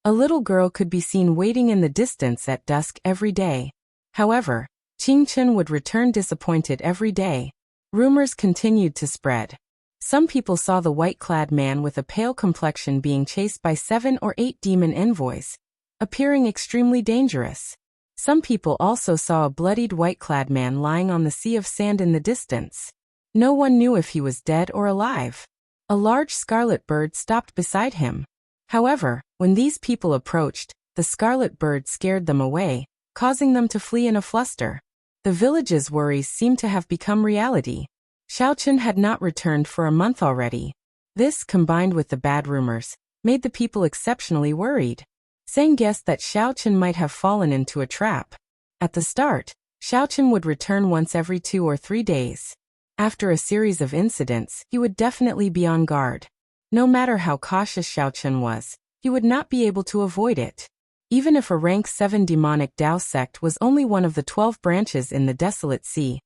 a little girl could be seen waiting in the distance at dusk every day. However, Qingchen would return disappointed every day. Rumors continued to spread. Some people saw the white-clad man with a pale complexion being chased by 7 or 8 demon envoys, appearing extremely dangerous. Some people also saw a bloodied white-clad man lying on the sea of sand in the distance. No one knew if he was dead or alive. A large scarlet bird stopped beside him. However, when these people approached, the scarlet bird scared them away, causing them to flee in a fluster. The village's worries seemed to have become reality. Xiaochen had not returned for a month already. This, combined with the bad rumors, made the people exceptionally worried. Sang guessed that Xiaochen might have fallen into a trap. At the start, Xiaochen would return once every 2 or 3 days. After a series of incidents, he would definitely be on guard. No matter how cautious Xiaochen was, he would not be able to avoid it. Even if a rank 7 demonic Dao sect was only one of the 12 branches in the Desolate Sea,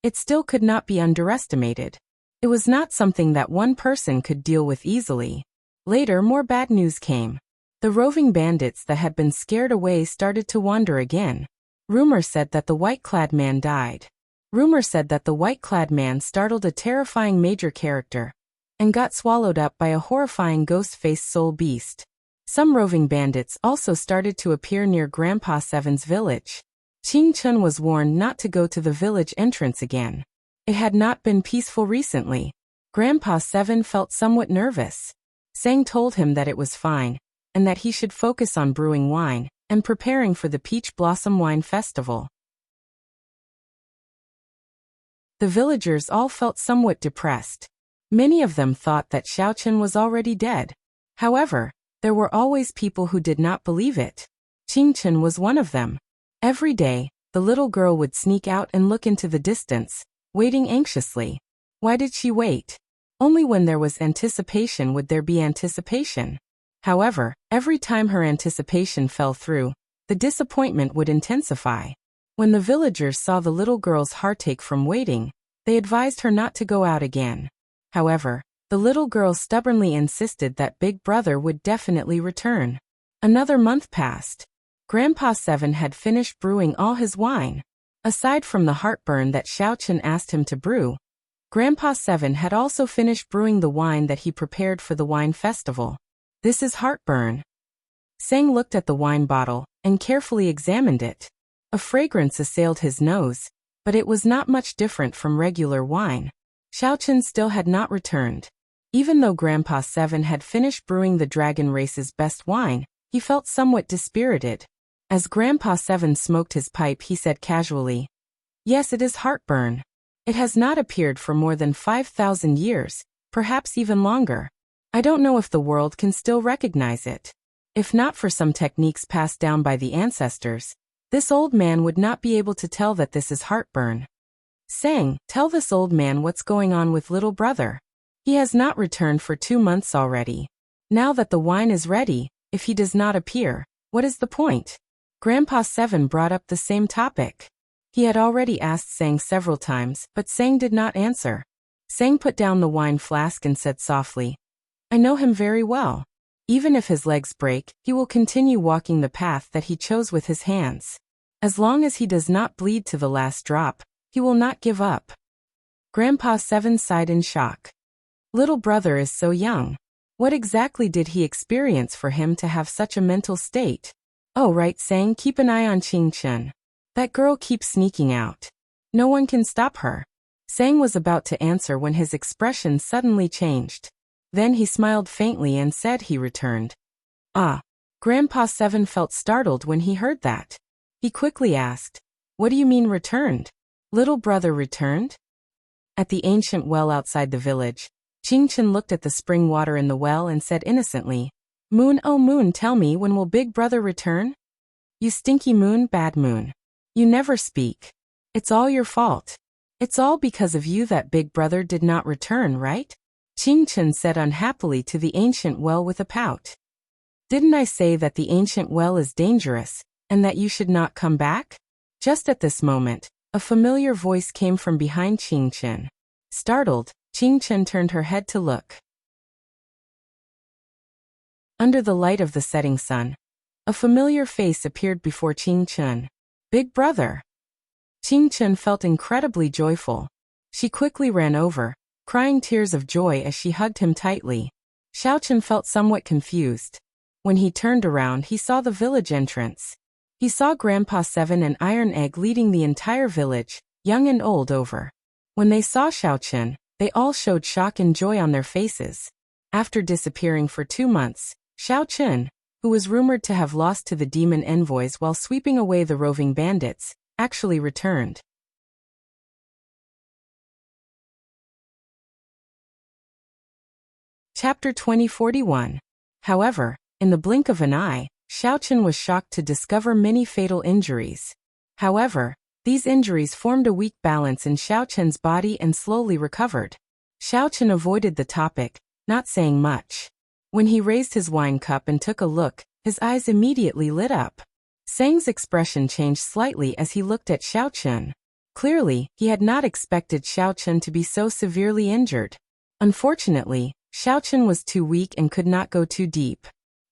it still could not be underestimated. It was not something that one person could deal with easily. Later, more bad news came. The roving bandits that had been scared away started to wander again. Rumor said that the white-clad man died. Rumor said that the white-clad man startled a terrifying major character and got swallowed up by a horrifying ghost-faced soul beast. Some roving bandits also started to appear near Grandpa Seven's village. Qingchen was warned not to go to the village entrance again. It had not been peaceful recently. Grandpa Seven felt somewhat nervous. Sang told him that it was fine, and that he should focus on brewing wine and preparing for the Peach Blossom Wine Festival. The villagers all felt somewhat depressed. Many of them thought that Xiaochen was already dead. However, there were always people who did not believe it. Qingchen was one of them. Every day, the little girl would sneak out and look into the distance, waiting anxiously. Why did she wait? Only when there was anticipation would there be anticipation. However, every time her anticipation fell through, the disappointment would intensify. When the villagers saw the little girl's heartache from waiting, they advised her not to go out again. However, the little girl stubbornly insisted that Big Brother would definitely return. Another month passed. Grandpa Seven had finished brewing all his wine. Aside from the heartburn that Xiaochen asked him to brew, Grandpa Seven had also finished brewing the wine that he prepared for the wine festival. This is heartburn. Sang looked at the wine bottle and carefully examined it. A fragrance assailed his nose, but it was not much different from regular wine. Xiaochen still had not returned. Even though Grandpa Seven had finished brewing the dragon race's best wine, he felt somewhat dispirited. As Grandpa Seven smoked his pipe, he said casually, "Yes, it is heartburn. It has not appeared for more than 5,000 years, perhaps even longer. I don't know if the world can still recognize it. If not for some techniques passed down by the ancestors, this old man would not be able to tell that this is heartburn." Sang, "Tell this old man what's going on with little brother. He has not returned for 2 months already. Now that the wine is ready, if he does not appear, what is the point?" Grandpa Seven brought up the same topic. He had already asked Sang several times, but Sang did not answer. Sang put down the wine flask and said softly, "I know him very well. Even if his legs break, he will continue walking the path that he chose with his hands. As long as he does not bleed to the last drop, he will not give up." Grandpa Seven sighed in shock. Little brother is so young. What exactly did he experience for him to have such a mental state? Oh right, Sang, keep an eye on Qingchen. That girl keeps sneaking out. No one can stop her. Sang was about to answer when his expression suddenly changed. Then he smiled faintly and said he returned. Ah. Grandpa Seven felt startled when he heard that. He quickly asked, What do you mean returned? Little brother returned? At the ancient well outside the village, Qingchen looked at the spring water in the well and said innocently, Moon, oh moon, tell me, when will big brother return? You stinky moon, bad moon. You never speak. It's all your fault. It's all because of you that big brother did not return, right? Qingchen said unhappily to the ancient well with a pout. Didn't I say that the ancient well is dangerous, and that you should not come back? Just at this moment, a familiar voice came from behind Qingchen. Startled, Qingchen turned her head to look. Under the light of the setting sun, a familiar face appeared before Qingchen. Big brother! Qingchen felt incredibly joyful. She quickly ran over, crying tears of joy as she hugged him tightly. Xiaochen felt somewhat confused. When he turned around, he saw the village entrance. He saw Grandpa Seven and Iron Egg leading the entire village, young and old, over. When they saw Xiaochen, they all showed shock and joy on their faces. After disappearing for 2 months, Xiaochen, who was rumored to have lost to the demon envoys while sweeping away the roving bandits, actually returned. Chapter 2041. However, in the blink of an eye, Xiaochen was shocked to discover many fatal injuries. However, these injuries formed a weak balance in Xiaochen's body and slowly recovered. Xiaochen avoided the topic, not saying much. When he raised his wine cup and took a look, his eyes immediately lit up. Sang's expression changed slightly as he looked at Xiaochen. Clearly, he had not expected Xiaochen to be so severely injured. Unfortunately, Xiaochen was too weak and could not go too deep.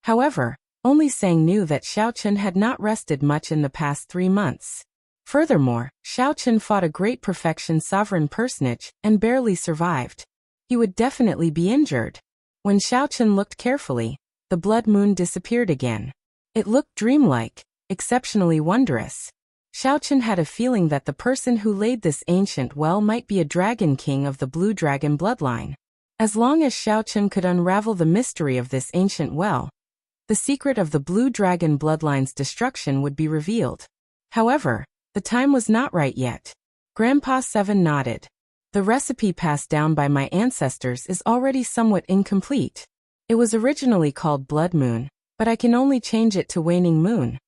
However, only Sang knew that Xiaochen had not rested much in the past 3 months. Furthermore, Xiaochen fought a great perfection sovereign personage and barely survived. He would definitely be injured. When Xiaochen looked carefully, the blood moon disappeared again. It looked dreamlike, exceptionally wondrous. Xiaochen had a feeling that the person who laid this ancient well might be a dragon king of the blue dragon bloodline. As long as Xiaochen could unravel the mystery of this ancient well, the secret of the blue dragon bloodline's destruction would be revealed. However, the time was not right yet. Grandpa Seven nodded. The recipe passed down by my ancestors is already somewhat incomplete. It was originally called Blood Moon, but I can only change it to Waning Moon.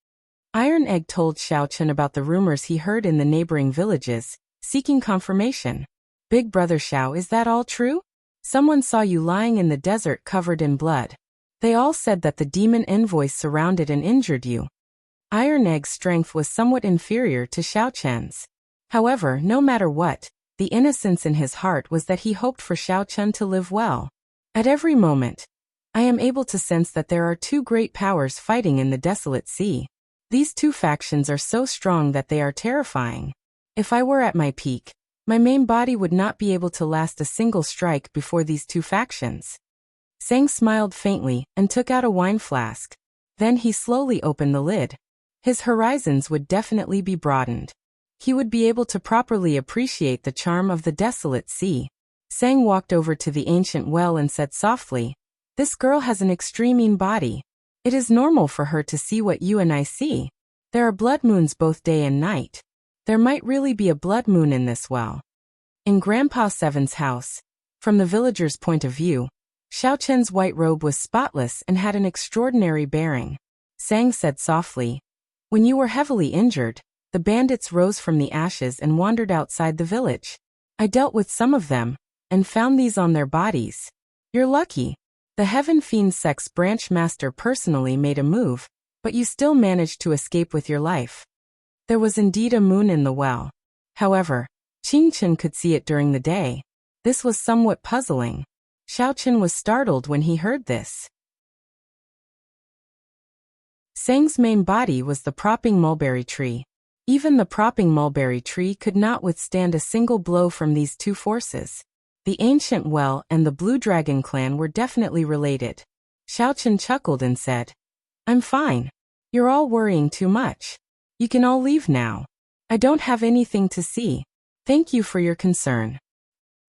Iron Egg told Xiaochen about the rumors he heard in the neighboring villages, seeking confirmation. Big brother Xiao, is that all true? Someone saw you lying in the desert covered in blood. They all said that the demon envoys surrounded and injured you. Iron Egg's strength was somewhat inferior to Xiaochen's. However, no matter what, the innocence in his heart was that he hoped for Xiaochen to live well. At every moment, I am able to sense that there are 2 great powers fighting in the desolate sea. These 2 factions are so strong that they are terrifying. If I were at my peak, my main body would not be able to last a single strike before these 2 factions. Sang smiled faintly and took out a wine flask. Then he slowly opened the lid. His horizons would definitely be broadened. He would be able to properly appreciate the charm of the desolate sea. Sang walked over to the ancient well and said softly, "This girl has an extreme body. It is normal for her to see what you and I see. There are blood moons both day and night. There might really be a blood moon in this well." In Grandpa Seven's house, from the villagers' point of view, Xiaochen's white robe was spotless and had an extraordinary bearing. Sang said softly, "When you were heavily injured, the bandits rose from the ashes and wandered outside the village. I dealt with some of them, and found these on their bodies. You're lucky. The Heaven Fiend Sex Branch Master personally made a move, but you still managed to escape with your life." There was indeed a moon in the well. However, Qingchen could see it during the day. This was somewhat puzzling. Xiaochen was startled when he heard this. Sang's main body was the propping mulberry tree. Even the propping mulberry tree could not withstand a single blow from these 2 forces. The ancient well and the Blue Dragon clan were definitely related. Xiaochen chuckled and said, "I'm fine. You're all worrying too much. You can all leave now. I don't have anything to see. Thank you for your concern."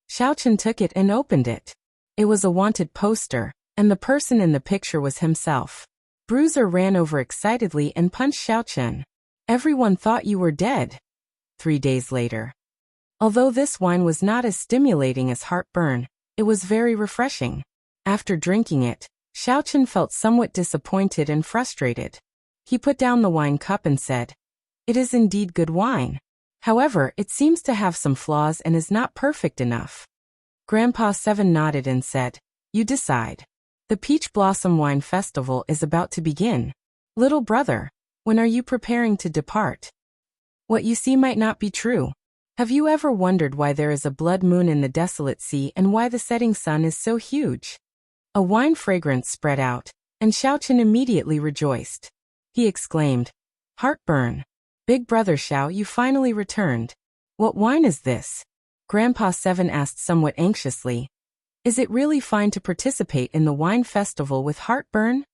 Xiaochen took it and opened it. It was a wanted poster, and the person in the picture was himself. Bruiser ran over excitedly and punched Xiaochen. "Everyone thought you were dead. 3 days later. Although this wine was not as stimulating as heartburn, it was very refreshing. After drinking it, Xiaochen felt somewhat disappointed and frustrated. He put down the wine cup and said, "It is indeed good wine. However, it seems to have some flaws and is not perfect enough." Grandpa 7 nodded and said, "You decide. The Peach Blossom Wine Festival is about to begin. Little brother, when are you preparing to depart? What you see might not be true. Have you ever wondered why there is a blood moon in the desolate sea and why the setting sun is so huge?" A wine fragrance spread out, and Xiaochen immediately rejoiced. He exclaimed, "Heartburn! Big brother Xiao, you finally returned. What wine is this?" Grandpa 7 asked somewhat anxiously. "Is it really fine to participate in the wine festival with heartburn?"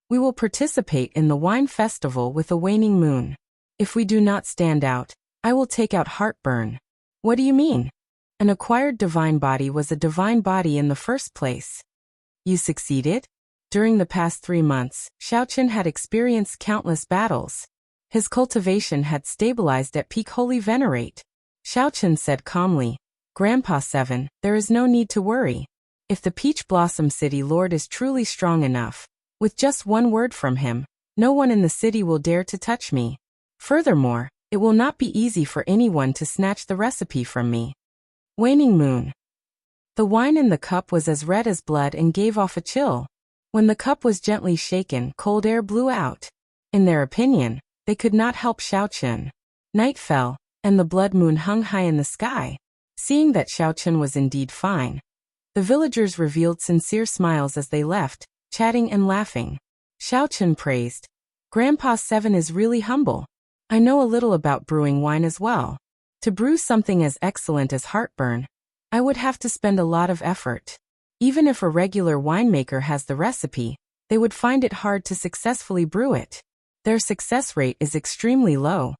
"We will participate in the wine festival with a waning moon. If we do not stand out, I will take out heartburn." "What do you mean? An acquired divine body was a divine body in the first place." "You succeeded?" During the past 3 months, Xiaochen had experienced countless battles. His cultivation had stabilized at peak holy venerate. Xiaochen said calmly, "Grandpa 7, there is no need to worry. If the Peach Blossom City Lord is truly strong enough, with just one word from him, no one in the city will dare to touch me. Furthermore, it will not be easy for anyone to snatch the recipe from me." Waning moon. The wine in the cup was as red as blood and gave off a chill. When the cup was gently shaken, cold air blew out. In their opinion, they could not help Xiaochen. Night fell, and the blood moon hung high in the sky. Seeing that Xiaochen was indeed fine, the villagers revealed sincere smiles as they left, chatting and laughing. Xiaochen praised, "Grandpa 7 is really humble. I know a little about brewing wine as well. To brew something as excellent as heartburn, I would have to spend a lot of effort. Even if a regular winemaker has the recipe, they would find it hard to successfully brew it. Their success rate is extremely low."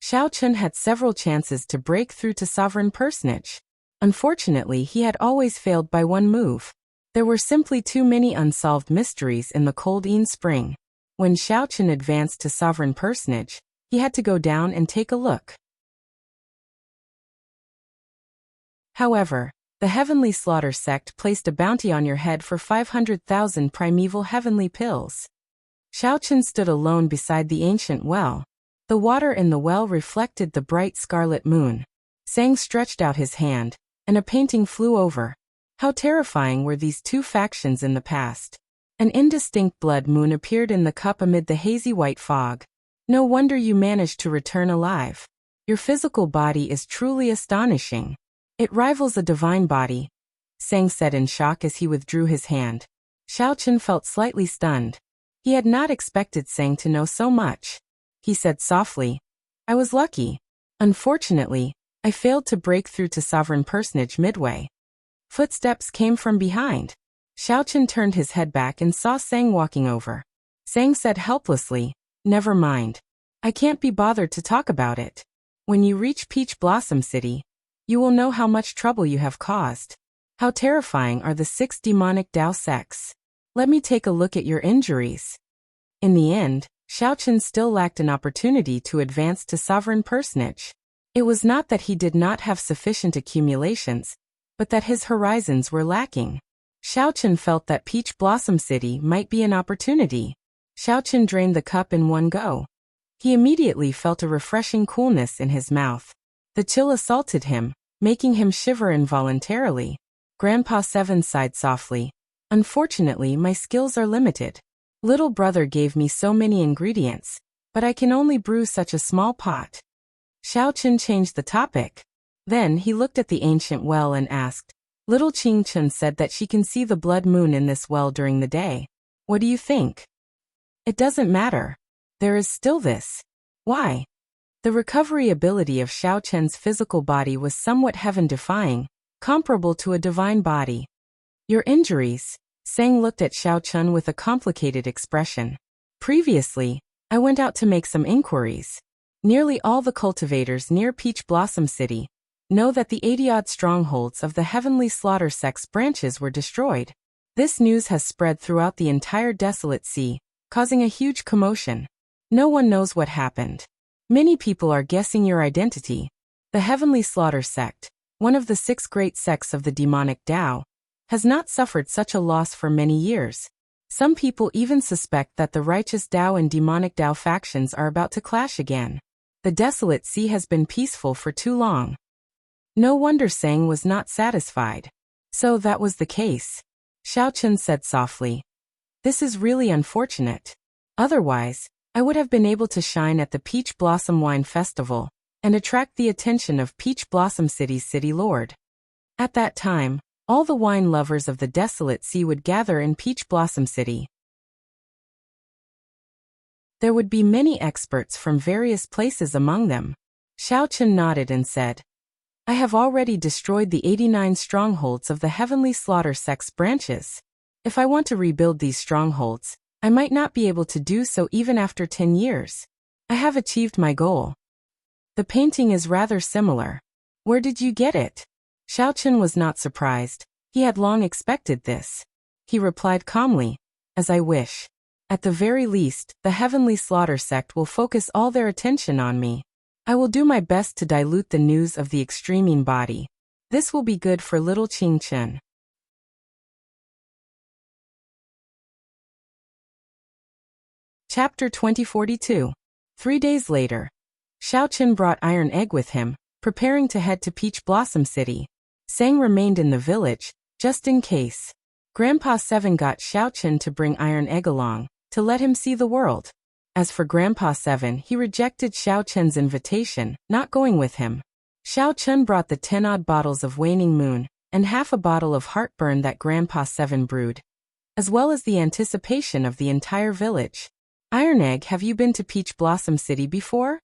Xiaochen had several chances to break through to sovereign personage. Unfortunately, he had always failed by one move. There were simply too many unsolved mysteries in the cold spring. When Xiaochen advanced to sovereign personage, he had to go down and take a look. However, the Heavenly Slaughter sect placed a bounty on your head for 500,000 primeval heavenly pills. Xiaochen stood alone beside the ancient well. The water in the well reflected the bright scarlet moon. Sang stretched out his hand, and a painting flew over. How terrifying were these two factions in the past. An indistinct blood moon appeared in the cup amid the hazy white fog. "No wonder you managed to return alive. Your physical body is truly astonishing. It rivals a divine body," Sang said in shock as he withdrew his hand. Xiaochen felt slightly stunned. He had not expected Sang to know so much. He said softly, "I was lucky. Unfortunately, I failed to break through to sovereign personage midway." Footsteps came from behind. Xiaochen turned his head back and saw Sang walking over. Sang said helplessly, "Never mind. I can't be bothered to talk about it. When you reach Peach Blossom City, you will know how much trouble you have caused. How terrifying are the 6 demonic Dao sects. Let me take a look at your injuries." In the end, Xiaochen still lacked an opportunity to advance to sovereign personage. It was not that he did not have sufficient accumulations, but that his horizons were lacking. Xiaochen felt that Peach Blossom City might be an opportunity. Xiaochen drained the cup in one go. He immediately felt a refreshing coolness in his mouth. The chill assaulted him, making him shiver involuntarily. Grandpa 7 sighed softly. "Unfortunately, my skills are limited. Little brother gave me so many ingredients, but I can only brew such a small pot." Xiaochen changed the topic. Then he looked at the ancient well and asked, "Little Qingchen said that she can see the blood moon in this well during the day. What do you think?" "It doesn't matter. There is still this." "Why?" The recovery ability of Xiaochen's physical body was somewhat heaven-defying, comparable to a divine body. "Your injuries?" Sang looked at Xiaochen with a complicated expression. "Previously, I went out to make some inquiries. Nearly all the cultivators near Peach Blossom City know that the 80-odd strongholds of the Heavenly Slaughter sect's branches were destroyed. This news has spread throughout the entire desolate sea, causing a huge commotion. No one knows what happened. Many people are guessing your identity. The Heavenly Slaughter sect, one of the 6 great sects of the demonic Tao, has not suffered such a loss for many years. Some people even suspect that the righteous Tao and demonic Tao factions are about to clash again. The desolate sea has been peaceful for too long. No wonder Sang was not satisfied. So that was the case. Xiaochen said softly. This is really unfortunate. Otherwise, I would have been able to shine at the Peach Blossom Wine Festival and attract the attention of Peach Blossom City's city lord. At that time, all the wine lovers of the desolate sea would gather in Peach Blossom City. There would be many experts from various places among them. Xiaochen nodded and said, I have already destroyed the 89 strongholds of the Heavenly Slaughter sect's branches. If I want to rebuild these strongholds, I might not be able to do so even after 10 years. I have achieved my goal. The painting is rather similar. Where did you get it? Xiaochen was not surprised. He had long expected this. He replied calmly, as I wish. At the very least, the Heavenly Slaughter sect will focus all their attention on me. I will do my best to dilute the news of the extreme body. This will be good for little Qing Chen. Chapter 2042. 3 days later. Xiaochen brought Iron Egg with him, preparing to head to Peach Blossom City. Sang remained in the village, just in case. Grandpa Seven got Xiaochen to bring Iron Egg along, to let him see the world. As for Grandpa Seven, he rejected Xiaochen's invitation, not going with him. Xiaochen brought the 10-odd bottles of Waning Moon, and half a bottle of heartburn that Grandpa Seven brewed, as well as the anticipation of the entire village. Iron Egg, have you been to Peach Blossom City before?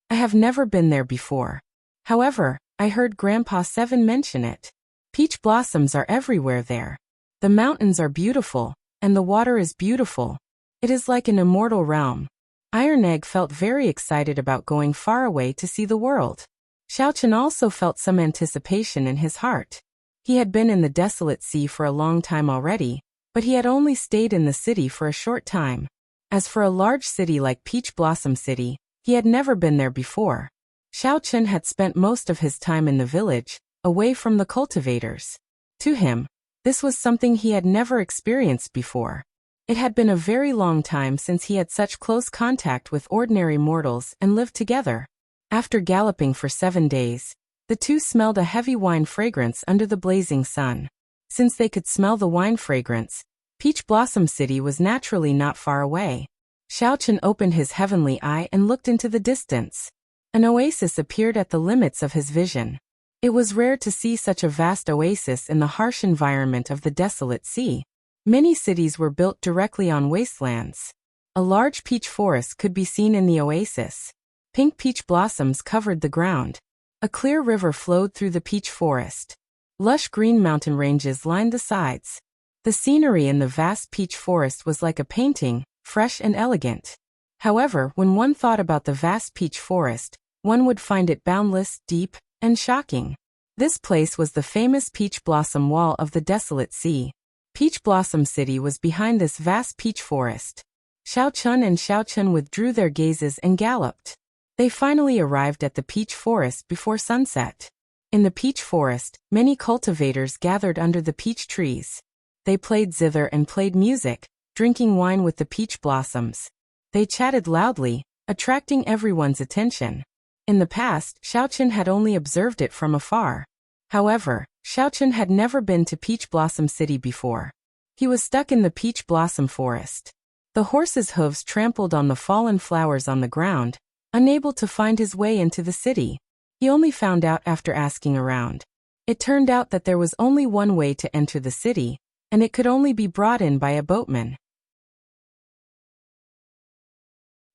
I have never been there before. However, I heard Grandpa Seven mention it. Peach blossoms are everywhere there. The mountains are beautiful, and the water is beautiful. It is like an immortal realm. Iron Egg felt very excited about going far away to see the world. Xiaochen also felt some anticipation in his heart. He had been in the desolate sea for a long time already, but he had only stayed in the city for a short time. As for a large city like Peach Blossom City, he had never been there before. Xiaochen had spent most of his time in the village, away from the cultivators. To him, this was something he had never experienced before. It had been a very long time since he had such close contact with ordinary mortals and lived together. After galloping for 7 days, the two smelled a heavy wine fragrance under the blazing sun. Since they could smell the wine fragrance, Peach Blossom City was naturally not far away. Xiaochen opened his heavenly eye and looked into the distance. An oasis appeared at the limits of his vision. It was rare to see such a vast oasis in the harsh environment of the desolate sea. Many cities were built directly on wastelands. A large peach forest could be seen in the oasis. Pink peach blossoms covered the ground. A clear river flowed through the peach forest. Lush green mountain ranges lined the sides. The scenery in the vast peach forest was like a painting, fresh and elegant. However, when one thought about the vast peach forest, one would find it boundless, deep, and shocking. This place was the famous Peach Blossom Wall of the desolate sea. Peach Blossom City was behind this vast peach forest. Xiaochen and Xiaochen withdrew their gazes and galloped. They finally arrived at the peach forest before sunset. In the peach forest, many cultivators gathered under the peach trees. They played zither and played music, drinking wine with the peach blossoms. They chatted loudly, attracting everyone's attention. In the past, Xiaochen had only observed it from afar. However, Xiaochen had never been to Peach Blossom City before. He was stuck in the peach blossom forest. The horse's hooves trampled on the fallen flowers on the ground, unable to find his way into the city. He only found out after asking around. It turned out that there was only one way to enter the city, and it could only be brought in by a boatman.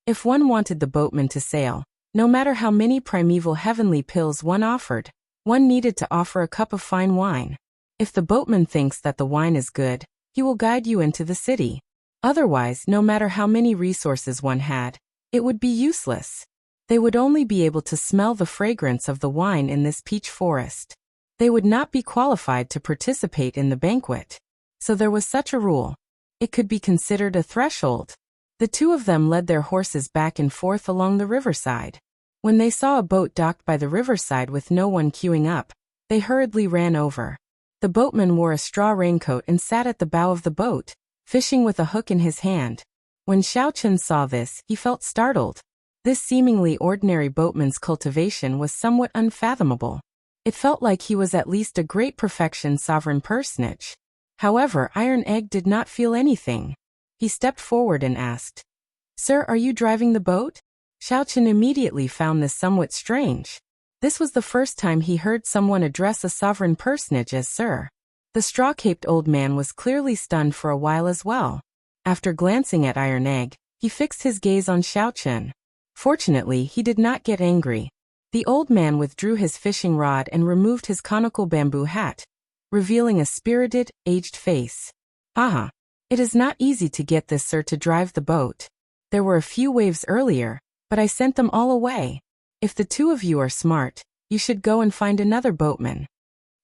If one wanted the boatman to sail, no matter how many primeval heavenly pills one offered, one needed to offer a cup of fine wine. If the boatman thinks that the wine is good, he will guide you into the city. Otherwise, no matter how many resources one had, it would be useless. They would only be able to smell the fragrance of the wine in this peach forest. They would not be qualified to participate in the banquet. So there was such a rule. It could be considered a threshold. The two of them led their horses back and forth along the riverside. When they saw a boat docked by the riverside with no one queuing up, they hurriedly ran over. The boatman wore a straw raincoat and sat at the bow of the boat, fishing with a hook in his hand. When Xiaochen saw this, he felt startled. This seemingly ordinary boatman's cultivation was somewhat unfathomable. It felt like he was at least a great perfection sovereign personage. However, Iron Egg did not feel anything. He stepped forward and asked, "Sir, are you driving the boat?" Xiaochen immediately found this somewhat strange. This was the first time he heard someone address a sovereign personage as sir. The straw-caped old man was clearly stunned for a while as well. After glancing at Iron Egg, he fixed his gaze on Xiaochen. Fortunately, he did not get angry. The old man withdrew his fishing rod and removed his conical bamboo hat, revealing a spirited, aged face. "Aha! It is not easy to get this sir to drive the boat. There were a few waves earlier, but I sent them all away. If the two of you are smart, you should go and find another boatman."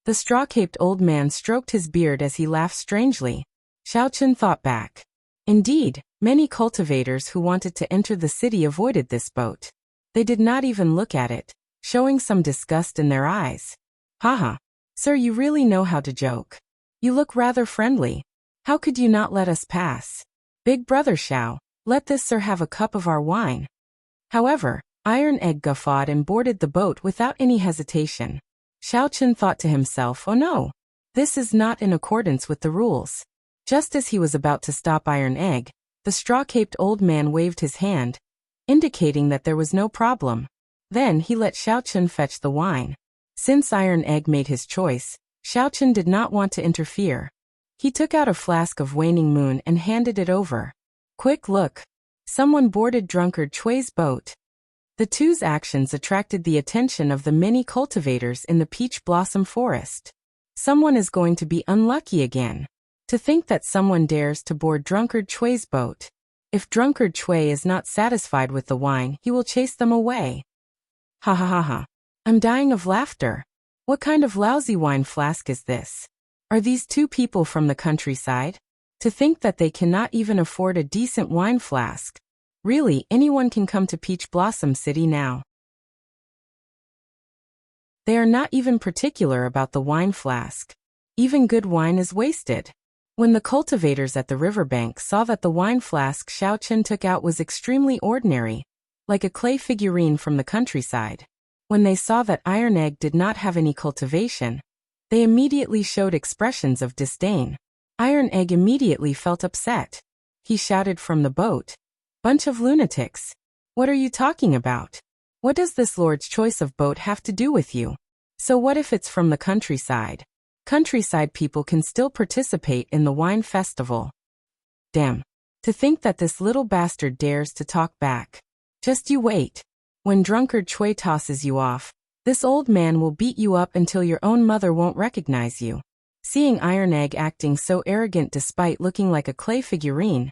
The straw-caped old man stroked his beard as he laughed strangely. Xiaochen thought back. Indeed, many cultivators who wanted to enter the city avoided this boat. They did not even look at it, showing some disgust in their eyes. "Haha, sir, you really know how to joke. You look rather friendly. How could you not let us pass? Big brother Xiao, let this sir have a cup of our wine." However, Iron Egg guffawed and boarded the boat without any hesitation. Xiaochen thought to himself, "Oh no, this is not in accordance with the rules." Just as he was about to stop Iron Egg, the straw-caped old man waved his hand, indicating that there was no problem. Then he let Xiaochen fetch the wine. Since Iron Egg made his choice, Xiaochen did not want to interfere. He took out a flask of waning moon and handed it over. "Quick look. Someone boarded drunkard Chui's boat." The two's actions attracted the attention of the many cultivators in the peach blossom forest. Someone is going to be unlucky again. To think that someone dares to board drunkard Chui's boat. If drunkard Chui is not satisfied with the wine, he will chase them away. Ha ha ha ha. I'm dying of laughter. What kind of lousy wine flask is this? Are these two people from the countryside? To think that they cannot even afford a decent wine flask. Really, anyone can come to Peach Blossom City now. They are not even particular about the wine flask. Even good wine is wasted. When the cultivators at the riverbank saw that the wine flask Xiaochen took out was extremely ordinary, like a clay figurine from the countryside. When they saw that Iron Egg did not have any cultivation, they immediately showed expressions of disdain. Iron Egg immediately felt upset. He shouted from the boat, "Bunch of lunatics! What are you talking about? What does this Lord's choice of boat have to do with you? So what if it's from the countryside? Countryside people can still participate in the wine festival." Damn. To think that this little bastard dares to talk back. Just you wait. When drunkard Chui tosses you off, this old man will beat you up until your own mother won't recognize you. Seeing Iron Egg acting so arrogant despite looking like a clay figurine,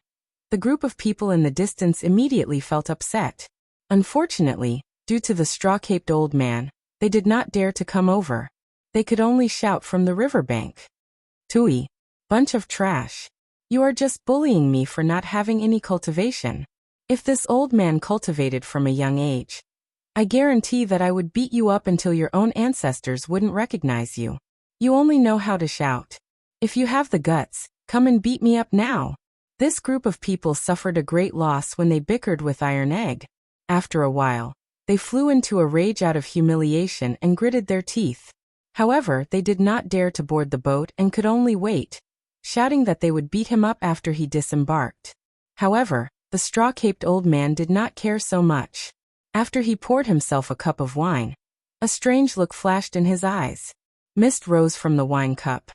the group of people in the distance immediately felt upset. Unfortunately, due to the straw-caped old man, they did not dare to come over. They could only shout from the riverbank. "Tui, bunch of trash. You are just bullying me for not having any cultivation. If this old man cultivated from a young age, I guarantee that I would beat you up until your own ancestors wouldn't recognize you. You only know how to shout. If you have the guts, come and beat me up now." This group of people suffered a great loss when they bickered with Iron Egg. After a while, they flew into a rage out of humiliation and gritted their teeth. However, they did not dare to board the boat and could only wait, shouting that they would beat him up after he disembarked. However, the straw-caped old man did not care so much. After he poured himself a cup of wine, a strange look flashed in his eyes. Mist rose from the wine cup,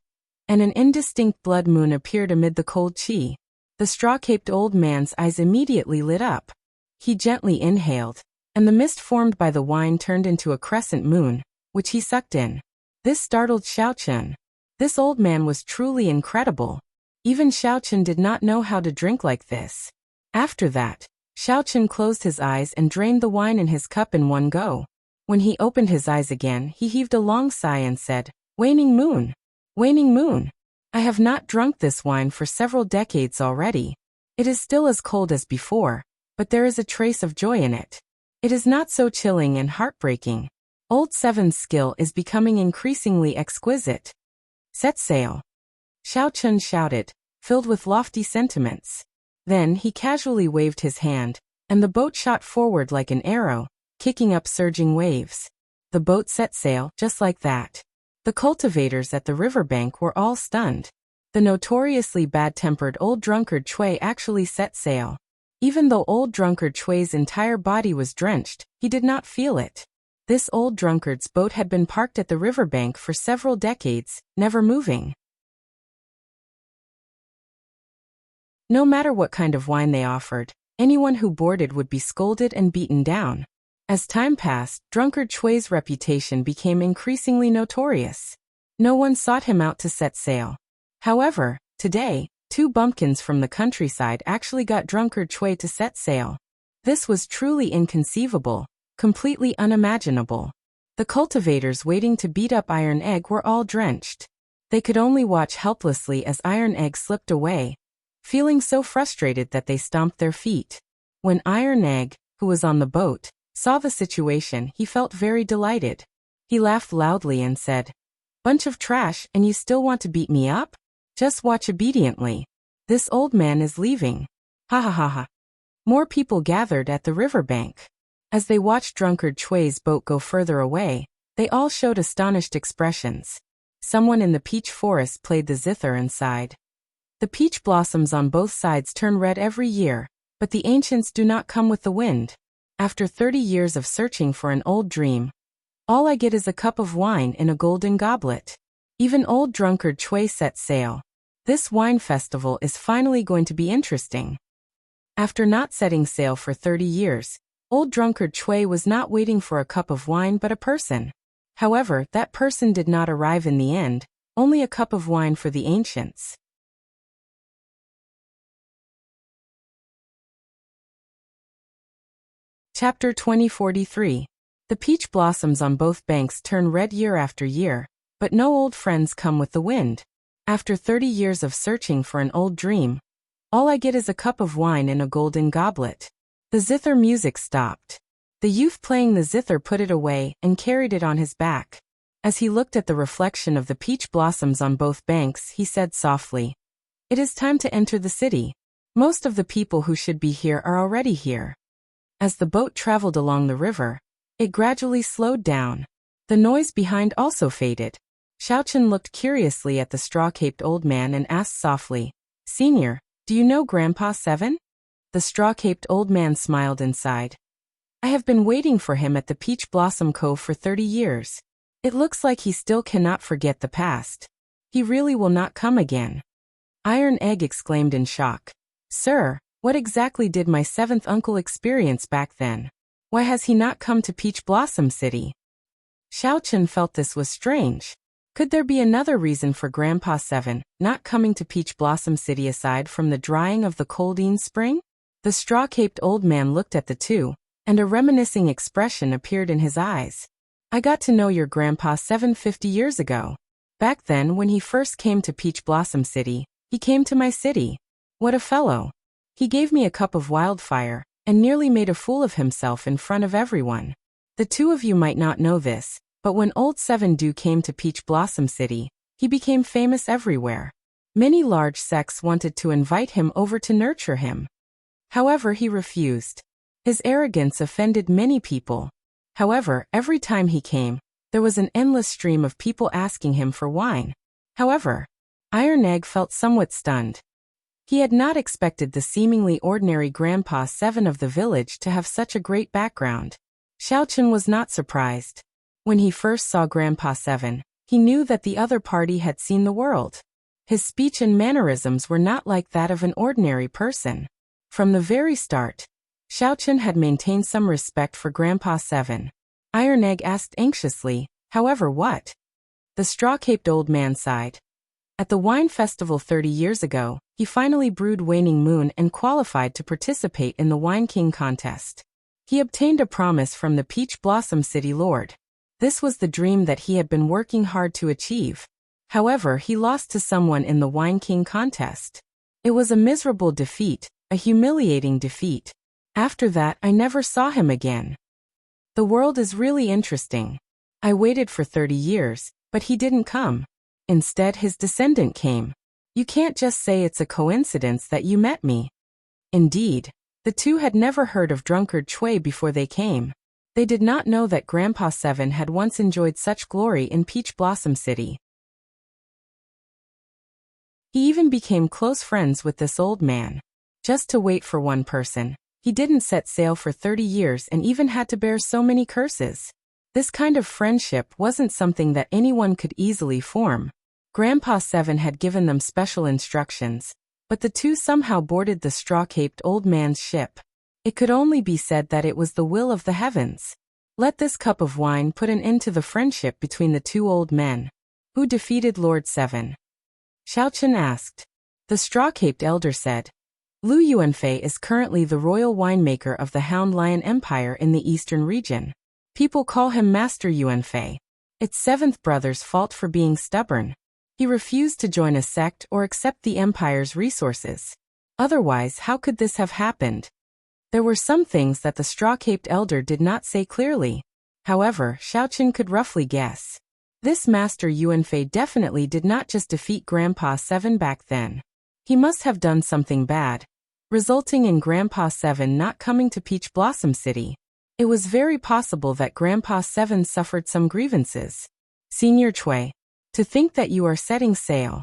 and an indistinct blood moon appeared amid the cold qi. The straw-caped old man's eyes immediately lit up. He gently inhaled, and the mist formed by the wine turned into a crescent moon, which he sucked in. This startled Xiaochen. This old man was truly incredible. Even Xiaochen did not know how to drink like this. After that, Xiaochen closed his eyes and drained the wine in his cup in one go. When he opened his eyes again, he heaved a long sigh and said, "Waning moon! Waning moon! I have not drunk this wine for several decades already. It is still as cold as before, but there is a trace of joy in it. It is not so chilling and heartbreaking. Old Seven's skill is becoming increasingly exquisite. Set sail. Xiao Chun shouted, filled with lofty sentiments. Then he casually waved his hand, and the boat shot forward like an arrow, kicking up surging waves. The boat set sail just like that. The cultivators at the riverbank were all stunned. The notoriously bad-tempered old drunkard Chui actually set sail. Even though old drunkard Chui's entire body was drenched, he did not feel it. This old drunkard's boat had been parked at the riverbank for several decades, never moving. No matter what kind of wine they offered, anyone who boarded would be scolded and beaten down. As time passed, drunkard Chui's reputation became increasingly notorious. No one sought him out to set sail. However, today, 2 bumpkins from the countryside actually got drunkard Chui to set sail. This was truly inconceivable, completely unimaginable. The cultivators waiting to beat up Iron Egg were all drenched. They could only watch helplessly as Iron Egg slipped away, feeling so frustrated that they stomped their feet. When Iron Egg, who was on the boat, saw the situation, he felt very delighted. He laughed loudly and said, "Bunch of trash, and you still want to beat me up? Just watch obediently. This old man is leaving." Ha ha ha ha. More people gathered at the riverbank. As they watched drunkard Chui's boat go further away, they all showed astonished expressions. Someone in the peach forest played the zither and sighed. The peach blossoms on both sides turn red every year, but the ancients do not come with the wind. After 30 years of searching for an old dream, all I get is a cup of wine in a golden goblet. Even old drunkard Chui set sail. This wine festival is finally going to be interesting. After not setting sail for 30 years, old drunkard Chui was not waiting for a cup of wine but a person. However, that person did not arrive in the end, only a cup of wine for the ancients. Chapter 2043. The peach blossoms on both banks turn red year after year, but no old friends come with the wind. After 30 years of searching for an old dream, all I get is a cup of wine in a golden goblet. The zither music stopped. The youth playing the zither put it away and carried it on his back. As he looked at the reflection of the peach blossoms on both banks, he said softly, "It is time to enter the city. Most of the people who should be here are already here." As the boat traveled along the river, it gradually slowed down. The noise behind also faded. Xiao Chun looked curiously at the straw-caped old man and asked softly, "Senior, do you know Grandpa Seven?" The straw-caped old man smiled and sighed. "I have been waiting for him at the Peach Blossom Cove for 30 years. It looks like he still cannot forget the past. He really will not come again." Iron Egg exclaimed in shock, "Sir, what exactly did my 7th uncle experience back then? Why has he not come to Peach Blossom City?" Xiao Chun felt this was strange. Could there be another reason for Grandpa Seven not coming to Peach Blossom City aside from the drying of the Coldine Spring? The straw-caped old man looked at the two, and a reminiscing expression appeared in his eyes. "I got to know your Grandpa 750 years ago. Back then, when he first came to Peach Blossom City, he came to my city. What a fellow. He gave me a cup of wildfire, and nearly made a fool of himself in front of everyone. The two of you might not know this, but when old Seven Dew came to Peach Blossom City, he became famous everywhere. Many large sects wanted to invite him over to nurture him. However, he refused. His arrogance offended many people. However, every time he came, there was an endless stream of people asking him for wine. However, Iron Egg felt somewhat stunned. He had not expected the seemingly ordinary Grandpa Seven of the village to have such a great background. Xiao Chun was not surprised. When he first saw Grandpa Seven, he knew that the other party had seen the world. His speech and mannerisms were not like that of an ordinary person. From the very start, Xiao Chun had maintained some respect for Grandpa Seven. Iron Egg asked anxiously, "However, what?" The straw-caped old man sighed. At the wine festival 30 years ago, he finally brewed Waning Moon and qualified to participate in the Wine King contest. He obtained a promise from the Peach Blossom City Lord. This was the dream that he had been working hard to achieve. However, he lost to someone in the Wine King contest. It was a miserable defeat, a humiliating defeat. After that, I never saw him again. The world is really interesting. I waited for 30 years, but he didn't come. Instead, his descendant came. You can't just say it's a coincidence that you met me. Indeed, the two had never heard of drunkard Chui before they came. They did not know that Grandpa Seven had once enjoyed such glory in Peach Blossom City. He even became close friends with this old man. Just to wait for one person, he didn't set sail for 30 years and even had to bear so many curses. This kind of friendship wasn't something that anyone could easily form. Grandpa Seven had given them special instructions, but the two somehow boarded the straw-caped old man's ship. It could only be said that it was the will of the heavens. Let this cup of wine put an end to the friendship between the two old men. Who defeated Lord Seven? Xiaochen asked. The straw-caped elder said, Lu Yuanfei is currently the royal winemaker of the Hound Lion Empire in the eastern region. People call him Master Yuanfei. It's seventh brother's fault for being stubborn. He refused to join a sect or accept the empire's resources. Otherwise, how could this have happened? There were some things that the straw-caped elder did not say clearly. However, Xiaochen could roughly guess. This Master Yuanfei definitely did not just defeat Grandpa Seven back then. He must have done something bad, resulting in Grandpa Seven not coming to Peach Blossom City. It was very possible that Grandpa Seven suffered some grievances. Senior Chui, to think that you are setting sail.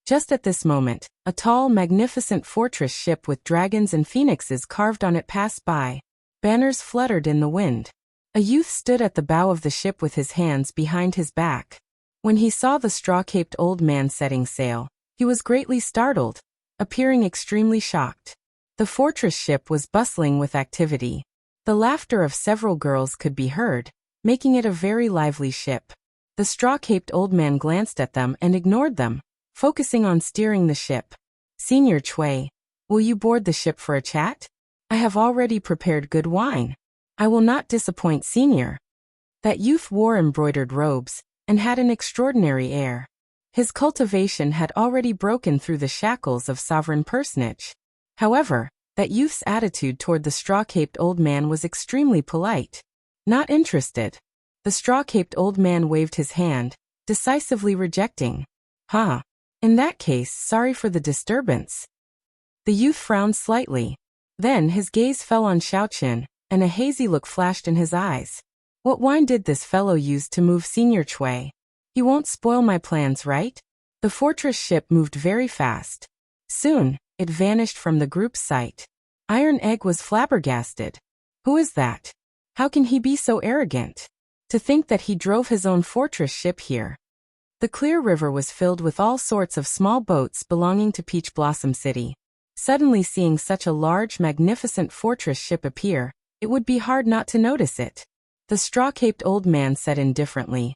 Just at this moment, a tall, magnificent fortress ship with dragons and phoenixes carved on it passed by. Banners fluttered in the wind. A youth stood at the bow of the ship with his hands behind his back. When he saw the straw-caped old man setting sail, he was greatly startled, appearing extremely shocked. The fortress ship was bustling with activity. The laughter of several girls could be heard, making it a very lively ship. The straw-caped old man glanced at them and ignored them, focusing on steering the ship. Senior Chui, will you board the ship for a chat? I have already prepared good wine. I will not disappoint Senior. That youth wore embroidered robes and had an extraordinary air. His cultivation had already broken through the shackles of sovereign personage. However, that youth's attitude toward the straw-caped old man was extremely polite. Not interested. The straw-caped old man waved his hand, decisively rejecting. In that case, sorry for the disturbance. The youth frowned slightly. Then his gaze fell on Xiaochen, and a hazy look flashed in his eyes. What wine did this fellow use to move Senior Chui? He won't spoil my plans, right? The fortress ship moved very fast. Soon, it vanished from the group's sight. Iron Egg was flabbergasted. Who is that? How can he be so arrogant? To think that he drove his own fortress ship here. The clear river was filled with all sorts of small boats belonging to Peach Blossom City. Suddenly seeing such a large, magnificent fortress ship appear, it would be hard not to notice it. The straw-caped old man said indifferently.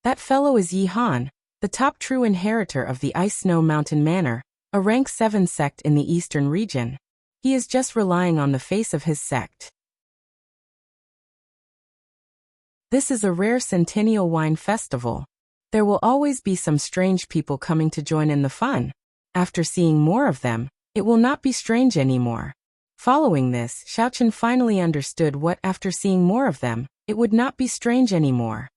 That fellow is Yi Han, the top true inheritor of the Ice Snow Mountain Manor, a rank 7 sect in the eastern region. He is just relying on the face of his sect. This is a rare centennial wine festival. There will always be some strange people coming to join in the fun. After seeing more of them, it will not be strange anymore. Following this, Xiaochen finally understood what after seeing more of them, it would not be strange anymore.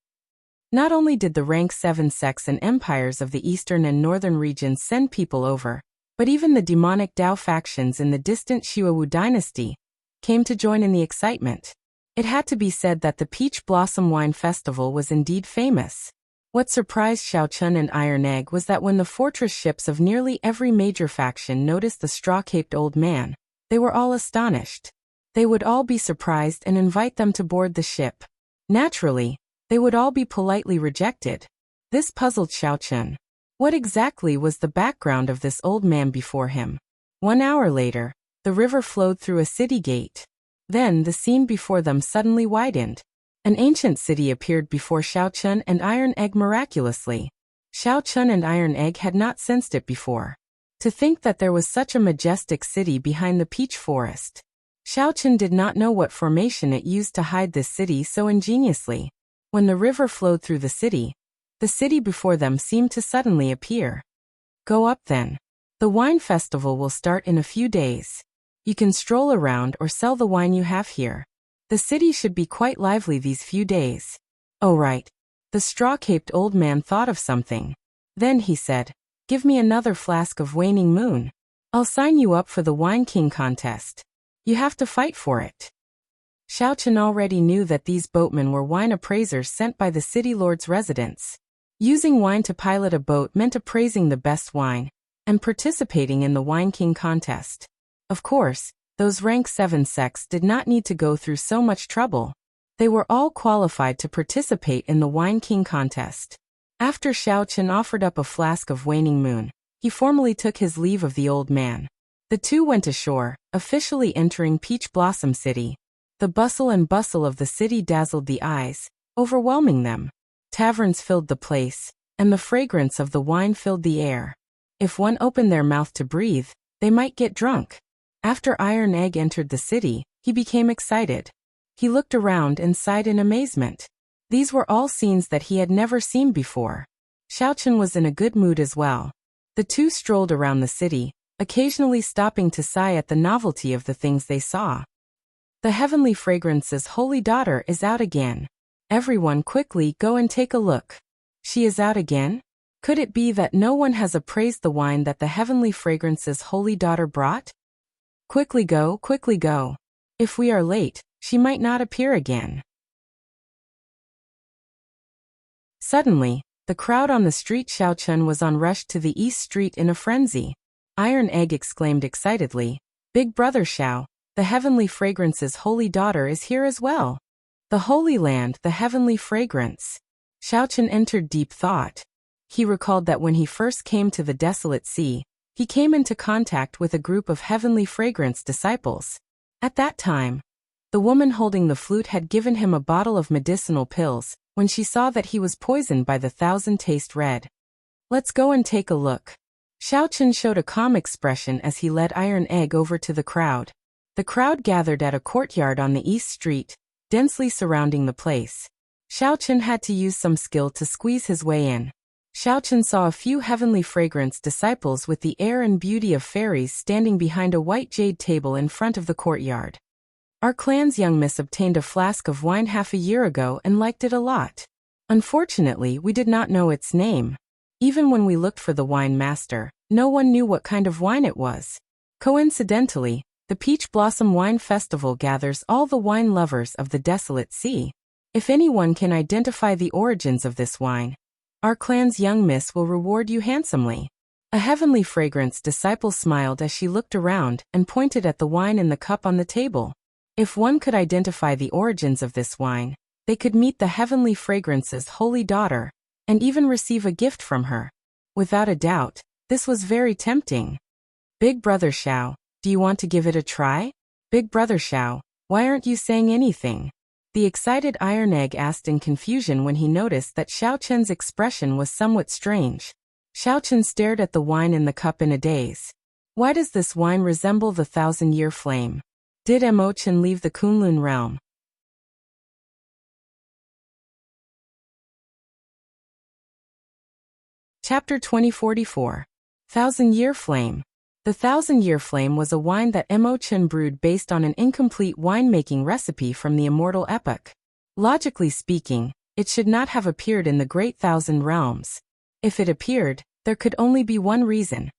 Not only did the rank 7 sects and empires of the eastern and northern regions send people over, but even the demonic Dao factions in the distant Xiaowu dynasty came to join in the excitement. It had to be said that the Peach Blossom Wine Festival was indeed famous. What surprised Xiaochen and Iron Egg was that when the fortress ships of nearly every major faction noticed the straw-caped old man, they were all astonished. They would all be surprised and invite them to board the ship. Naturally, they would all be politely rejected. This puzzled Xiaochen. What exactly was the background of this old man before him? 1 hour later, the river flowed through a city gate. Then the scene before them suddenly widened. An ancient city appeared before Xiaochen and Iron Egg miraculously. Xiaochen and Iron Egg had not sensed it before. To think that there was such a majestic city behind the peach forest. Xiaochen did not know what formation it used to hide this city so ingeniously. When the river flowed through the city before them seemed to suddenly appear. Go up then. The wine festival will start in a few days. You can stroll around or sell the wine you have here. The city should be quite lively these few days. Oh right. The straw-caped old man thought of something. Then he said, "Give me another flask of waning moon. I'll sign you up for the Wine King contest. You have to fight for it." Xiaochen already knew that these boatmen were wine appraisers sent by the city lord's residence. Using wine to pilot a boat meant appraising the best wine and participating in the Wine King contest. Of course, those rank 7 sects did not need to go through so much trouble. They were all qualified to participate in the Wine King contest. After Xiaochen offered up a flask of waning moon, he formally took his leave of the old man. The two went ashore, officially entering Peach Blossom City. The bustle and bustle of the city dazzled the eyes, overwhelming them. Taverns filled the place, and the fragrance of the wine filled the air. If one opened their mouth to breathe, they might get drunk. After Iron Egg entered the city, he became excited. He looked around and sighed in amazement. These were all scenes that he had never seen before. Xiaochen was in a good mood as well. The two strolled around the city, occasionally stopping to sigh at the novelty of the things they saw. The Heavenly Fragrance's holy daughter is out again. Everyone quickly go and take a look. She is out again? Could it be that no one has appraised the wine that the Heavenly Fragrance's holy daughter brought? Quickly go, quickly go. If we are late, she might not appear again. Suddenly, the crowd on the street Xiaochen was on rushed to the East Street in a frenzy. Iron Egg exclaimed excitedly, "Big brother Xiao, the Heavenly Fragrance's holy daughter is here as well. The Holy Land, the Heavenly Fragrance." Xiaochen entered deep thought. He recalled that when he first came to the desolate sea, he came into contact with a group of Heavenly Fragrance disciples. At that time, the woman holding the flute had given him a bottle of medicinal pills when she saw that he was poisoned by the Thousand Taste Red. "Let's go and take a look." Xiaochen showed a calm expression as he led Iron Egg over to the crowd. The crowd gathered at a courtyard on the East Street, densely surrounding the place. Xiaochen had to use some skill to squeeze his way in. Xiaochen saw a few Heavenly Fragrance disciples with the air and beauty of fairies standing behind a white jade table in front of the courtyard. "Our clan's young miss obtained a flask of wine half a year ago and liked it a lot. Unfortunately, we did not know its name. Even when we looked for the wine master, no one knew what kind of wine it was. Coincidentally, the Peach Blossom Wine Festival gathers all the wine lovers of the desolate sea. If anyone can identify the origins of this wine, our clan's young miss will reward you handsomely." A Heavenly Fragrance disciple smiled as she looked around and pointed at the wine in the cup on the table. If one could identify the origins of this wine, they could meet the Heavenly Fragrance's holy daughter and even receive a gift from her. Without a doubt, this was very tempting. "Big brother Xiao, do you want to give it a try? Big brother Xiao, why aren't you saying anything?" The excited Iron Egg asked in confusion when he noticed that Xiaochen's expression was somewhat strange. Xiaochen stared at the wine in the cup in a daze. Why does this wine resemble the 1,000-year flame? Did Emochen leave the Kunlun realm? Chapter 2044. 1,000-Year Flame. The 1,000-Year Flame was a wine that Emochen brewed based on an incomplete winemaking recipe from the immortal epoch. Logically speaking, it should not have appeared in the Great Thousand Realms. If it appeared, there could only be one reason.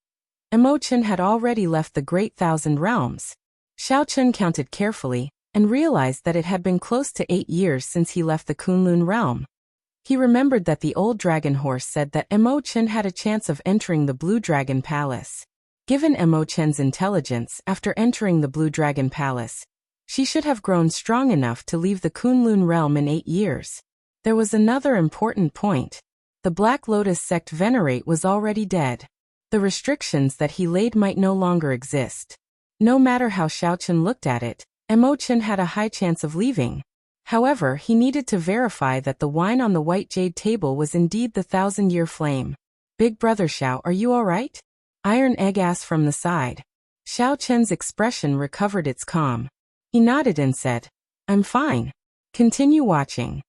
Emochen had already left the Great Thousand Realms. Xiaochen counted carefully and realized that it had been close to 8 years since he left the Kunlun realm. He remembered that the old dragon horse said that Emochen had a chance of entering the Blue Dragon Palace. Given Emochen's intelligence after entering the Blue Dragon Palace, she should have grown strong enough to leave the Kunlun realm in 8 years. There was another important point. The Black Lotus sect venerate was already dead. The restrictions that he laid might no longer exist. No matter how Xiaochen looked at it, Emochen had a high chance of leaving. However, he needed to verify that the wine on the white jade table was indeed the 1,000-Year Flame. "Big brother Xiao, are you all right?" Iron Egg asked from the side. Xiaochen's expression recovered its calm. He nodded and said, "I'm fine. Continue watching."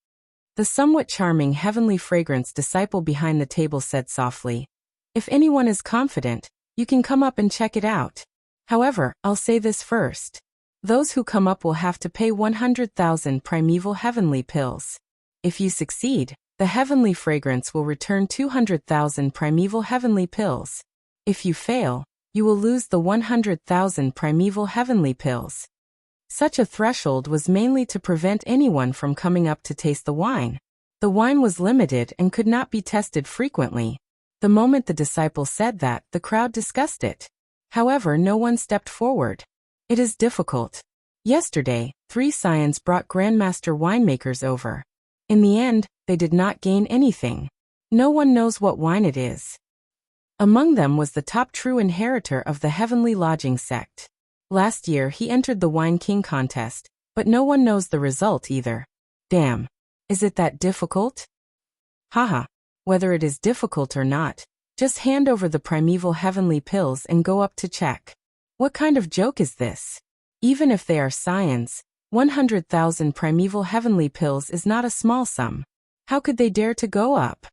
The somewhat charming Heavenly Fragrance disciple behind the table said softly, "If anyone is confident, you can come up and check it out. However, I'll say this first. Those who come up will have to pay 100,000 primeval heavenly pills. If you succeed, the heavenly fragrance will return 200,000 primeval heavenly pills. If you fail, you will lose the 100,000 primeval heavenly pills. Such a threshold was mainly to prevent anyone from coming up to taste the wine. The wine was limited and could not be tested frequently. The moment the disciple said that, the crowd discussed it. However, no one stepped forward. It is difficult. Yesterday, 3 scions brought grandmaster winemakers over. In the end, they did not gain anything. No one knows what wine it is. Among them was the top true inheritor of the heavenly lodging sect. Last year he entered the Wine King contest, but no one knows the result either. Damn. Is it that difficult? Haha. Whether it is difficult or not, just hand over the primeval heavenly pills and go up to check. What kind of joke is this? Even if they are scions, 100,000 primeval heavenly pills is not a small sum. How could they dare to go up?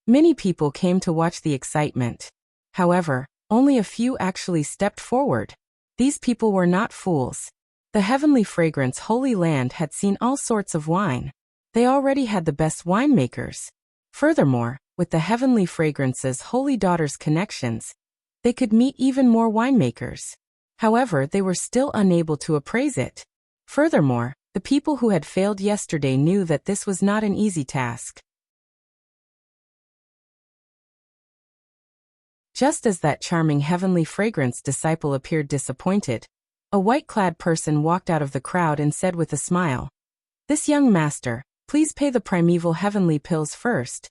Many people came to watch the excitement. However, only a few actually stepped forward. These people were not fools. The heavenly fragrance Holy Land had seen all sorts of wine. They already had the best winemakers. Furthermore, with the heavenly fragrance's Holy Daughter's connections, they could meet even more winemakers. However, they were still unable to appraise it. Furthermore, the people who had failed yesterday knew that this was not an easy task. Just as that charming heavenly fragrance disciple appeared disappointed, a white-clad person walked out of the crowd and said with a smile, "This young master, please pay the primeval heavenly pills first."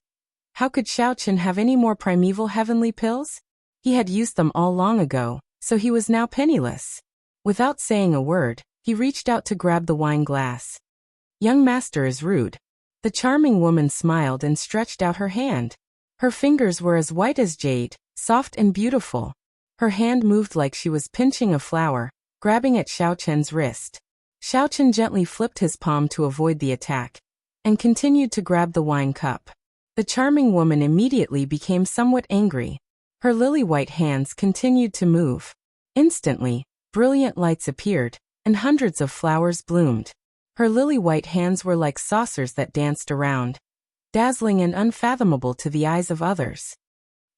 How could Xiaochen have any more primeval heavenly pills? He had used them all long ago, so he was now penniless. Without saying a word, he reached out to grab the wine glass. "Young master is rude." The charming woman smiled and stretched out her hand. Her fingers were as white as jade, soft and beautiful. Her hand moved like she was pinching a flower, grabbing at Xiaochen's wrist. Xiaochen gently flipped his palm to avoid the attack, and continued to grab the wine cup. The charming woman immediately became somewhat angry. Her lily-white hands continued to move. Instantly, brilliant lights appeared, and hundreds of flowers bloomed. Her lily-white hands were like saucers that danced around, dazzling and unfathomable to the eyes of others.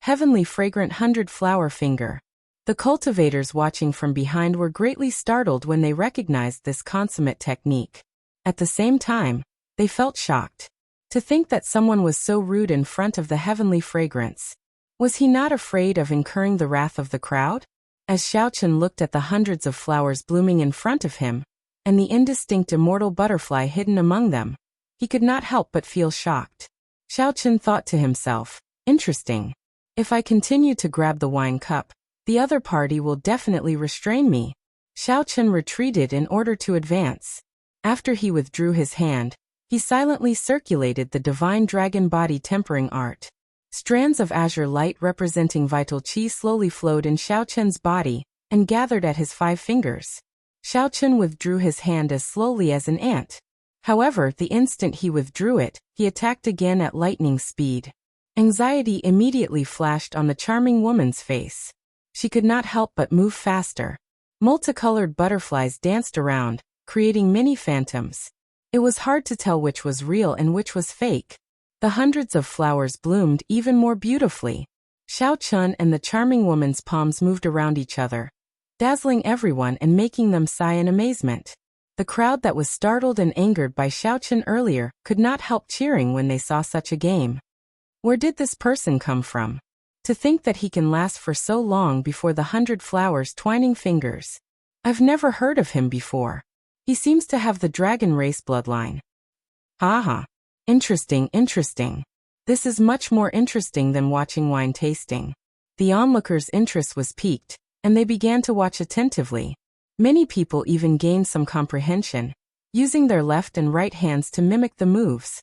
Heavenly fragrant 100-flower finger. The cultivators watching from behind were greatly startled when they recognized this consummate technique. At the same time, they felt shocked. To think that someone was so rude in front of the heavenly fragrance. Was he not afraid of incurring the wrath of the crowd? As Xiaochen looked at the hundreds of flowers blooming in front of him, and the indistinct immortal butterfly hidden among them, he could not help but feel shocked. Xiaochen thought to himself, "Interesting. If I continue to grab the wine cup, the other party will definitely restrain me." Xiaochen retreated in order to advance. After he withdrew his hand, he silently circulated the divine dragon body tempering art. Strands of azure light representing vital qi slowly flowed in Xiaochen's body and gathered at his 5 fingers. Xiaochen withdrew his hand as slowly as an ant. However, the instant he withdrew it, he attacked again at lightning speed. Anxiety immediately flashed on the charming woman's face. She could not help but move faster. Multicolored butterflies danced around, creating many phantoms. It was hard to tell which was real and which was fake. The hundreds of flowers bloomed even more beautifully. Xiaochen and the charming woman's palms moved around each other, dazzling everyone and making them sigh in amazement. The crowd that was startled and angered by Xiaochen earlier could not help cheering when they saw such a game. Where did this person come from? To think that he can last for so long before the 100 flowers twining fingers. I've never heard of him before. He seems to have the dragon race bloodline. Haha. Interesting, interesting. This is much more interesting than watching wine tasting. The onlookers' interest was piqued, and they began to watch attentively. Many people even gained some comprehension, using their left and right hands to mimic the moves.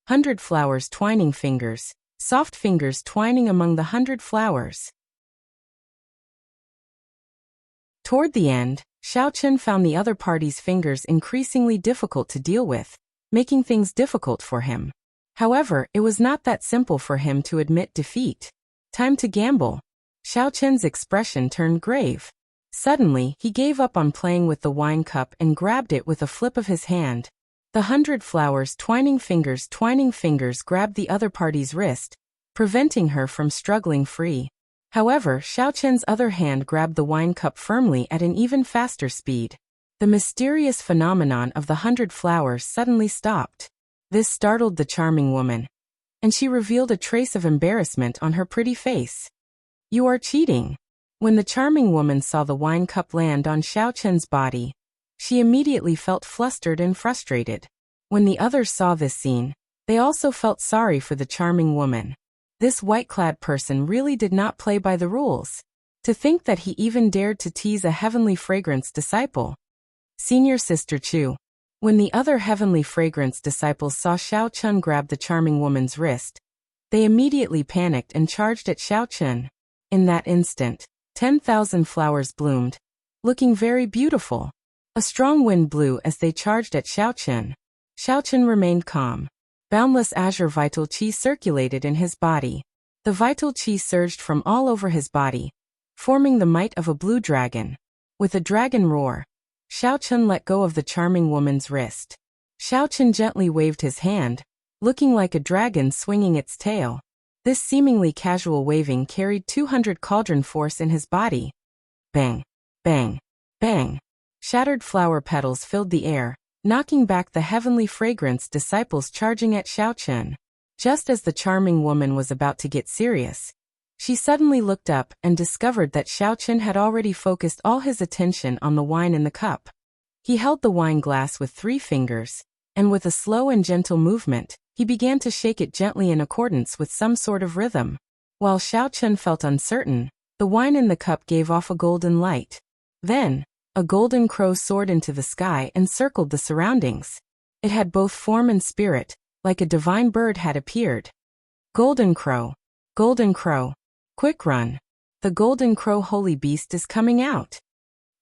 100 flowers twining fingers, soft fingers twining among the 100 flowers. Toward the end, Xiaochen found the other party's fingers increasingly difficult to deal with, making things difficult for him. However, it was not that simple for him to admit defeat. Time to gamble. Xiaochen's expression turned grave. Suddenly, he gave up on playing with the wine cup and grabbed it with a flip of his hand. The 100 flowers twining fingers grabbed the other party's wrist, preventing her from struggling free. However, Xiaoqian's other hand grabbed the wine cup firmly at an even faster speed. The mysterious phenomenon of the 100 flowers suddenly stopped. This startled the charming woman, and she revealed a trace of embarrassment on her pretty face. "You are cheating." When the charming woman saw the wine cup land on Xiaoqian's body, she immediately felt flustered and frustrated. When the others saw this scene, they also felt sorry for the charming woman. This white-clad person really did not play by the rules. To think that he even dared to tease a heavenly fragrance disciple. Senior Sister Chu. When the other heavenly fragrance disciples saw Xiaoqian grab the charming woman's wrist, they immediately panicked and charged at Xiaoqian. In that instant, 10,000 flowers bloomed, looking very beautiful. A strong wind blew as they charged at Xiaoqian. Xiaoqian remained calm. Boundless azure vital qi circulated in his body. The vital qi surged from all over his body, forming the might of a blue dragon. With a dragon roar, Xiaoqian let go of the charming woman's wrist. Xiaoqian gently waved his hand, looking like a dragon swinging its tail. This seemingly casual waving carried 200 cauldron force in his body. Bang! Bang! Bang! Shattered flower petals filled the air, knocking back the heavenly fragrance disciples charging at Xiaoqian. Just as the charming woman was about to get serious, she suddenly looked up and discovered that Xiaoqian had already focused all his attention on the wine in the cup. He held the wine glass with 3 fingers, and with a slow and gentle movement, he began to shake it gently in accordance with some sort of rhythm. While Xiaoqian felt uncertain, the wine in the cup gave off a golden light. Then, a golden crow soared into the sky and circled the surroundings. It had both form and spirit, like a divine bird had appeared. Golden crow. Golden crow. Quick run. The golden crow holy beast is coming out.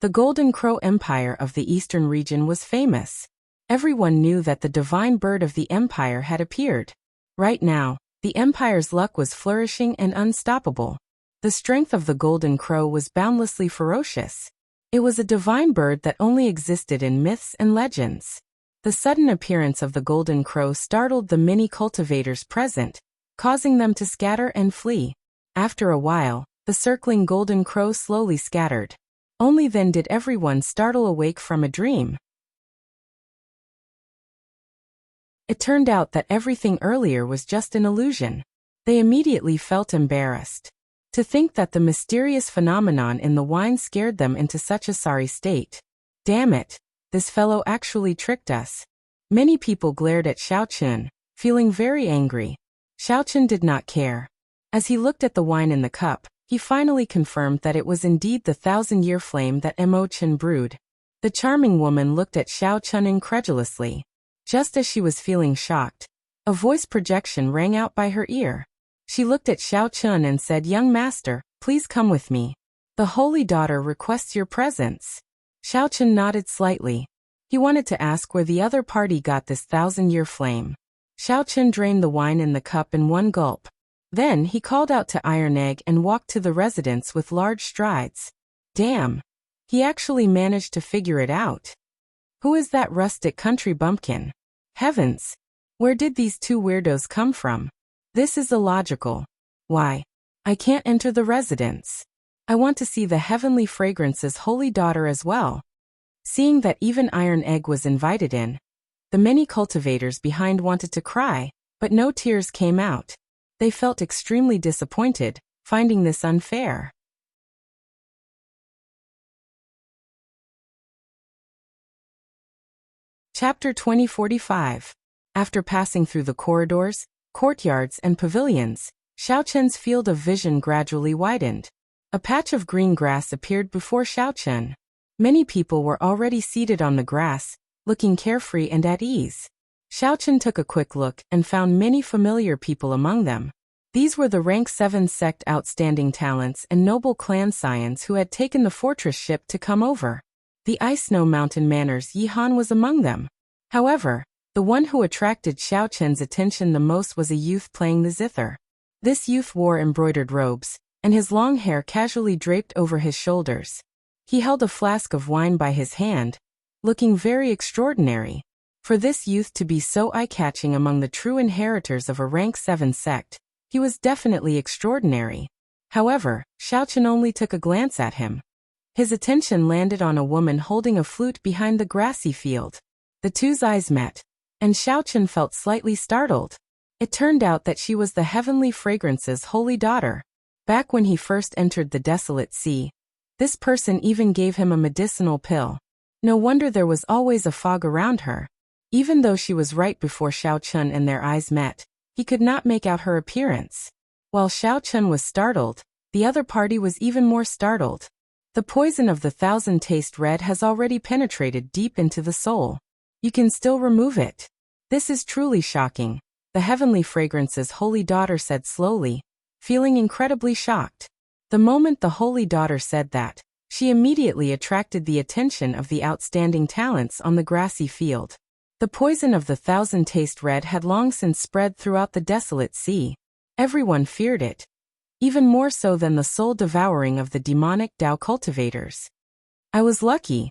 The golden crow empire of the eastern region was famous. Everyone knew that the divine bird of the empire had appeared. Right now, the empire's luck was flourishing and unstoppable. The strength of the golden crow was boundlessly ferocious. It was a divine bird that only existed in myths and legends. The sudden appearance of the golden crow startled the many cultivators present, causing them to scatter and flee. After a while, the circling golden crow slowly scattered. Only then did everyone startle awake from a dream. It turned out that everything earlier was just an illusion. They immediately felt embarrassed. To think that the mysterious phenomenon in the wine scared them into such a sorry state. Damn it, this fellow actually tricked us. Many people glared at Xiaoqian, feeling very angry. Xiaoqian did not care. As he looked at the wine in the cup, he finally confirmed that it was indeed the 1,000-year flame that Mo Chen brewed. The charming woman looked at Xiaoqian incredulously. Just as she was feeling shocked, a voice projection rang out by her ear. She looked at Xiaoqian and said, "Young master, please come with me. The holy daughter requests your presence." Xiaoqian nodded slightly. He wanted to ask where the other party got this 1,000-year flame. Xiaoqian drained the wine in the cup in one gulp. Then he called out to Iron Egg and walked to the residence with large strides. Damn! He actually managed to figure it out. Who is that rustic country bumpkin? Heavens! Where did these 2 weirdos come from? This is illogical. Why? I can't enter the residence. I want to see the heavenly fragrance's holy daughter as well. Seeing that even Iron Egg was invited in, the many cultivators behind wanted to cry, but no tears came out. They felt extremely disappointed, finding this unfair. Chapter 2045. After passing through the corridors, courtyards and pavilions, Xiaoqian's field of vision gradually widened. A patch of green grass appeared before Xiaoqian. Many people were already seated on the grass, looking carefree and at ease. Xiaoqian took a quick look and found many familiar people among them. These were the rank 7 sect outstanding talents and noble clan scions who had taken the fortress ship to come over. The Ice Snow Mountain Manor's Yihan was among them. However, the one who attracted Xiaoqian's attention the most was a youth playing the zither. This youth wore embroidered robes, and his long hair casually draped over his shoulders. He held a flask of wine by his hand, looking very extraordinary. For this youth to be so eye-catching among the true inheritors of a rank 7 sect, he was definitely extraordinary. However, Xiaochen only took a glance at him. His attention landed on a woman holding a flute behind the grassy field. The two's eyes met, and Xiaochen felt slightly startled. It turned out that she was the Heavenly Fragrance's holy daughter. Back when he first entered the desolate sea, this person even gave him a medicinal pill. No wonder there was always a fog around her. Even though she was right before Xiaochen and their eyes met, he could not make out her appearance. While Xiaochen was startled, the other party was even more startled. The poison of the 1,000 taste red has already penetrated deep into the soul. You can still remove it. This is truly shocking, the Heavenly Fragrance's holy daughter said slowly, feeling incredibly shocked. The moment the holy daughter said that, she immediately attracted the attention of the outstanding talents on the grassy field. The poison of the 1,000 taste red had long since spread throughout the desolate sea. Everyone feared it, even more so than the soul-devouring of the demonic Dao cultivators. I was lucky.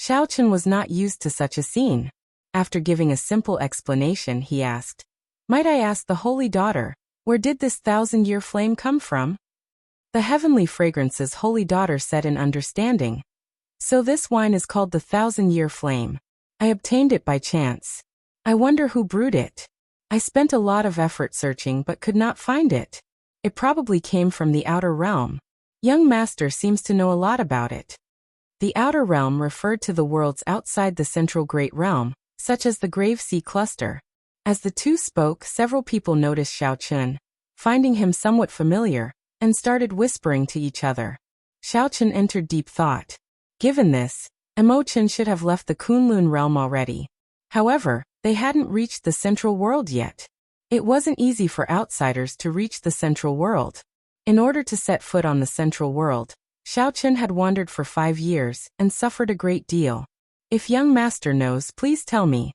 Xiaochen was not used to such a scene. After giving a simple explanation, he asked, "Might I ask the holy daughter, where did this 1,000-year flame come from?" The Heavenly Fragrance's holy daughter said in understanding, "So this wine is called the 1,000-year flame. I obtained it by chance. I wonder who brewed it. I spent a lot of effort searching but could not find it. It probably came from the outer realm. Young master seems to know a lot about it." The outer realm referred to the worlds outside the central great realm, such as the Grave Sea cluster. As the two spoke, several people noticed Xiaochen, finding him somewhat familiar, and started whispering to each other. Xiaochen entered deep thought. Given this, Emochen should have left the Kunlun realm already. However, they hadn't reached the central world yet. It wasn't easy for outsiders to reach the central world. In order to set foot on the central world, Xiaochen had wandered for 5 years and suffered a great deal. If young master knows, please tell me.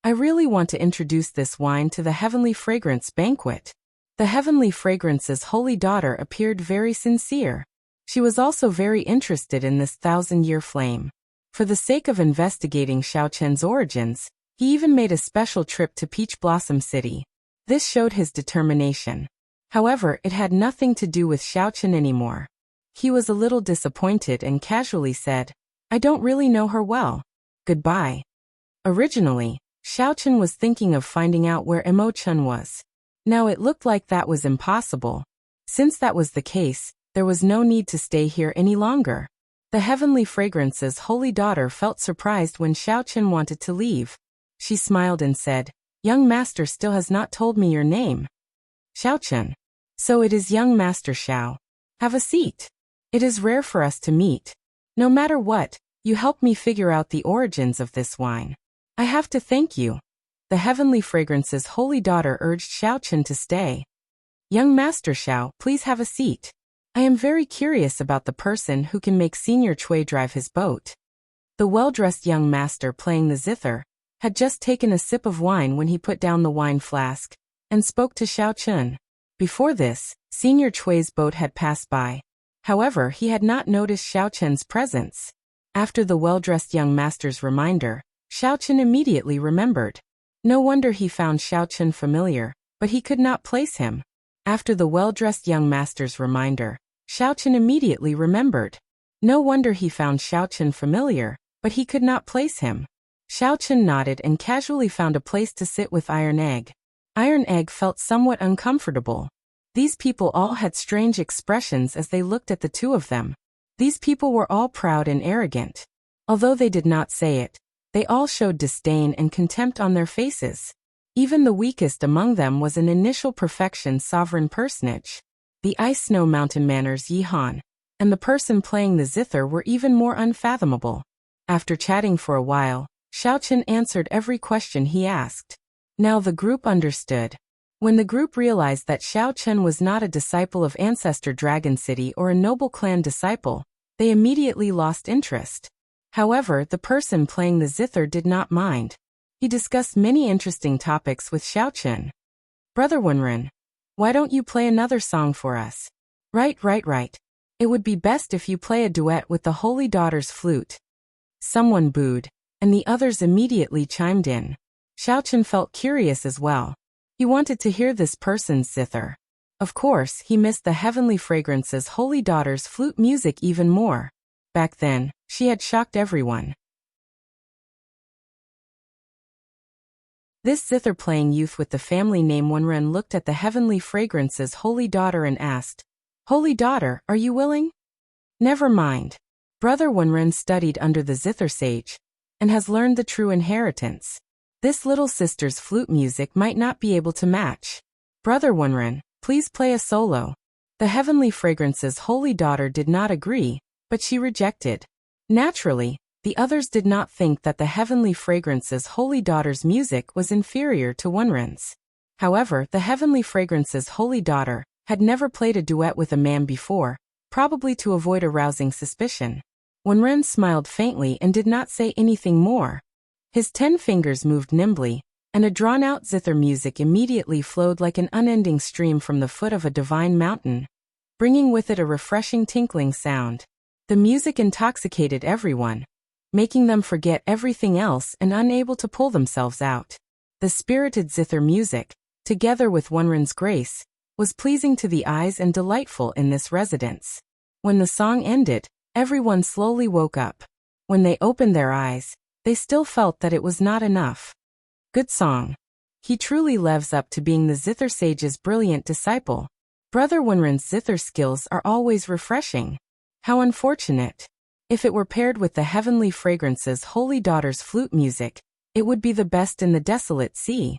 I really want to introduce this wine to the Heavenly Fragrance banquet. The Heavenly Fragrance's holy daughter appeared very sincere. She was also very interested in this 1,000-year flame. For the sake of investigating Xiaochen's origins, he even made a special trip to Peach Blossom City. This showed his determination. However, it had nothing to do with Xiaochen anymore. He was a little disappointed and casually said, "I don't really know her well. Goodbye." Originally, Xiaochen was thinking of finding out where Emochen was. Now it looked like that was impossible. Since that was the case, there was no need to stay here any longer. The Heavenly Fragrance's holy daughter felt surprised when Xiaochen wanted to leave. She smiled and said, "Young master still has not told me your name." "Xiaochen. So it is young master Xiao. Have a seat. It is rare for us to meet. No matter what, you helped me figure out the origins of this wine. I have to thank you." The Heavenly Fragrance's holy daughter urged Xiaochen to stay. "Young master Xiao, please have a seat. I am very curious about the person who can make Senior Chui drive his boat." The well-dressed young master playing the zither had just taken a sip of wine when he put down the wine flask and spoke to Xiaochen. Before this, Senior Chui's boat had passed by. However, he had not noticed Xiaochen's presence. After the well-dressed young master's reminder, Xiaochen immediately remembered. No wonder he found Xiaochen familiar, but he could not place him. After the well-dressed young master's reminder, Xiaochen immediately remembered. No wonder he found Xiaochen familiar, but he could not place him. Xiaochen nodded and casually found a place to sit with Iron Egg. Iron Egg felt somewhat uncomfortable. These people all had strange expressions as they looked at the two of them. These people were all proud and arrogant. Although they did not say it, they all showed disdain and contempt on their faces. Even the weakest among them was an initial perfection sovereign personage. The Ice Snow Mountain Manor's Yihan, and the person playing the zither were even more unfathomable. After chatting for a while, Xiaochen answered every question he asked. Now the group understood. When the group realized that Xiaochen was not a disciple of Ancestor Dragon City or a noble clan disciple, they immediately lost interest. However, the person playing the zither did not mind. He discussed many interesting topics with Xiaochen. "Brother Wenren, why don't you play another song for us?" Right. It would be best if you play a duet with the Holy Daughter's flute. Someone booed, and the others immediately chimed in. Xiaochen felt curious as well. He wanted to hear this person's zither. Of course, he missed the Heavenly Fragrance's Holy Daughter's flute music even more. Back then, she had shocked everyone. This zither-playing youth with the family name Wenren looked at the Heavenly Fragrance's Holy Daughter and asked, "Holy Daughter, are you willing?" "Never mind. Brother Wenren studied under the zither sage, and has learned the true inheritance. This little sister's flute music might not be able to match. Brother Wenren, please play a solo." The Heavenly Fragrance's Holy Daughter did not agree, but she rejected. Naturally, the others did not think that the Heavenly Fragrance's Holy Daughter's music was inferior to Wenren's. However, the Heavenly Fragrance's Holy Daughter had never played a duet with a man before, probably to avoid arousing suspicion. Wenren smiled faintly and did not say anything more. His 10 fingers moved nimbly, and a drawn-out zither music immediately flowed like an unending stream from the foot of a divine mountain, bringing with it a refreshing tinkling sound. The music intoxicated everyone, making them forget everything else and unable to pull themselves out. The spirited zither music, together with Wenren's grace, was pleasing to the eyes and delightful in this residence. When the song ended, everyone slowly woke up. When they opened their eyes, they still felt that it was not enough. Good song. He truly lives up to being the zither sage's brilliant disciple. Brother Wenren's zither skills are always refreshing. How unfortunate. If it were paired with the Heavenly Fragrance's Holy Daughter's flute music, it would be the best in the desolate sea.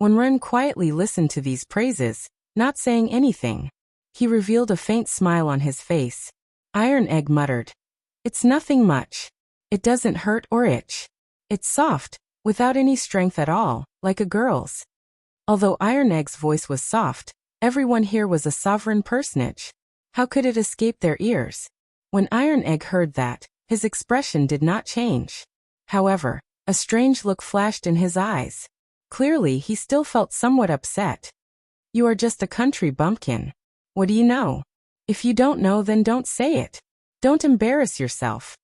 Wenren quietly listened to these praises, not saying anything. He revealed a faint smile on his face. Iron Egg muttered, "It's nothing much. It doesn't hurt or itch. It's soft, without any strength at all, like a girl's." Although Iron Egg's voice was soft, everyone here was a sovereign personage. How could it escape their ears? When Iron Egg heard that, his expression did not change. However, a strange look flashed in his eyes. Clearly, he still felt somewhat upset. "You are just a country bumpkin. What do you know? If you don't know, then don't say it. Don't embarrass yourself."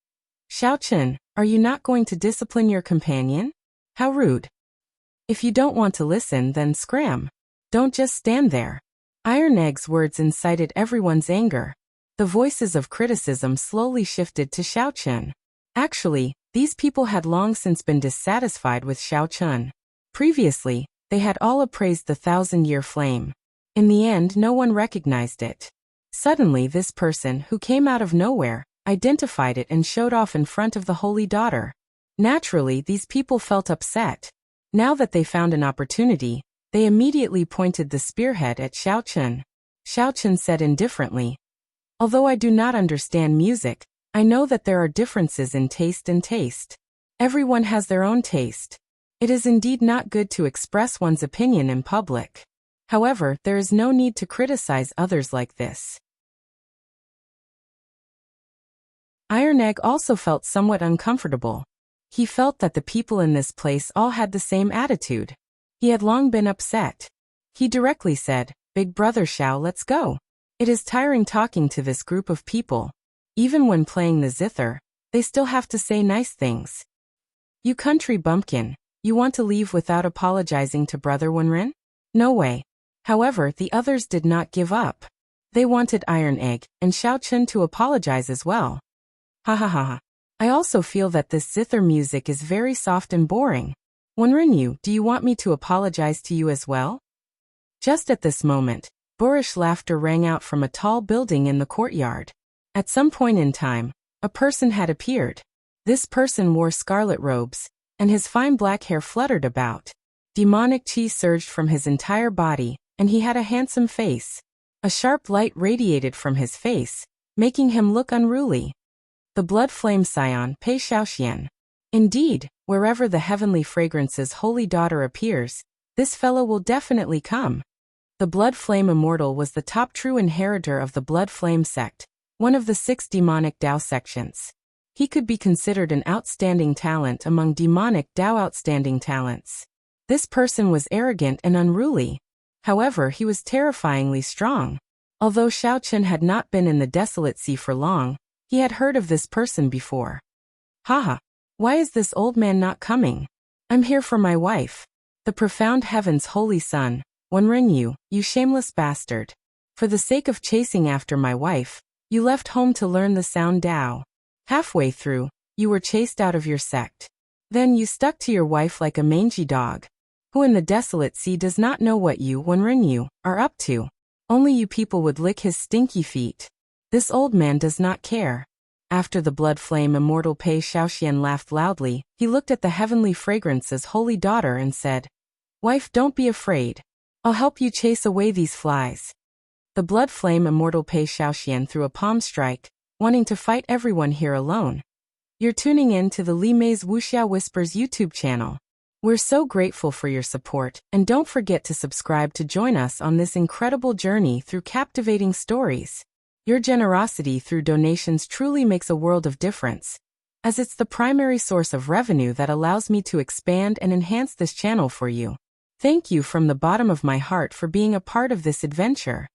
"Xiaochen, are you not going to discipline your companion? How rude. If you don't want to listen, then scram. Don't just stand there." Iron Egg's words incited everyone's anger. The voices of criticism slowly shifted to Xiaochen. Actually, these people had long since been dissatisfied with Xiaochen. Previously, they had all appraised the 1,000-year flame. In the end, no one recognized it. Suddenly, this person, who came out of nowhere, identified it and showed off in front of the Holy Daughter. Naturally, these people felt upset. Now that they found an opportunity, they immediately pointed the spearhead at Xiaochen. Xiaochen said indifferently, "Although I do not understand music, I know that there are differences in taste and taste. Everyone has their own taste. It is indeed not good to express one's opinion in public. However, there is no need to criticize others like this." Iron Egg also felt somewhat uncomfortable. He felt that the people in this place all had the same attitude. He had long been upset. He directly said, "Big brother Xiao, let's go. It is tiring talking to this group of people. Even when playing the zither, they still have to say nice things. You country bumpkin, you want to leave without apologizing to Brother Wenren? No way." However, the others did not give up. They wanted Iron Egg and Xiaochen to apologize as well. "Ha ha ha ha. I also feel that this zither music is very soft and boring. Wenren, do you want me to apologize to you as well?" Just at this moment, boorish laughter rang out from a tall building in the courtyard. At some point in time, a person had appeared. This person wore scarlet robes, and his fine black hair fluttered about. Demonic chi surged from his entire body, and he had a handsome face. A sharp light radiated from his face, making him look unruly. The blood flame scion, Pei Xiaoxian. Indeed, wherever the Heavenly Fragrance's Holy Daughter appears, this fellow will definitely come. The blood flame immortal was the top true inheritor of the blood flame sect, one of the 6 demonic Dao sections. He could be considered an outstanding talent among demonic Dao outstanding talents. This person was arrogant and unruly. However, he was terrifyingly strong. Although Xiaochen had not been in the desolate sea for long, he had heard of this person before. Haha, why is this old man not coming? I'm here for my wife. The profound heaven's holy son, Wenren you shameless bastard. For the sake of chasing after my wife, you left home to learn the sound Tao. Halfway through, you were chased out of your sect. Then you stuck to your wife like a mangy dog, who in the desolate sea does not know what you, Wenren, are up to. Only you people would lick his stinky feet. This old man does not care. After the blood flame immortal Pei Xiaoxian laughed loudly, he looked at the heavenly fragrance's holy daughter and said, Wife, don't be afraid. I'll help you chase away these flies. The blood flame immortal Pei Xiaoxian threw a palm strike, wanting to fight everyone here alone. You're tuning in to the Li Mei's Wuxia Whispers YouTube channel. We're so grateful for your support, and don't forget to subscribe to join us on this incredible journey through captivating stories. Your generosity through donations truly makes a world of difference, as it's the primary source of revenue that allows me to expand and enhance this channel for you. Thank you from the bottom of my heart for being a part of this adventure.